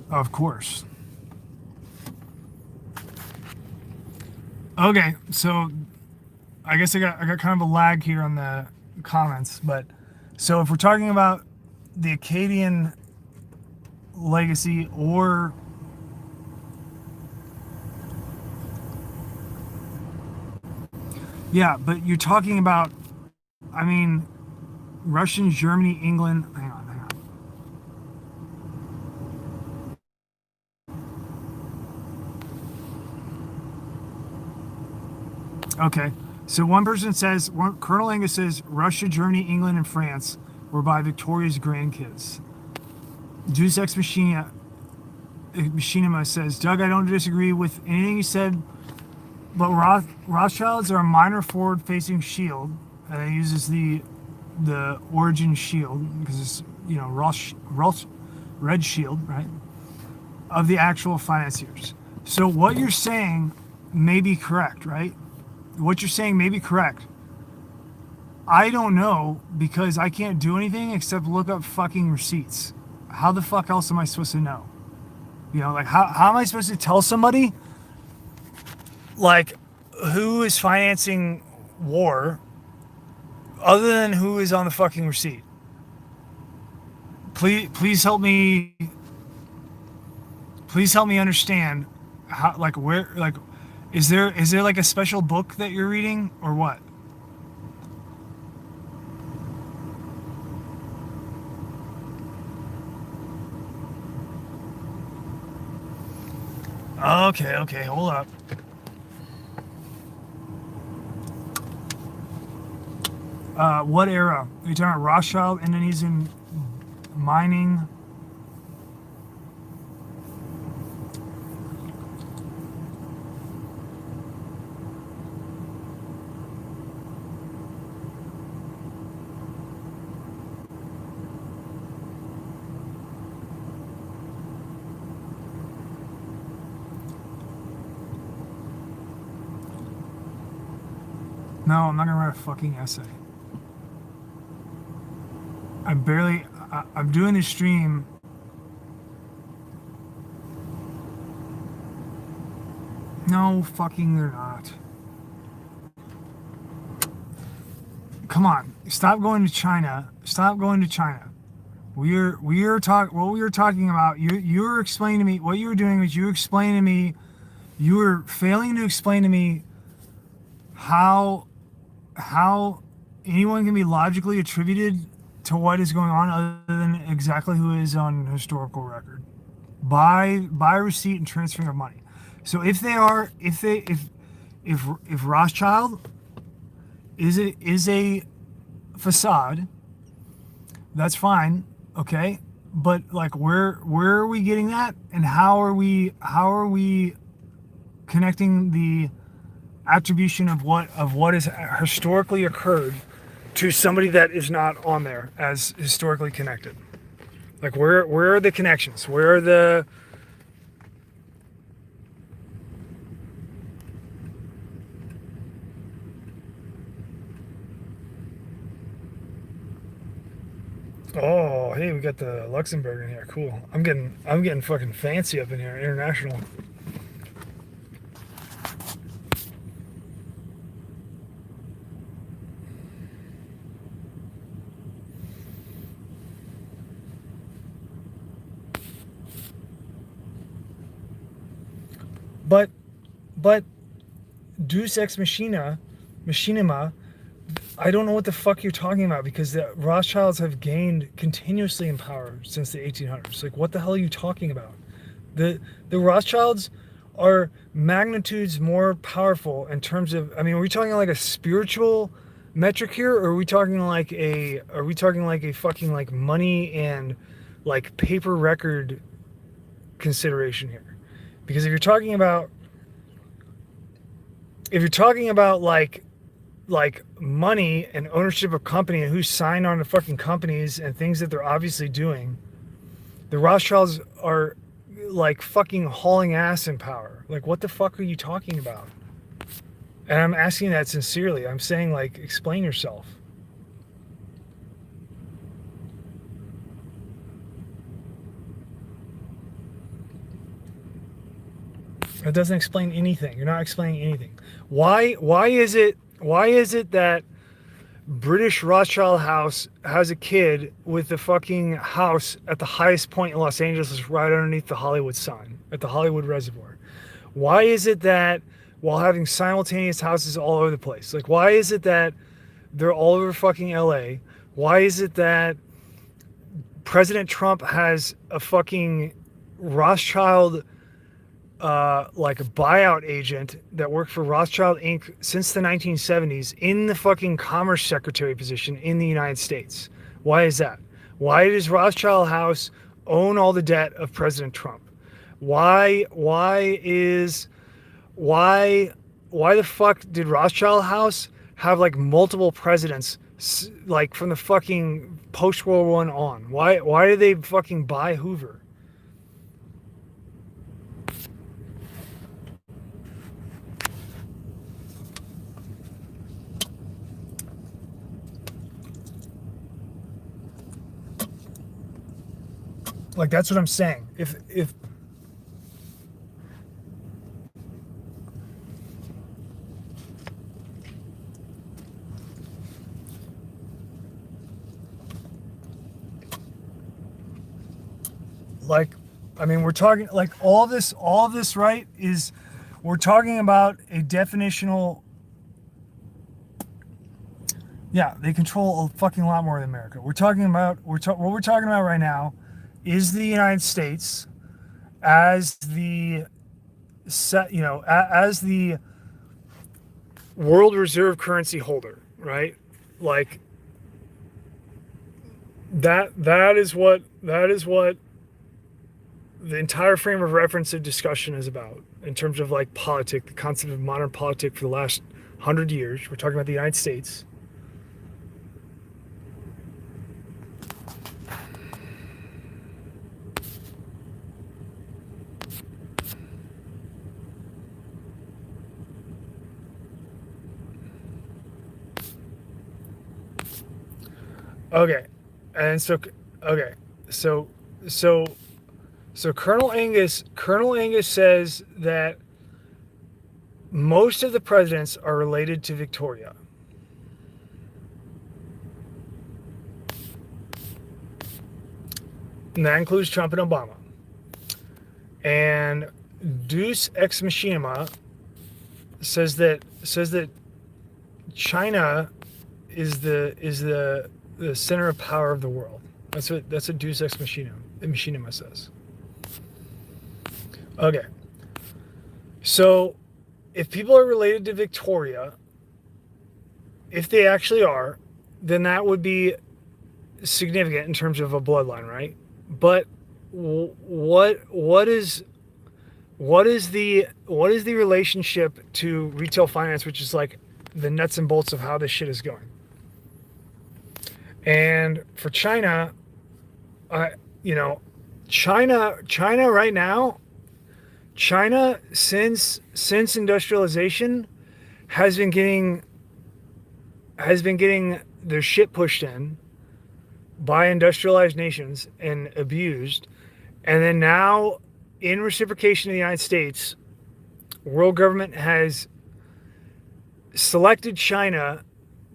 Of course. Okay, so I guess I got kind of a lag here on the comments, but so if we're talking about the Acadian legacy, or yeah, but you're talking about, I mean, Russian, Germany, England. Hang on, hang on. Okay, so one person says, Colonel Angus says, Russia, Germany, England, and France were by Victoria's grandkids. Deus Ex Machinima says, Doug, I don't disagree with anything you said, but Rothschilds are a minor forward-facing shield, and it uses the origin shield because it's red shield, right, of the actual financiers. So what you're saying may be correct, right? What you're saying may be correct. I don't know, because I can't do anything except look up fucking receipts. How the fuck else am I supposed to know? Like how am I supposed to tell somebody like who is financing war other than who is on the fucking receipt? Please help me. Please help me understand how, like, where, like, is there like a special book that you're reading or what? Okay, hold up. What era? Are you talking about Rothschild, Indonesian mining? No, I'm not gonna write a fucking essay. I'm doing this stream. No, fucking they're not. Come on, stop going to China. Stop going to China. What we were talking about. You were explaining to me what you were doing was you were explaining to me. You were failing to explain to me how anyone can be logically attributed to what is going on other than exactly who is on historical record by receipt and transferring of money. So if Rothschild is a facade, that's fine, okay? But like where are we getting that, and how are we connecting the attribution of what has historically occurred to somebody that is not on there as historically connected? Like where are the connections? Where are the Oh, hey, we got the Luxembourg in here. Cool. I'm getting fucking fancy up in here, international. But but Deus Ex Machinima, I don't know what the fuck you're talking about, because the Rothschilds have gained continuously in power since the 1800s. Like, what the hell are you talking about? The Rothschilds are magnitudes more powerful in terms of. I mean, are we talking like a spiritual metric here, or are we talking like a fucking like money and like paper record consideration here? Because if you're talking about like money and ownership of company and who's signed on to fucking companies and things that they're obviously doing, the Rothschilds are like fucking hauling ass in power. Like, what the fuck are you talking about? And I'm asking that sincerely. I'm saying, like, explain yourself. It doesn't explain anything. You're not explaining anything. Why is it that British Rothschild house has a kid with the fucking house at the highest point in Los Angeles, right underneath the Hollywood sign, at the Hollywood Reservoir? Why is it that while having simultaneous houses all over the place? Like, why is it that they're all over fucking LA? Why is it that President Trump has a fucking Rothschild like a buyout agent that worked for Rothschild Inc. since the 1970s in the fucking Commerce Secretary position in the United States? Why is that? Why does Rothschild House own all the debt of President Trump? Why the fuck did Rothschild House have like multiple presidents, like from the fucking post World War I on? Why did they fucking buy Hoover? Like, that's what I'm saying. If like, I mean, we're talking like all this, right, is we're talking about a definitional. Yeah, they control a fucking lot more than America. We're talking about what we're talking about right now is the United States as the set, as the world reserve currency holder, right? Like that is what the entire frame of reference of discussion is about in terms of like politic, the concept of modern politic for the last 100 years. We're talking about the United States. Okay, and so okay, so so so Colonel Angus says that most of the presidents are related to Victoria. And that includes Trump and Obama. And Deus Ex Machina says that China is the center of power of the world. That's what Deus Ex Machina says. Okay. So if people are related to Victoria, if they actually are, then that would be significant in terms of a bloodline, right? But what is the relationship to retail finance, which is like the nuts and bolts of how this shit is going? And for China, you know, China right now, China since industrialization has been getting their shit pushed in by industrialized nations and abused, and then now in reciprocation of the United States, world government has selected China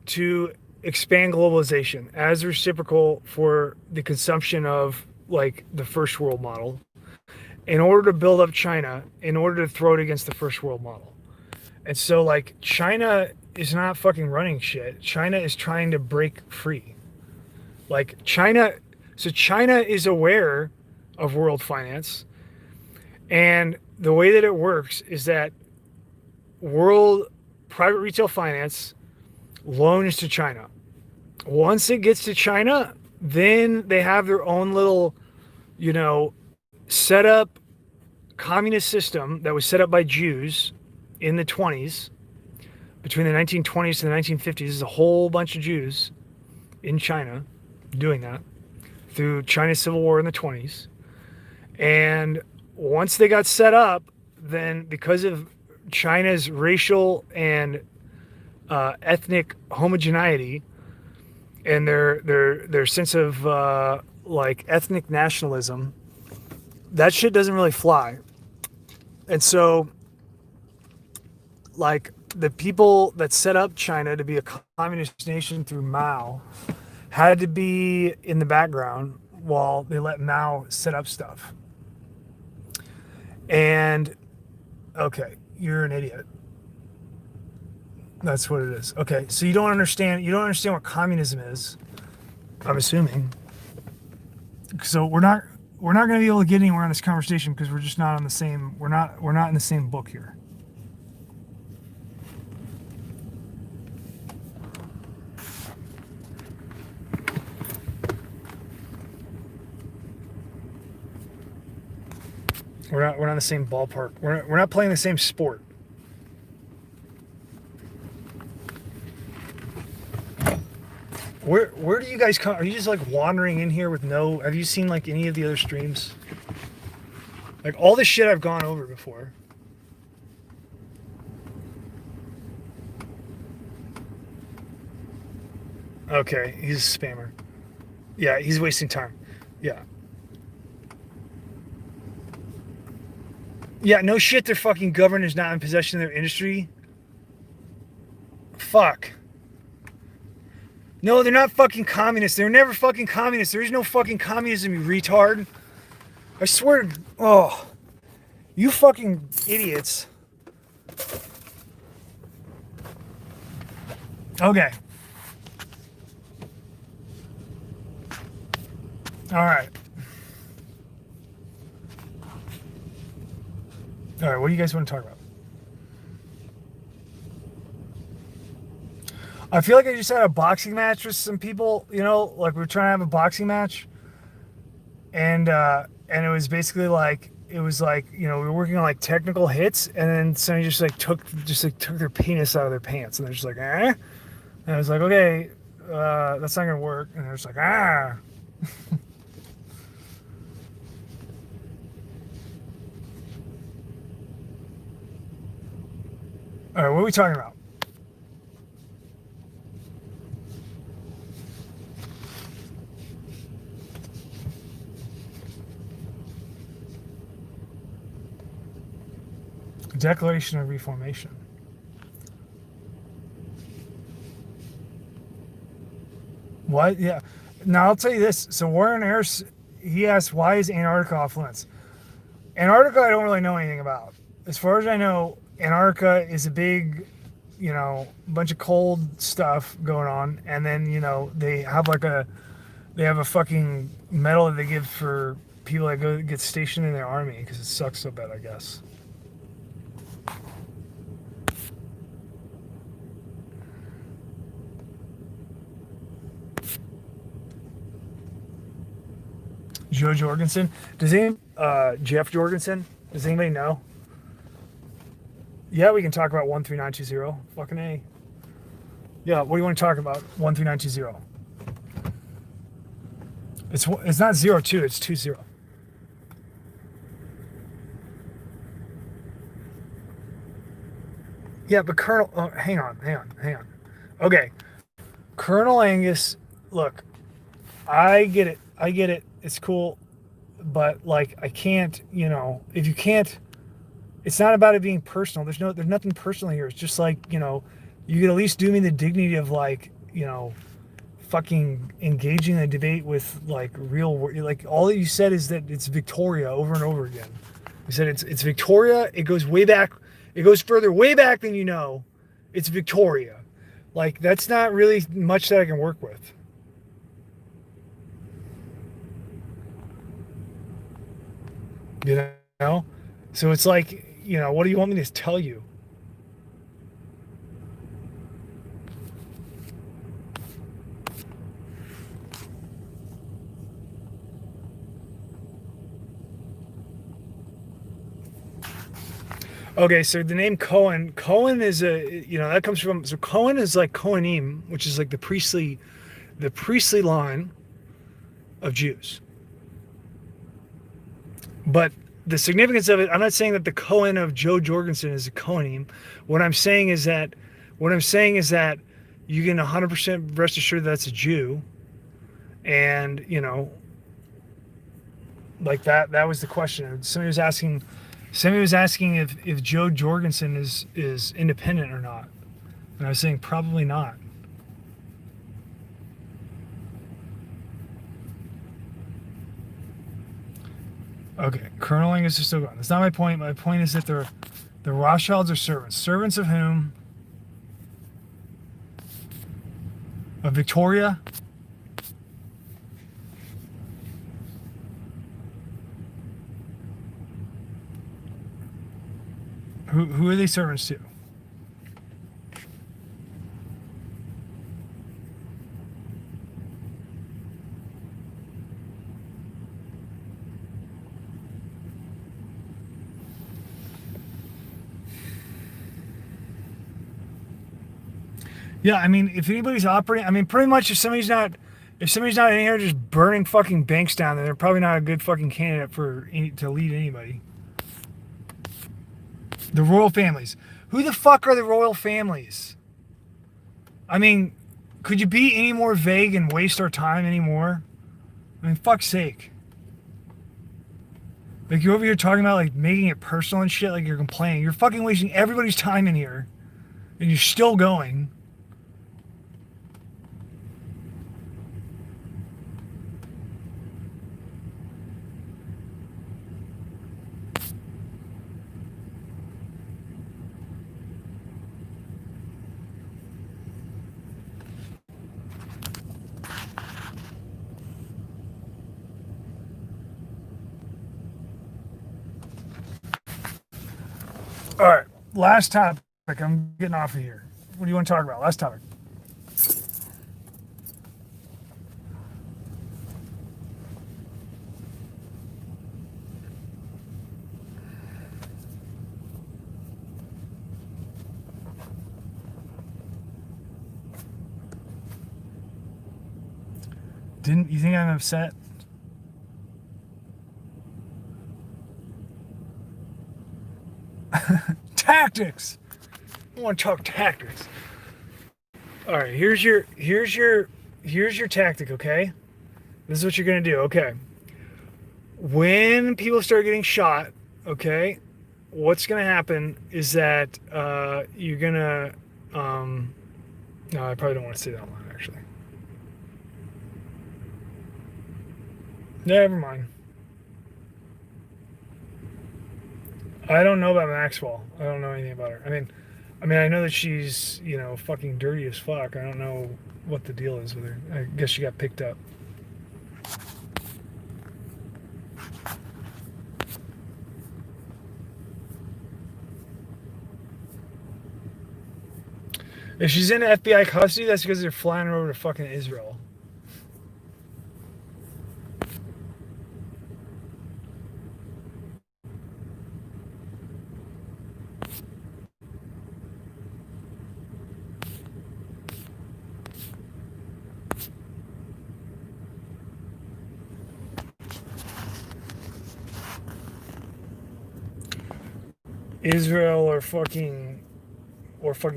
to expand globalization as reciprocal for the consumption of like the first world model in order to build up China, in order to throw it against the first world model. And so like China is not fucking running shit. China is trying to break free. Like China is aware of world finance, and the way that it works is that world private retail finance loans to China. Once it gets to China, then they have their own little, set up communist system that was set up by Jews in the 20s, between the 1920s and the 1950s. There's a whole bunch of Jews in China doing that through China's civil war in the 20s. And once they got set up, then because of China's racial and ethnic homogeneity and their sense of like ethnic nationalism, that shit doesn't really fly. And so like the people that set up China to be a communist nation through Mao had to be in the background while they let Mao set up stuff. And okay, you're an idiot. That's what it is. Okay, so you don't understand what communism is, I'm assuming. So we're not going to be able to get anywhere on this conversation because we're just not on the same we're not in the same book here. We're not in the same ballpark. We're not playing the same sport. Where do you guys come? Are you just like wandering in here with no? Have you seen like any of the other streams? Like all the shit I've gone over before. Okay, he's a spammer. Yeah, he's wasting time. Yeah. Yeah, no shit, their fucking government is not in possession of their industry. Fuck. No, they're not fucking communists. They're never fucking communists. There is no fucking communism, you retard. I swear to... Oh. You fucking idiots. Okay. Alright. All right, what do you guys want to talk about? I feel like I just had a boxing match with some people. You know, like we were trying to have a boxing match, and it was basically like it was like we were working on like technical hits, and then somebody just took their penis out of their pants, and they're just like, eh. And I was like, okay, that's not gonna work. And they're just like, ah. All right, what are we talking about? Declaration of Reformation. What? Yeah. Now I'll tell you this. So Warren Harris, he asked, "Why is Antarctica off limits?" Antarctica, I don't really know anything about. As far as I know, Antarctica is a big, bunch of cold stuff going on, and then they have a fucking medal that they give for people that go get stationed in their army because it sucks so bad, I guess. Joe Jorgensen. Does any Jeff Jorgensen? Does anybody know? Yeah, we can talk about 13920. Fucking A. Yeah, what do you want to talk about? 13920. It's not 02, it's 20. Yeah, but Colonel hang on. Okay. Colonel Angus, look, I get it. I get it. It's cool, but like I can't, if you can't, it's not about it being personal. There's nothing personal here. It's just like, you could at least do me the dignity of like, fucking engaging in a debate with like like all that you said is that it's Victoria over and over again. You said it's Victoria. It goes way back. It goes further way back than you know. It's Victoria. Like that's not really much that I can work with. You know? So it's like, what do you want me to tell you? Okay, so the name Cohen, Cohen is that comes from, so Cohen is like Kohanim, which is like the priestly line of Jews. But the significance of it, I'm not saying that the Cohen of Joe Jorgensen is a Kohanim. What I'm saying is that, you can 100% rest assured that's a Jew, and like that was the question. Somebody was asking if Joe Jorgensen is independent or not, and I was saying probably not. Okay, Colonel Angus is still going. That's not my point. My point is that the Rothschilds are servants. Servants of whom? Of Victoria. Who are they servants to? Yeah, I mean, if anybody's operating, I mean, pretty much if somebody's not in here just burning fucking banks down, then they're probably not a good fucking candidate to lead anybody. The royal families. Who the fuck are the royal families? I mean, could you be any more vague and waste our time anymore? I mean, fuck's sake. Like you're over here talking about like making it personal and shit, like you're complaining. You're fucking wasting everybody's time in here, and you're still going. All right, last topic. I'm getting off of here. What do you want to talk about? Last topic. Didn't you think I'm upset? Tactics. I want to talk tactics. All right, here's your tactic, okay? This is what you're going to do, okay? When people start getting shot, okay? What's going to happen is that you're going to no, I probably don't want to say that one actually. Never mind. I don't know about Maxwell. I don't know anything about her. I mean, I know that she's, fucking dirty as fuck. I don't know what the deal is with her. I guess she got picked up. If she's in FBI custody, that's because they're flying her over to fucking Israel. Israel or fucking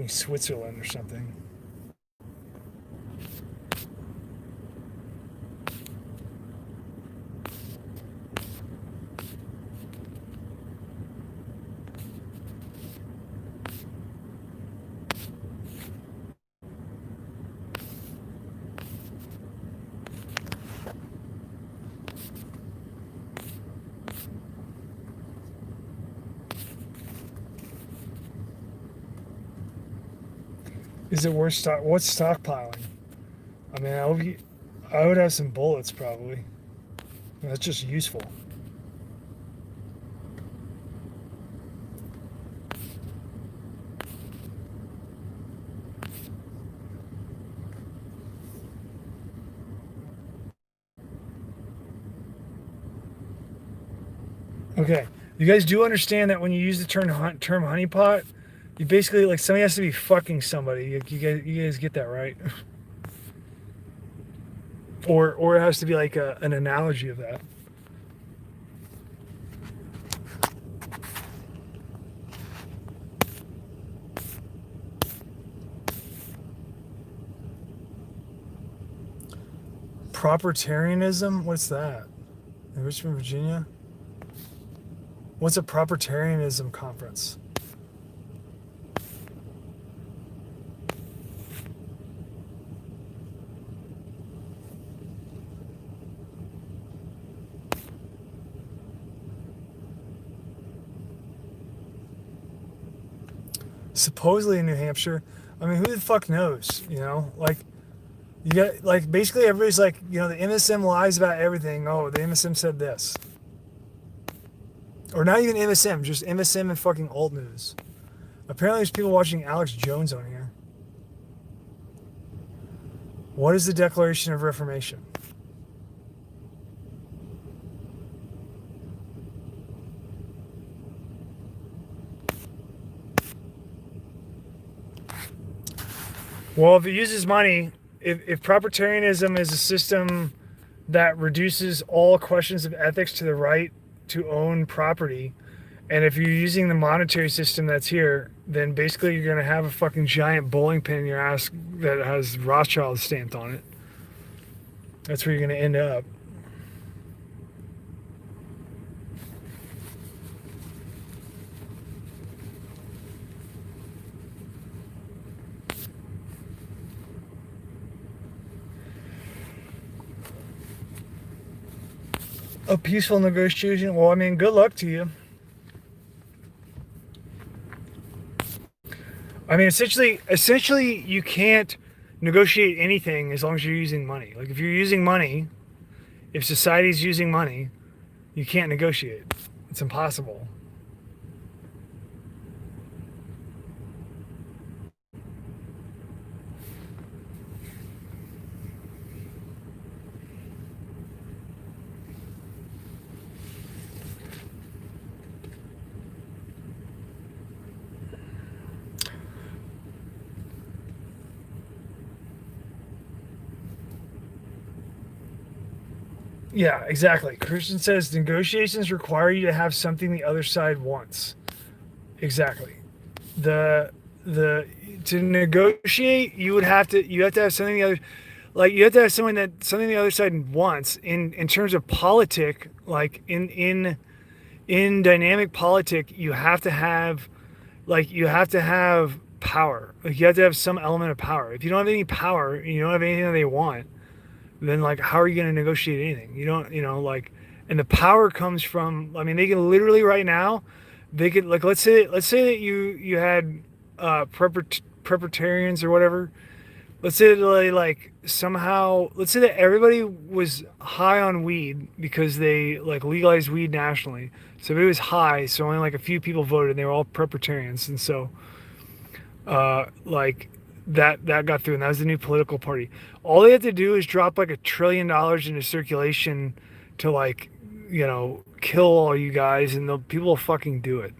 Switzerland or something. Is it worth what's stockpiling? I mean, I would have some bullets probably. That's just useful. Okay, you guys do understand that when you use the term honeypot, you basically like somebody has to be fucking somebody. You guys get that right? Or it has to be like an analogy of that. Propertarianism? What's that? In Richmond, Virginia? What's a propertarianism conference? Supposedly in New Hampshire. I mean, who the fuck knows? Like you get like basically everybody's like, the MSM lies about everything. Oh, the MSM said this, or not even MSM, just MSM and fucking alt news. Apparently, there's people watching Alex Jones on here. What is the Declaration of Reformation? Well, if it uses money, if propertarianism is a system that reduces all questions of ethics to the right to own property, and if you're using the monetary system that's here, then basically you're going to have a fucking giant bowling pin in your ass that has Rothschild stamped on it. That's where you're going to end up. A peaceful negotiation? Well, I mean, good luck to you. I mean, essentially, you can't negotiate anything as long as you're using money. Like, if you're using money, if society's using money, you can't negotiate. It's impossible. Yeah, exactly. Christian says negotiations require you to have something the other side wants. Exactly. The the to negotiate, you have to have something the other, like you have to have something the other side wants in terms of politic, like in dynamic politic, you have to have power. Like you have to have some element of power. If you don't have any power and you don't have anything that they want, then like how are you going to negotiate anything? You don't, like, and the power comes from, I mean, they can literally right now, they could, like, let's say that you had prepartarians or whatever. Let's say that like somehow, let's say that everybody was high on weed because they like legalized weed nationally. So it was high, so only like a few people voted, and they were all prepartarians, and so like that got through, and that was the new political party. All they have to do is drop like $1 trillion into circulation to, like, kill all you guys, and the people will fucking do it.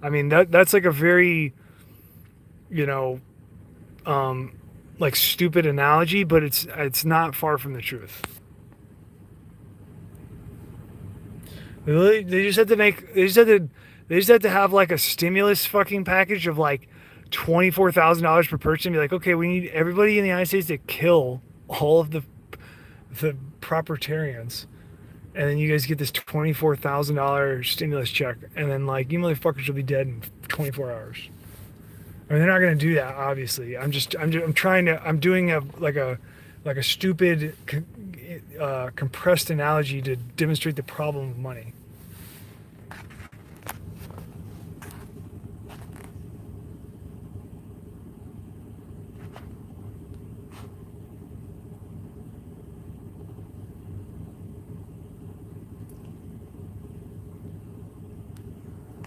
I mean, that's like a very, you know um like stupid analogy, but it's not far from the truth. They just have to make they just have to have like a stimulus fucking package of like $24,000 per person. Be like, okay, we need everybody in the United States to kill all of the propertarians, and then you guys get this $24,000 stimulus check, and then like you motherfuckers will be dead in 24 hours. I mean, they're not going to do that, obviously. I'm trying to, I'm doing a stupid, compressed analogy to demonstrate the problem of money.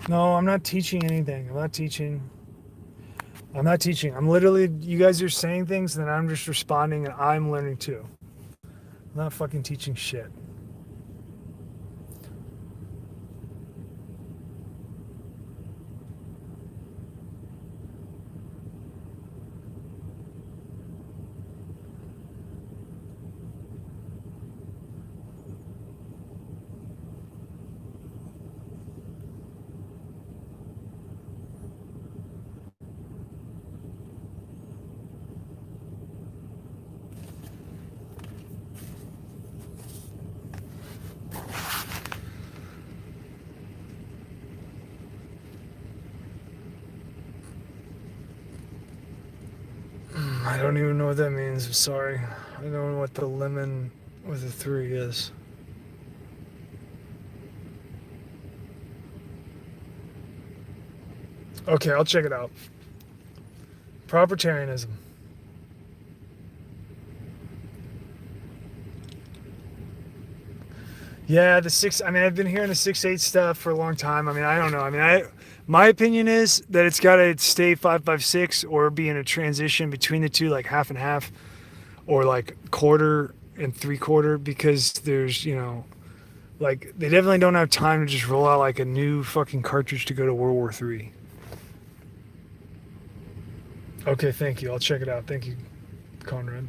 No, I'm not teaching anything. I'm not teaching. I'm literally, you guys are saying things, and then I'm just responding, and I'm learning too. I'm not fucking teaching shit. I don't even know what that means. I'm sorry. I don't know what the lemon with a 3 is. Okay, I'll check it out. Propertarianism. Yeah, the six. I mean, I've been hearing the 6-8 stuff for a long time. I mean, I don't know. I mean, my opinion is that it's got to stay 5-5-6 or be in a transition between the two, like half and half, or like quarter and three-quarter, because there's, like, they definitely don't have time to just roll out like a new fucking cartridge to go to World War III. Okay, thank you. I'll check it out. Thank you, Conrad.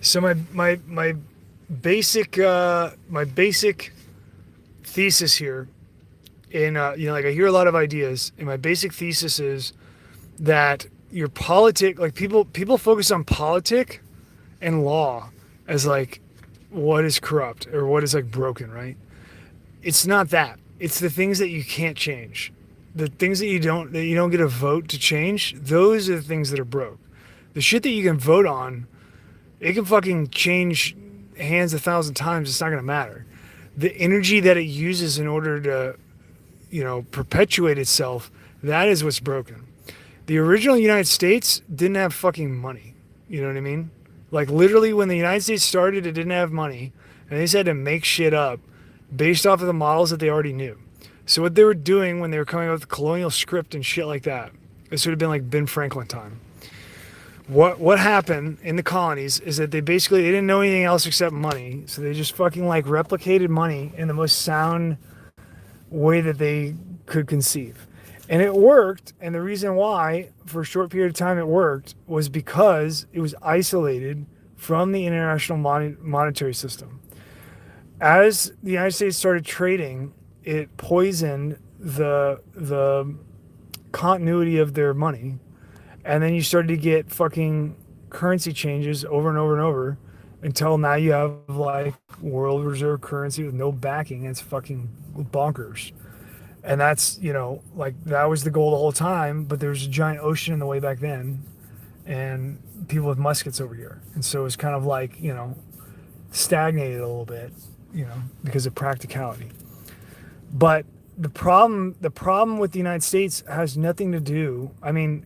So my basic thesis here, in like, I hear a lot of ideas, and my basic thesis is that your politic, like, people focus on politic and law as like what is corrupt or what is like broken, right? It's not that. It's the things that you can't change. The things that you don't get a vote to change, those are the things that are broke. The shit that you can vote on, it can fucking change hands 1,000 times. It's not going to matter. The energy that it uses in order to, perpetuate itself, that is what's broken. The original United States didn't have fucking money. You know what I mean? Like, literally, when the United States started, it didn't have money, and they just had to make shit up based off of the models that they already knew. So what they were doing when they were coming up with the colonial script and shit like that, this would have been like Ben Franklin time. What happened in the colonies is that they didn't know anything else except money, so they just fucking like replicated money in the most sound way that they could conceive. And it worked. And the reason why, for a short period of time, it worked was because it was isolated from the international monetary system. As the United States started trading, it poisoned the continuity of their money. And then you started to get fucking currency changes over and over and over until now you have like world reserve currency with no backing. It's fucking bonkers. And that's, like that was the goal the whole time, but there was a giant ocean in the way back then and people with muskets over here. And so it's kind of like, stagnated a little bit, because of practicality. But the problem with the United States has nothing to do. I mean,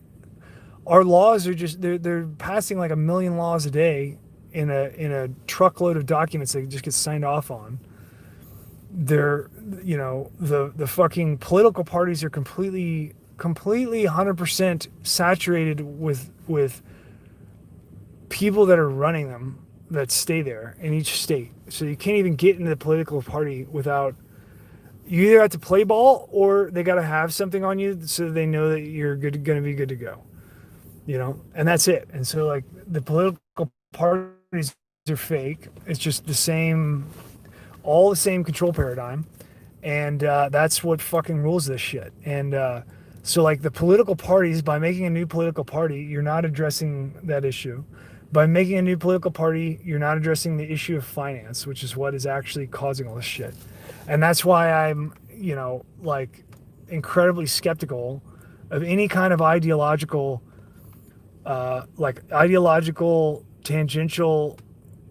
our laws are just they're passing like 1 million laws a day in a truckload of documents that just get signed off on. They're the fucking political parties are completely 100% saturated with people that are running them that stay there in each state. So you can't even get into the political party without, you either have to play ball or they got to have something on you so they know that you're going to be good to go, and that's it. And so like the political parties are fake. It's just all the same control paradigm. And that's what fucking rules this shit. And so like the political parties, by making a new political party, you're not addressing that issue. By making a new political party, you're not addressing the issue of finance, which is what is actually causing all this shit. And that's why I'm, like incredibly skeptical of any kind of ideological tangential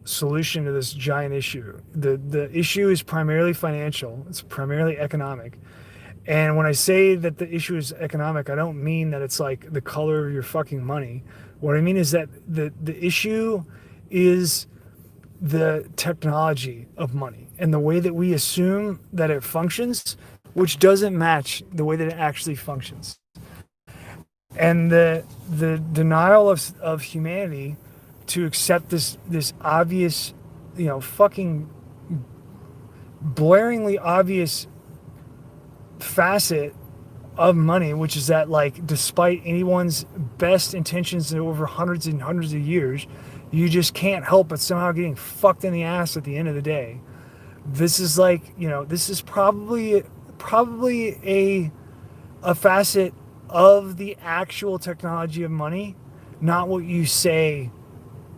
solution to this giant issue. The issue is primarily financial. It's primarily economic. And when I say that the issue is economic, I don't mean that it's like the color of your fucking money. What I mean is that the issue is the technology of money and the way that we assume that it functions, which doesn't match the way that it actually functions. And the denial of humanity to accept this obvious, fucking blaringly obvious facet of money, which is that like despite anyone's best intentions over hundreds and hundreds of years, you just can't help but somehow getting fucked in the ass at the end of the day. This is like, this is probably a facet of the actual technology of money, not what you say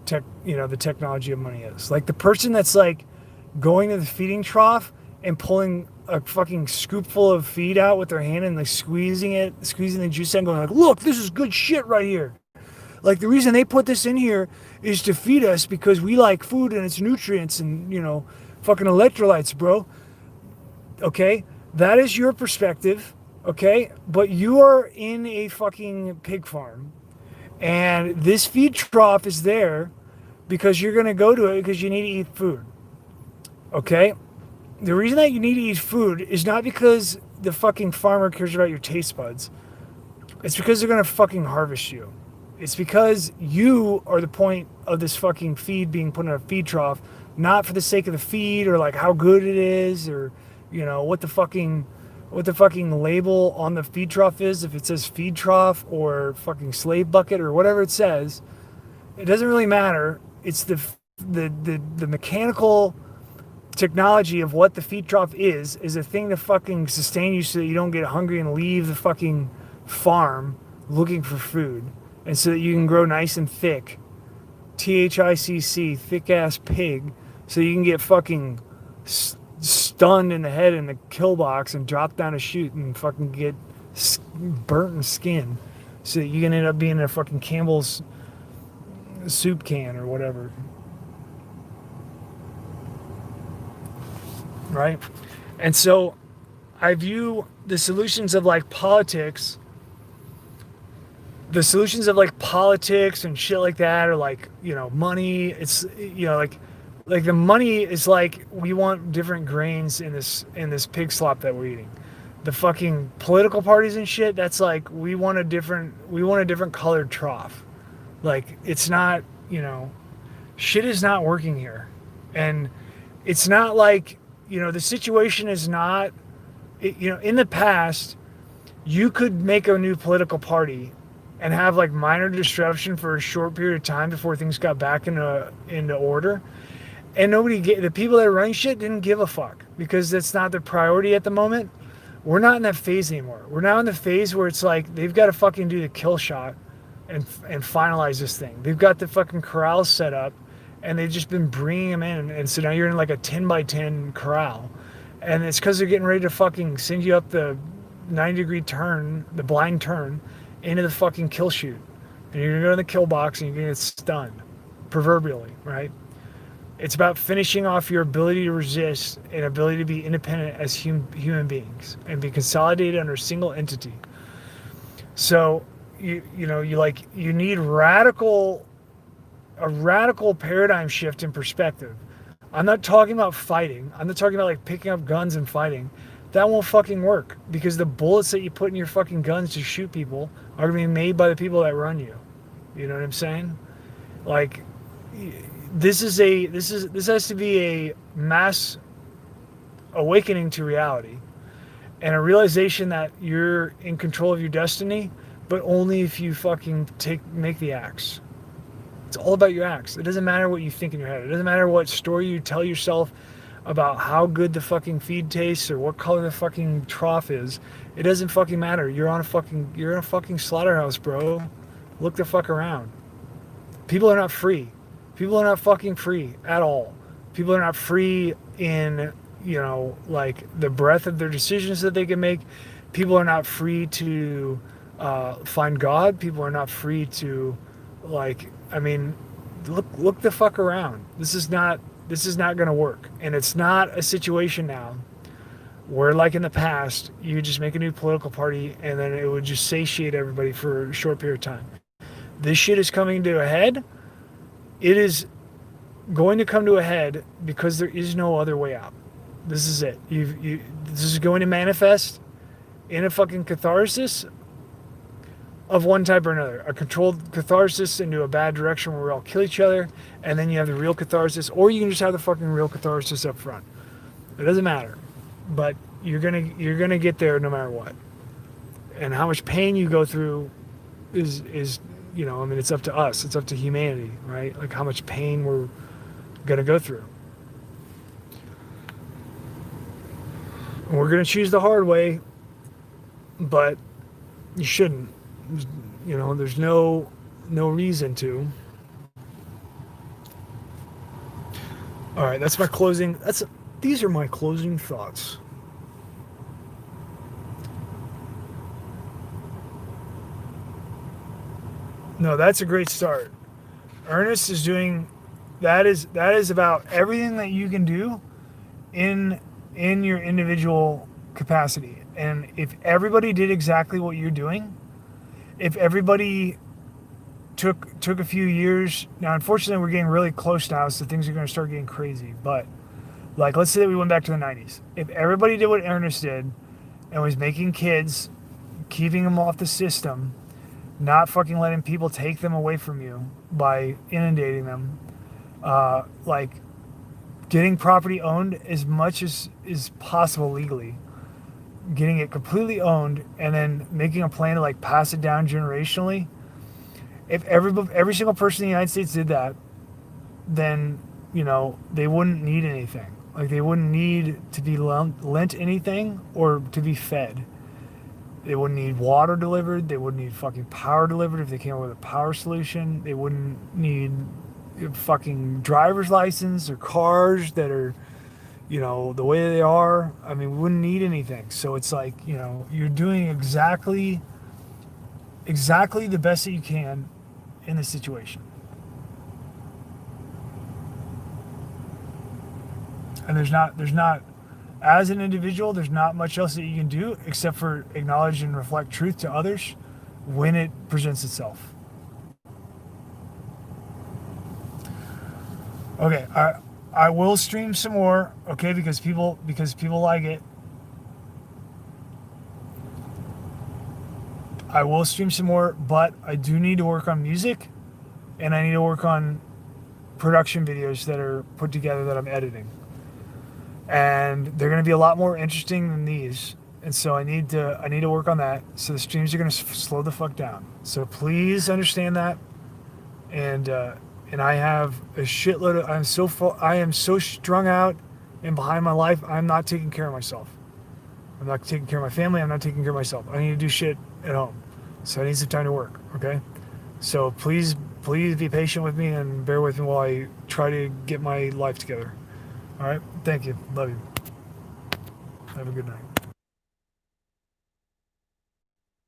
the technology of money is. Like the person that's like going to the feeding trough and pulling a fucking scoopful of feed out with their hand and like squeezing the juice out and going like, look, this is good shit right here. Like the reason they put this in here is to feed us because we like food and its nutrients and, fucking electrolytes, bro. Okay? That is your perspective. Okay? But you are in a fucking pig farm. And this feed trough is there because you're going to go to it because you need to eat food. Okay? The reason that you need to eat food is not because the fucking farmer cares about your taste buds. It's because they're going to fucking harvest you. It's because you are the point of this fucking feed being put in a feed trough, not for the sake of the feed or like how good it is or, what the fucking label on the feed trough is. If it says feed trough or fucking slave bucket or whatever it says, it doesn't really matter. It's the mechanical technology of what the feed trough is a thing to fucking sustain you so that you don't get hungry and leave the fucking farm looking for food, and so that you can grow nice and thick, THICC, thick ass pig, so you can get fucking stunned in the head in the kill box and drop down a chute and fucking get burnt in skin, so that you can end up being a fucking Campbell's soup can or whatever. Right? And so I view the solutions of like politics and shit like that, or like, money. It's, like the money is like, we want different grains in this pig slop that we're eating. The fucking political parties and shit, that's like, we want a different colored trough. Like, it's not, shit is not working here. And it's not like, the situation is not, in the past, You could make a new political party and have like minor disruption for a short period of time before things got back into order. And the people that are running shit didn't give a fuck because that's not their priority at the moment. We're not in that phase anymore. We're now in the phase where it's like they've got to fucking do the kill shot and finalize this thing. They've got the fucking corrals set up, and they've just been bringing them in, and so now you're in like a 10 by 10 corral, and it's because they're getting ready to fucking send you up the 90-degree turn, the blind turn, into the fucking kill chute, and you're gonna go in the kill box and you're gonna get stunned, proverbially, right? It's about finishing off your ability to resist and ability to be independent as human beings and be consolidated under a single entity. So you need a radical paradigm shift in perspective. I'm not talking about fighting. I'm not talking about like picking up guns and fighting. That won't fucking work because the bullets that you put in your fucking guns to shoot people are gonna be made by the people that run you. You know what I'm saying? Like, this has to be a mass awakening to reality and a realization that you're in control of your destiny, but only if you fucking make the acts. It's all about your acts. It doesn't matter what you think in your head. It doesn't matter what story you tell yourself about how good the fucking feed tastes or what color the fucking trough is. It doesn't fucking matter. You're in a fucking slaughterhouse, bro. Look the fuck around. People are not free. People are not fucking free at all. People are not free in, like the breadth of their decisions that they can make. People are not free to find God. People are not free to, look the fuck around. This is not going to work. And it's not a situation now where, like in the past, you would just make a new political party and then it would just satiate everybody for a short period of time. This shit is coming to a head. It is going to come to a head because there is no other way out. This is it. This is going to manifest in a fucking catharsis of one type or another. A controlled catharsis into a bad direction where we all kill each other, and then you have the real catharsis, or you can just have the fucking real catharsis up front. It doesn't matter. But you're gonna get there no matter what. And how much pain you go through is it's up to us. It's up to humanity, right? Like how much pain we're going to go through. And we're going to choose the hard way, but you shouldn't. There's no reason to. All right, these are my closing thoughts. No, that's a great start. Ernest is doing that is about everything that you can do in your individual capacity. And if everybody did exactly what you're doing, if everybody took a few years, now unfortunately we're getting really close now, so things are going to start getting crazy. But like, let's say that we went back to the 90s. If everybody did what Ernest did and was making kids, keeping them off the system, not fucking letting people take them away from you by inundating them, getting property owned as much as is possible legally, getting it completely owned, and then making a plan to like pass it down generationally. If every single person in the United States did that, then they wouldn't need anything. Like, they wouldn't need to be lent anything or to be fed. They wouldn't need water delivered. They wouldn't need fucking power delivered if they came up with a power solution. They wouldn't need fucking driver's license or cars that are, the way they are. I mean, we wouldn't need anything. So it's like, you're doing exactly the best that you can in this situation. And there's not, as an individual, there's not much else that you can do except for acknowledge and reflect truth to others when it presents itself. Okay, I will stream some more, okay, because people like it. I will stream some more, but I do need to work on music, and I need to work on production videos that are put together that I'm editing. And they're going to be a lot more interesting than these. And so I need to work on that. So the streams are going to slow the fuck down. So please understand that. And I have a shitload of, I'm so full, I am so strung out and behind my life. I'm not taking care of myself. I'm not taking care of my family. I'm not taking care of myself. I need to do shit at home. So I need some time to work. Okay. So please be patient with me and bear with me while I try to get my life together. All right. Thank you. Love you. Have a good night.